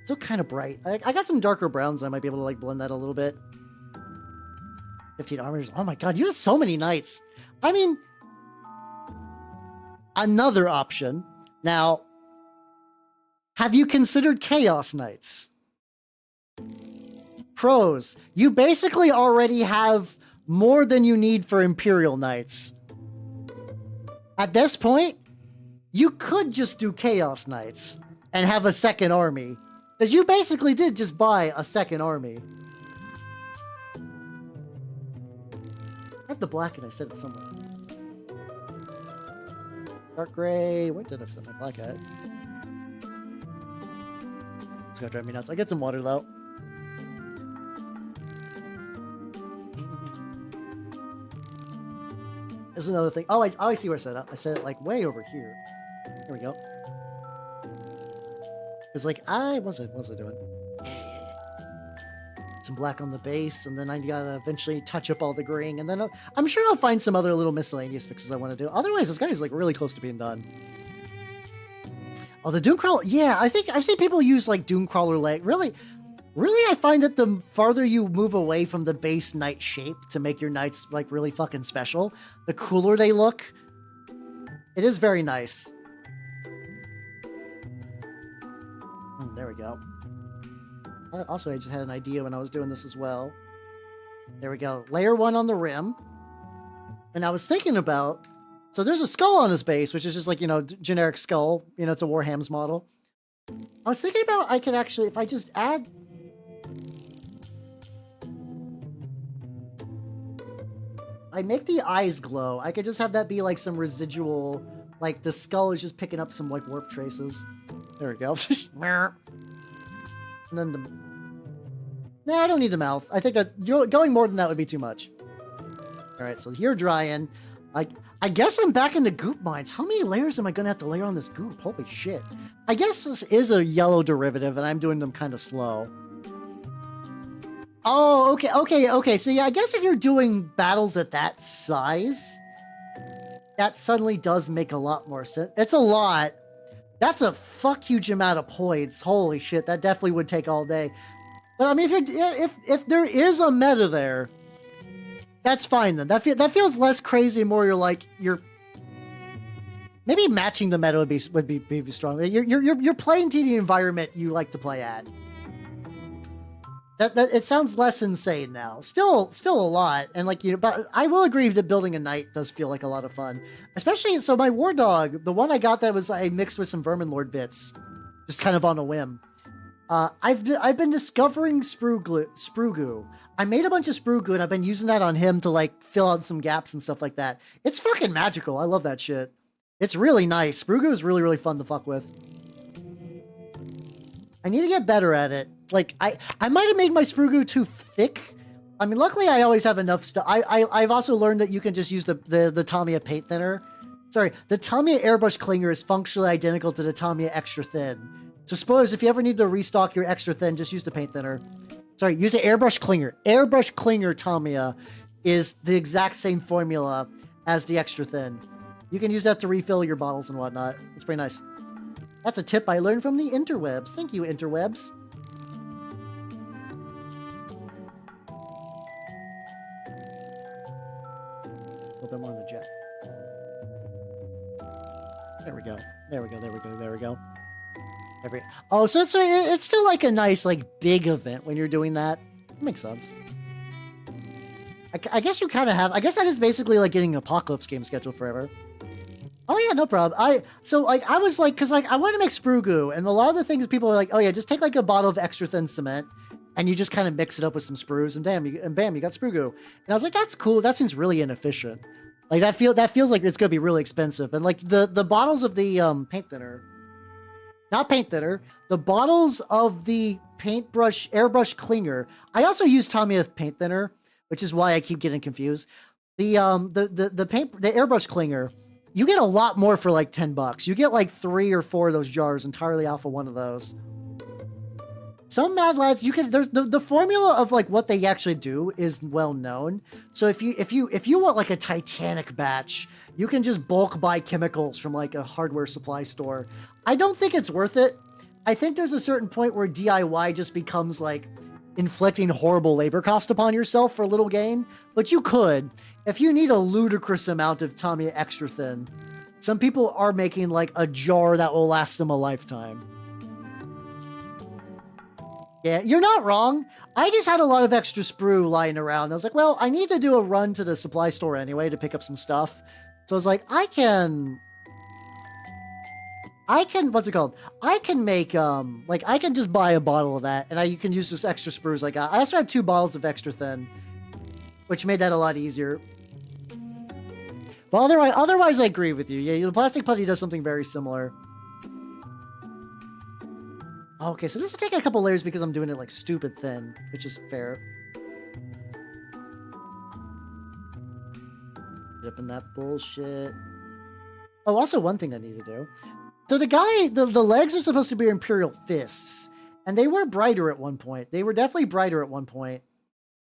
Still kind of bright. I got some darker browns. I might be able to like blend that a little bit. 15 armors. Oh my god, you have so many knights. I mean... Another option. Now, have you considered Chaos Knights? Pros. You basically already have more than you need for Imperial Knights. At this point, you could just do Chaos Knights and have a second army. Because you basically did just buy a second army. I had the black and I said it somewhere. Dark gray. Where did I put my black at? It's gonna drive me nuts. I get some water though. is another thing. Oh, I see where I set it. I set it like way over here. There we go. It's like, what was I doing? Some black on the base, and then I gotta eventually touch up all the graying, and then I'm sure I'll find some other little miscellaneous fixes I want to do. Otherwise, this guy is like really close to being done. Oh, the Doomcrawler. Yeah, I think I've seen people use like Doomcrawler leg. Really, I find that the farther you move away from the base knight shape to make your knights like really fucking special, the cooler they look. It is very nice. There we go. Also, I just had an idea when I was doing this as well. There we go. Layer 1 on the rim. And I was thinking about... So there's a skull on his base, which is just like, you know, generic skull. You know, it's a Warhammer's model. I was thinking about I could actually, if I just add... I make the eyes glow. I could just have that be like some residual... Like the skull is just picking up some like warp traces. There we go. And then the... Nah, I don't need the mouth. I think that going more than that would be too much. Alright, so here drying. I guess I'm back into goop mines. How many layers am I going to have to layer on this goop? Holy shit. I guess this is a yellow derivative, and I'm doing them kind of slow. Oh, okay. So yeah, I guess if you're doing battles at that size, that suddenly does make a lot more sense. It's a lot. That's a fuck huge amount of points. Holy shit, that definitely would take all day. But I mean, if there is a meta there, that's fine then. That feels less crazy. More you're maybe matching the meta would be strong. You're playing to the environment you like to play at. That it sounds less insane now. Still a lot, and like, you know, but I will agree that building a knight does feel like a lot of fun. Especially, so my war dog, the one I got that was I mixed with some Vermin Lord bits, just kind of on a whim. I've been discovering sprue goo. I made a bunch of sprue goo, and I've been using that on him to like fill out some gaps and stuff like that. It's fucking magical. I love that shit. It's really nice. Sprue goo is really fun to fuck with. I need to get better at it. Like, I might have made my sprue goo too thick. I mean, luckily I always have enough stuff. I've also learned that you can just use the Tamiya paint thinner. Sorry, the Tamiya airbrush clinger is functionally identical to the Tamiya extra thin. So spoilers, if you ever need to restock your extra thin, just use the paint thinner. Sorry, use the airbrush clinger. Airbrush clinger Tamiya is the exact same formula as the extra thin. You can use that to refill your bottles and whatnot. It's pretty nice. That's a tip I learned from the interwebs. Thank you, interwebs. A little bit more on the jet. There we go. Oh, so it's still like a nice, like, big event when you're doing that. That makes sense. I guess you kind of have... I guess that is basically like getting an Apocalypse game scheduled forever. Oh yeah, no problem. I was like, because like I want to make sprue goo, and a lot of the things people are like, oh yeah, just take like a bottle of extra thin cement, and you just kind of mix it up with some sprues, and bam, you got sprue goo. And I was like, that's cool. That seems really inefficient. Like that feels like it's gonna be really expensive. And like the bottles of the paint thinner, not paint thinner, the bottles of the airbrush clinger. I also use Tamiya paint thinner, which is why I keep getting confused. The airbrush clinger. You get a lot more for like $10. You get like 3 or 4 of those jars entirely off of one of those. Some Mad Lads, there's the formula of like what they actually do is well known. So if you want like a Titanic batch, you can just bulk buy chemicals from like a hardware supply store. I don't think it's worth it. I think there's a certain point where DIY just becomes like inflicting horrible labor cost upon yourself for little gain, but you could. If you need a ludicrous amount of Tamiya extra thin, some people are making like a jar that will last them a lifetime. Yeah, you're not wrong. I just had a lot of extra sprue lying around. I was like, well, I need to do a run to the supply store anyway to pick up some stuff. So I was like, I can, what's it called? I can make, like, I can just buy a bottle of that, and you can use this extra sprues I got. I also had 2 bottles of extra thin, which made that a lot easier. But otherwise, I agree with you. Yeah, the plastic putty does something very similar. Okay, so this is taking a couple layers because I'm doing it, like, stupid thin, which is fair. Dipping that bullshit. Oh, also one thing I need to do. So the guy, the legs are supposed to be Imperial fists. And they were brighter at one point. They were definitely brighter at one point.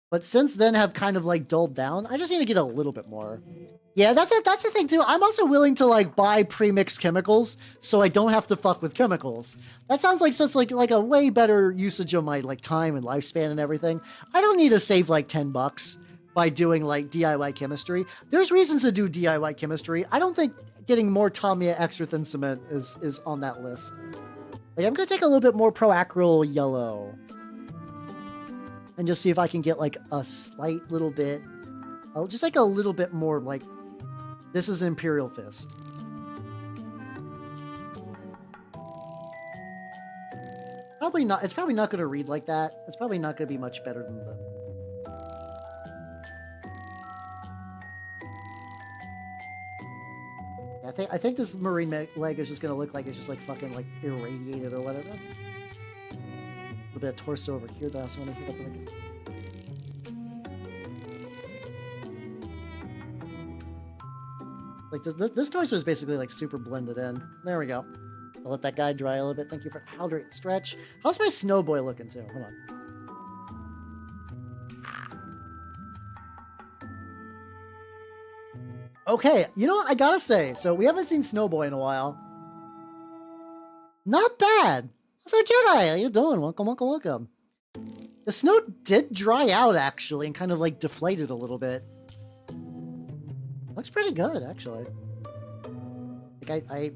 But since then have kind of like dulled down. I just need to get a little bit more. Yeah, that's the thing too. I'm also willing to like buy pre-mixed chemicals so I don't have to fuck with chemicals. That sounds like just like a way better usage of my like time and lifespan and everything. I don't need to save like $10 by doing like DIY chemistry. There's reasons to do DIY chemistry. I don't think getting more Tamiya extra thin cement is on that list. Like, I'm gonna take a little bit more Proacryl yellow and just see if I can get like a slight little bit, oh, just like a little bit more like, this is Imperial Fist. Probably not, it's probably not gonna read like that. It's probably not gonna be much better than the... I think this marine leg is just gonna look like it's just like fucking like irradiated or whatever. That's a little bit of torso over here that I also want to hit up like this torso is basically like super blended in. There we go. I'll let that guy dry a little bit. Thank you for hydrate stretch. How's my snow boy looking too? Hold on. Okay, you know what? I gotta say, so we haven't seen Snowboy in a while. Not bad. So Jedi, how you doing? Welcome, welcome, welcome. The snow did dry out actually and kind of like deflated a little bit. Looks pretty good actually. Like I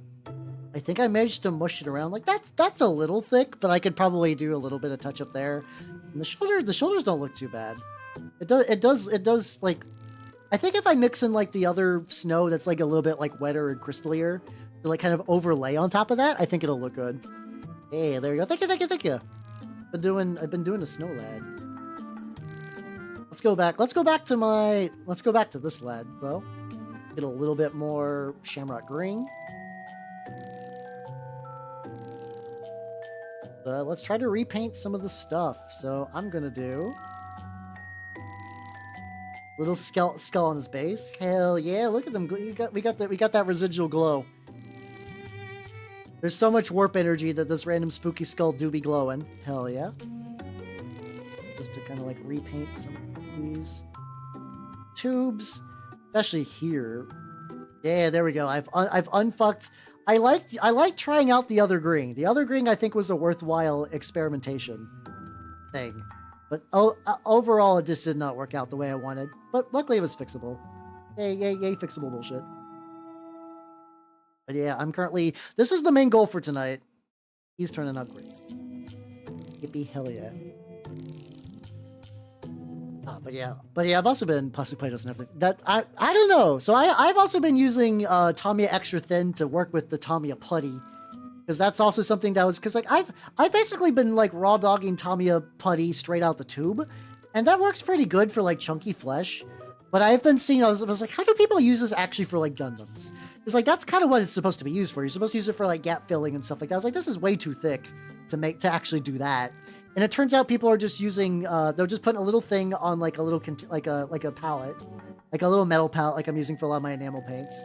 think I managed to mush it around. Like that's a little thick, but I could probably do a little bit of touch up there. And the shoulders don't look too bad. It does like, I think if I mix in like the other snow that's like a little bit like wetter and crystallier to like kind of overlay on top of that, I think it'll look good. Hey, there you go. Thank you, thank you, thank you. I've been doing a snow lad. Let's go back to this lad, though. Get a little bit more shamrock green. Let's try to repaint some of the stuff. So I'm gonna do little skull on his base. Hell yeah! Look at them. We got that residual glow. There's so much warp energy that this random spooky skull do be glowing. Hell yeah! Just to kind of like repaint some of these tubes, especially here. Yeah, there we go. I've unfucked. I liked trying out the other green. The other green I think was a worthwhile experimentation thing. But overall, it just did not work out the way I wanted. But luckily, it was fixable. Yay, fixable bullshit. But yeah, I'm currently... This is the main goal for tonight. He's turning out great. Yippee, hell yeah. Oh, but yeah, I've also been... Plastic plate doesn't have to... I don't know. So I've also been using Tamiya Extra Thin to work with the Tamiya Putty. Because that's also something that was... Because like I've basically been like raw dogging Tamiya Putty straight out the tube. And that works pretty good for like chunky flesh. But I've been seeing... I was like, how do people use this actually for like Gundams? It's like, that's kind of what it's supposed to be used for. You're supposed to use it for like gap filling and stuff like that. I was like, this is way too thick to actually do that. And it turns out people are just using... they're just putting a little thing on like a little... like a palette. Like a little metal palette like I'm using for a lot of my enamel paints.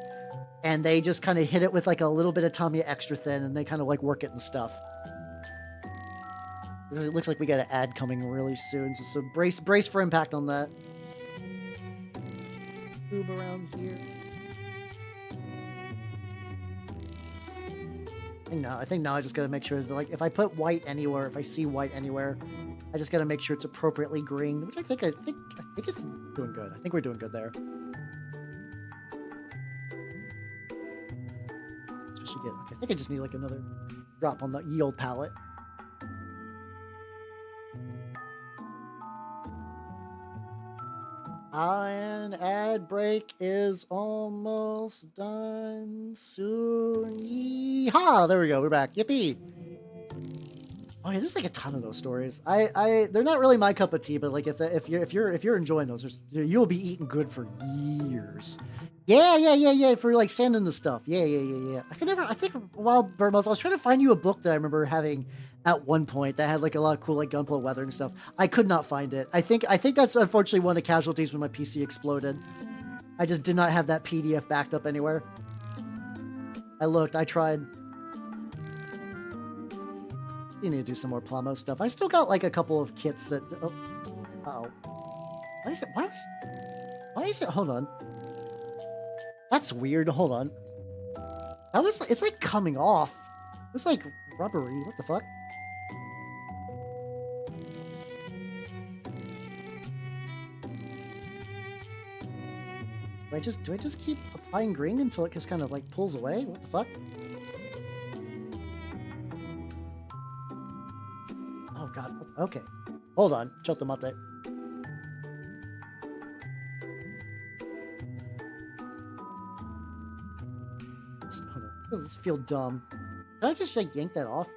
And they just kind of hit it with like a little bit of Tamiya Extra Thin, and they kind of like work it and stuff. It looks like we got an ad coming really soon, so brace for impact on that. Move around here. I think now I just gotta make sure that like if I put white anywhere, if I see white anywhere, I just gotta make sure it's appropriately green, which I think it's doing good. I think we're doing good there. Okay, I think I just need like another drop on the ye old palette. And ad break is almost done soon. Yeehaw! There we go. We're back. Yippee! Oh yeah, there's like a ton of those stories. They're not really my cup of tea, but like if you're enjoying those, you'll be eating good for years. Yeah. For like sanding the stuff. Yeah. I think while Burmos, I was trying to find you a book that I remember having at one point that had like a lot of cool like Gunpla weather and stuff. I could not find it. I think that's unfortunately one of the casualties when my PC exploded. I just did not have that PDF backed up anywhere. I looked, I tried. You need to do some more Plamo stuff. I still got like a couple of kits that... Oh. Uh-oh. Why is it... Hold on. That's weird. Hold on. That was... It's like coming off. It's like rubbery. What the fuck? Do I just keep applying green until it just kind of like pulls away? What the fuck? Oh god. Okay. Hold on. Shut the mate. Hold on. Does this feel dumb? Can I just like yank that off?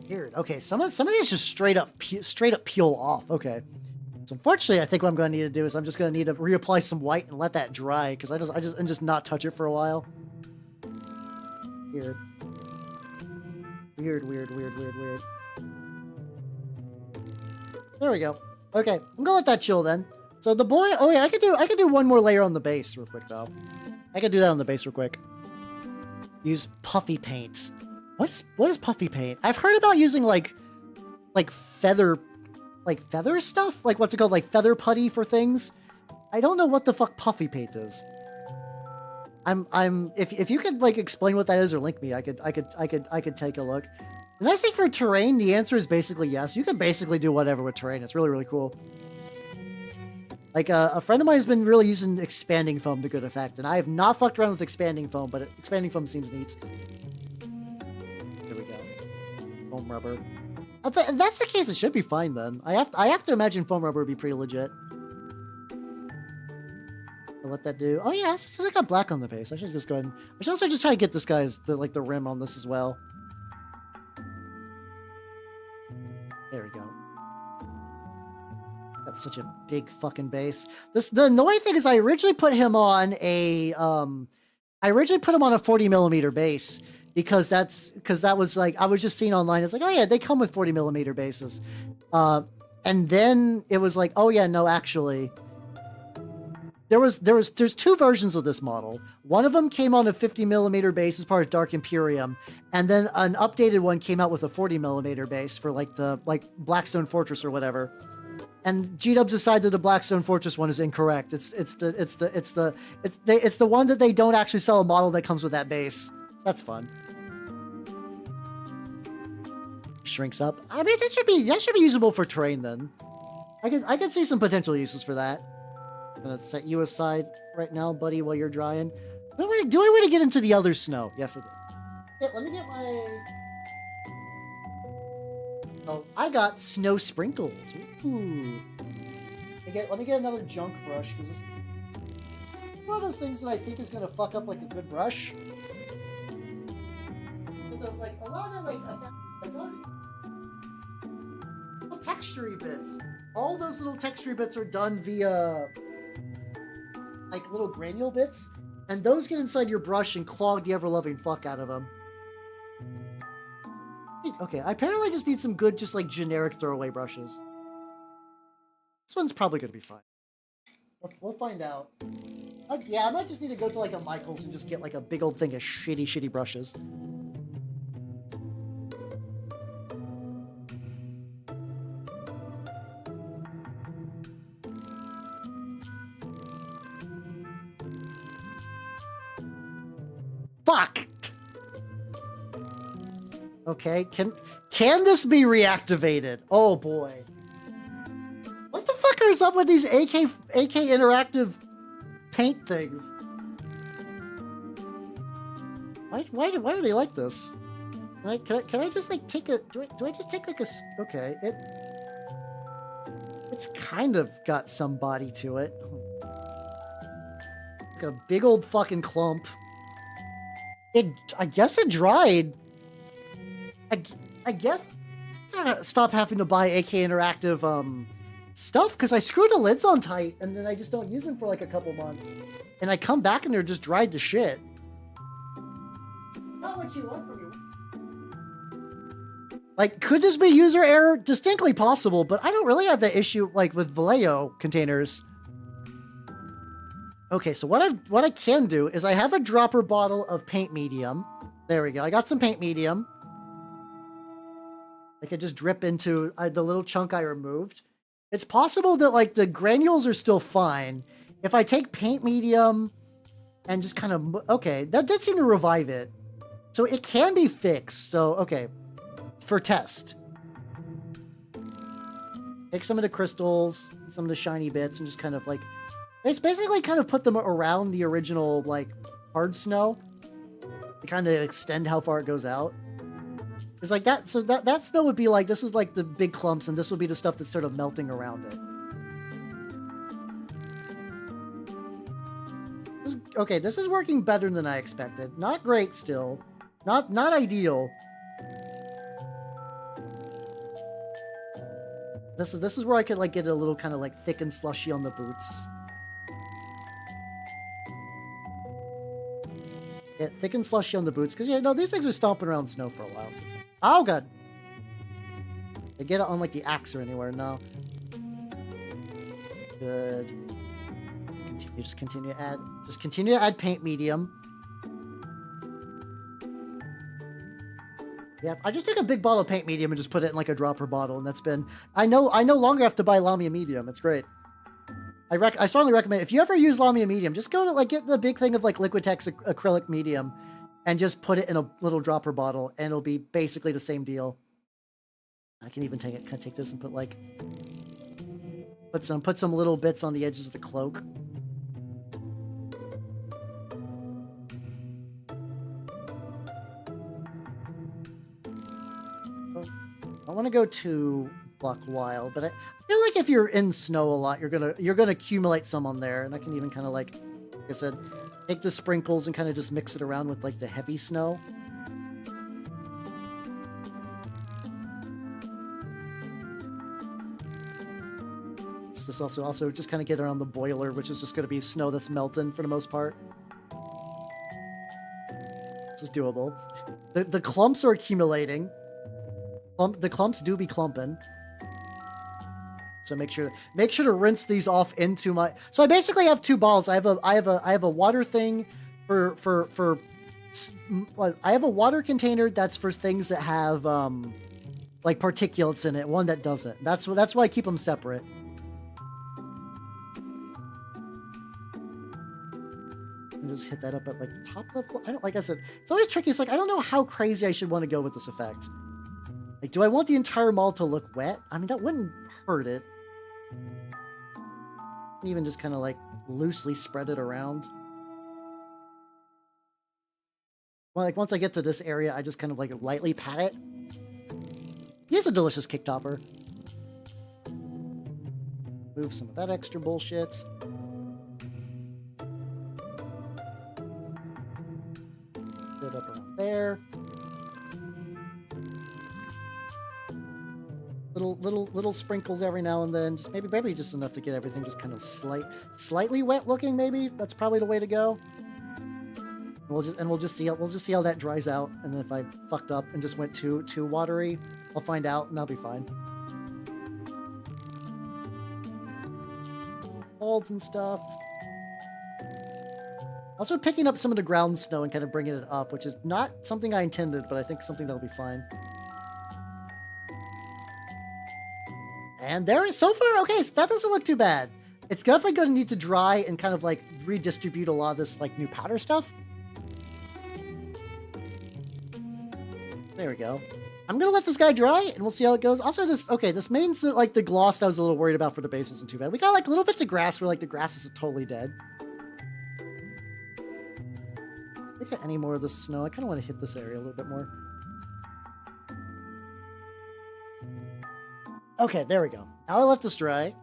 Weird. Okay, some of these just straight up peel off. Okay. So unfortunately, I think what I'm going to need to do is I'm just going to need to reapply some white and let that dry because and just not touch it for a while. Weird. Weird. There we go. Okay, I'm gonna let that chill then. So the boy. Oh yeah, I could do one more layer on the base real quick though. I could do that on the base real quick. Use puffy paint. What is puffy paint? I've heard about using like feather stuff. Like what's it called? Like feather putty for things. I don't know what the fuck puffy paint is. If you could like explain what that is or link me, I could take a look. The nice thing for terrain, the answer is basically yes. You can basically do whatever with terrain. It's really, really cool. Like a friend of mine has been really using expanding foam to good effect, and I have not fucked around with expanding foam, but expanding foam seems neat. Here we go. Foam rubber. If that's the case, it should be fine then. I have to imagine foam rubber would be pretty legit. I'll let that do. Oh yeah, I got black on the base. I should just go ahead. I should also just try to get this guy's the rim on this as well. There we go. That's such a big fucking base. The annoying thing is I originally put him on a 40mm base because that was like I was just seeing online. It's like, oh yeah, they come with 40mm bases. And then it was like, oh yeah, no, actually. There's two versions of this model. One of them came on a 50mm base as part of Dark Imperium, and then an updated one came out with a 40mm base for like Blackstone Fortress or whatever. And G-Dubs decided the Blackstone Fortress one is incorrect. It's the one that they don't actually sell a model that comes with that base. So that's fun. Shrinks up. I mean, that should be usable for terrain then. I could see some potential uses for that. I'm gonna set you aside right now, buddy, while you're drying. Do I want to get into the other snow? Yes, I do. Yeah, let me get my... Oh, I got snow sprinkles. Ooh. Let me get another junk brush, because this is one of those things that I think is gonna fuck up like a good brush. Like a lot of little textury bits. All those little textury bits are done via like little granule bits, and those get inside your brush and clog the ever-loving fuck out of them. Okay, I apparently just need some good, just like generic throwaway brushes. This one's probably gonna be fine. We'll find out. Yeah, I might just need to go to like a Michael's and just get like a big old thing of shitty brushes. Fuck! Okay, can this be reactivated? Oh boy. What the fuck is up with these AK interactive paint things? Why do they like this? Can I just like take a do I just take like a okay, it's kind of got some body to it. Like a big old fucking clump. I guess it dried. I guess I stop having to buy AK Interactive stuff because I screw the lids on tight and then I just don't use them for like a couple months. And I come back and they're just dried to shit. Not what you want from your... Like, could this be user error? Distinctly possible, but I don't really have that issue, like, with Vallejo containers. Okay, so what I can do is I have a dropper bottle of paint medium. There we go. I got some paint medium. I could just drip into the little chunk I removed. It's possible that, like, the granules are still fine. If I take paint medium and just kind of... Okay, that did seem to revive it. So it can be fixed. So, okay. For test. Take some of the crystals, some of the shiny bits, and just kind of, like... It's basically kind of put them around the original, like, hard snow. To kind of extend how far it goes out. It's like that, so that snow would be like, this is like the big clumps, and this would be the stuff that's sort of melting around it. Okay, this is working better than I expected. Not great still. Not ideal. This is where I could, like, get a little kind of, like, thick and slushy on the boots. Yeah, thick and slushy on the boots, because, yeah, no, these things are stomping around snow for a while. Since oh, God. They get it on, like, the axe or anywhere. No. Good. Just continue to add paint medium. Yeah, I just took a big bottle of paint medium and just put it in, like, a dropper bottle, and that's been... I no longer have to buy Lamia medium. It's great. I strongly recommend, if you ever use Lamia medium, just go to, like, get the big thing of, like, Liquitex acrylic medium and just put it in a little dropper bottle, and it'll be basically the same deal. I can even take this and put, like, put some little bits on the edges of the cloak. I want to go to Buck Wild, but I feel like if you're in snow a lot, you're gonna accumulate some on there, and I can even kind of, like I said, take the sprinkles and kind of just mix it around with, like, the heavy snow. It's just also just kind of get around the boiler, which is just going to be snow that's melting for the most part. This is doable. The clumps are accumulating. The clumps do be clumping. So make sure to rinse these off into my... So I basically have two balls. I have a water thing for I have a water container that's for things that have like particulates in it. One that doesn't. That's why I keep them separate. And just hit that up at, like, the top level. I don't, like I said, it's always tricky. It's like, I don't know how crazy I should want to go with this effect. Like, do I want the entire mall to look wet? I mean, that wouldn't hurt it. Even just kind of, like, loosely spread it around. Well, like, once I get to this area, I just kind of, like, lightly pat it. Here's a delicious kick topper. Move some of that extra bullshit. Put it up around there. Little sprinkles every now and then, just maybe just enough to get everything just kind of slightly wet looking. Maybe that's probably the way to go. And we'll just see how that dries out. And then if I fucked up and just went too watery, I'll find out, and I'll be fine. Molds and stuff. Also picking up some of the ground snow and kind of bringing it up, which is not something I intended, but I think something that'll be fine. And there is, so far, okay, so that doesn't look too bad. It's definitely going to need to dry and kind of, like, redistribute a lot of this, like, new powder stuff. There we go. I'm going to let this guy dry, and we'll see how it goes. Also, this means that, like, the gloss I was a little worried about for the base isn't too bad. We got, like, little bits of grass where, like, the grass is totally dead. Look at any more of this snow. I kind of want to hit this area a little bit more. Okay, there we go. Now I let this dry.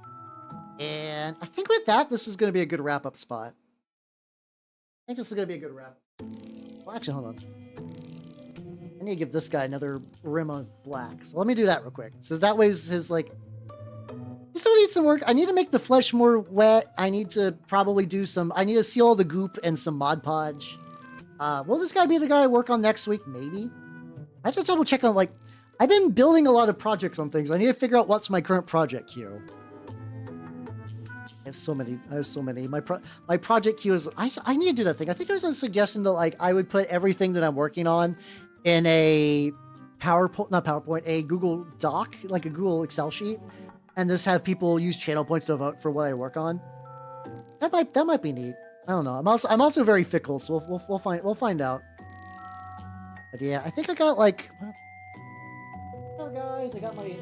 And I think with that, this is going to be a good wrap-up spot. I think this is going to be a good wrap. Well, actually, hold on. I need to give this guy another rim of black. So let me do that real quick. So that way his, like... He still needs some work. I need to make the flesh more wet. I need to probably do some... I need to seal all the goop and some Mod Podge. Will this guy be the guy I work on next week? Maybe. I have to double check on, like, I've been building a lot of projects on things. I need to figure out what's my current project queue. I have so many. My project queue is, I need to do that thing. I think there was a suggestion that, like, I would put everything that I'm working on in a not PowerPoint, a Google Doc, like a Google Excel sheet, and just have people use channel points to vote for what I work on. That might be neat. I don't know. I'm also very fickle, so we'll find out. But yeah, I think I got like. Oh guys, I got my.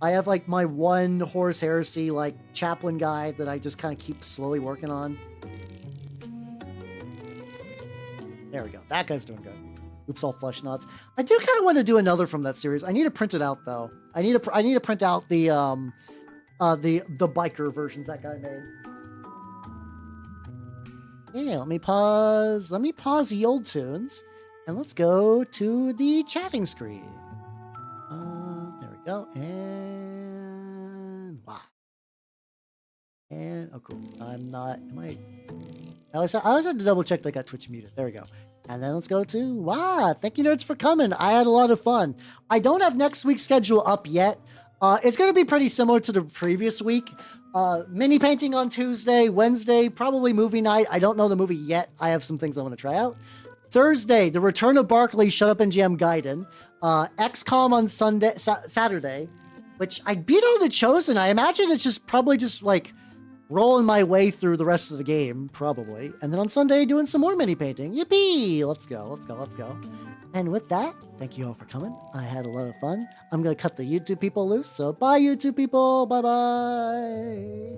I have like my one Horus Heresy like chaplain guy that I just kind of keep slowly working on. There we go. That guy's doing good. Oops, all flesh nuts. I do kind of want to do another from that series. I need to print it out though. I need to print out the biker versions that guy made. Yeah, let me pause the old tunes, and let's go to the chatting screen. There we go, and wow. And oh cool. I always had to double check that I got Twitch muted. There we go. And then let's go to wow. Thank you nerds for coming. I had a lot of fun. I don't have next week's schedule up yet. It's going to be pretty similar to the previous week. Mini painting on Tuesday, Wednesday, probably movie night. I don't know the movie yet. I have some things I want to try out. Thursday, the return of Barkley, Shut Up and Jam Gaiden. XCOM on Saturday, which I beat all the Chosen. I imagine it's probably just like rolling my way through the rest of the game, probably. And then on Sunday, doing some more mini painting. Yippee! Let's go. And with that, thank you all for coming. I had a lot of fun. I'm going to cut the YouTube people loose. So bye, YouTube people. Bye-bye.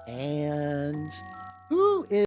And who is...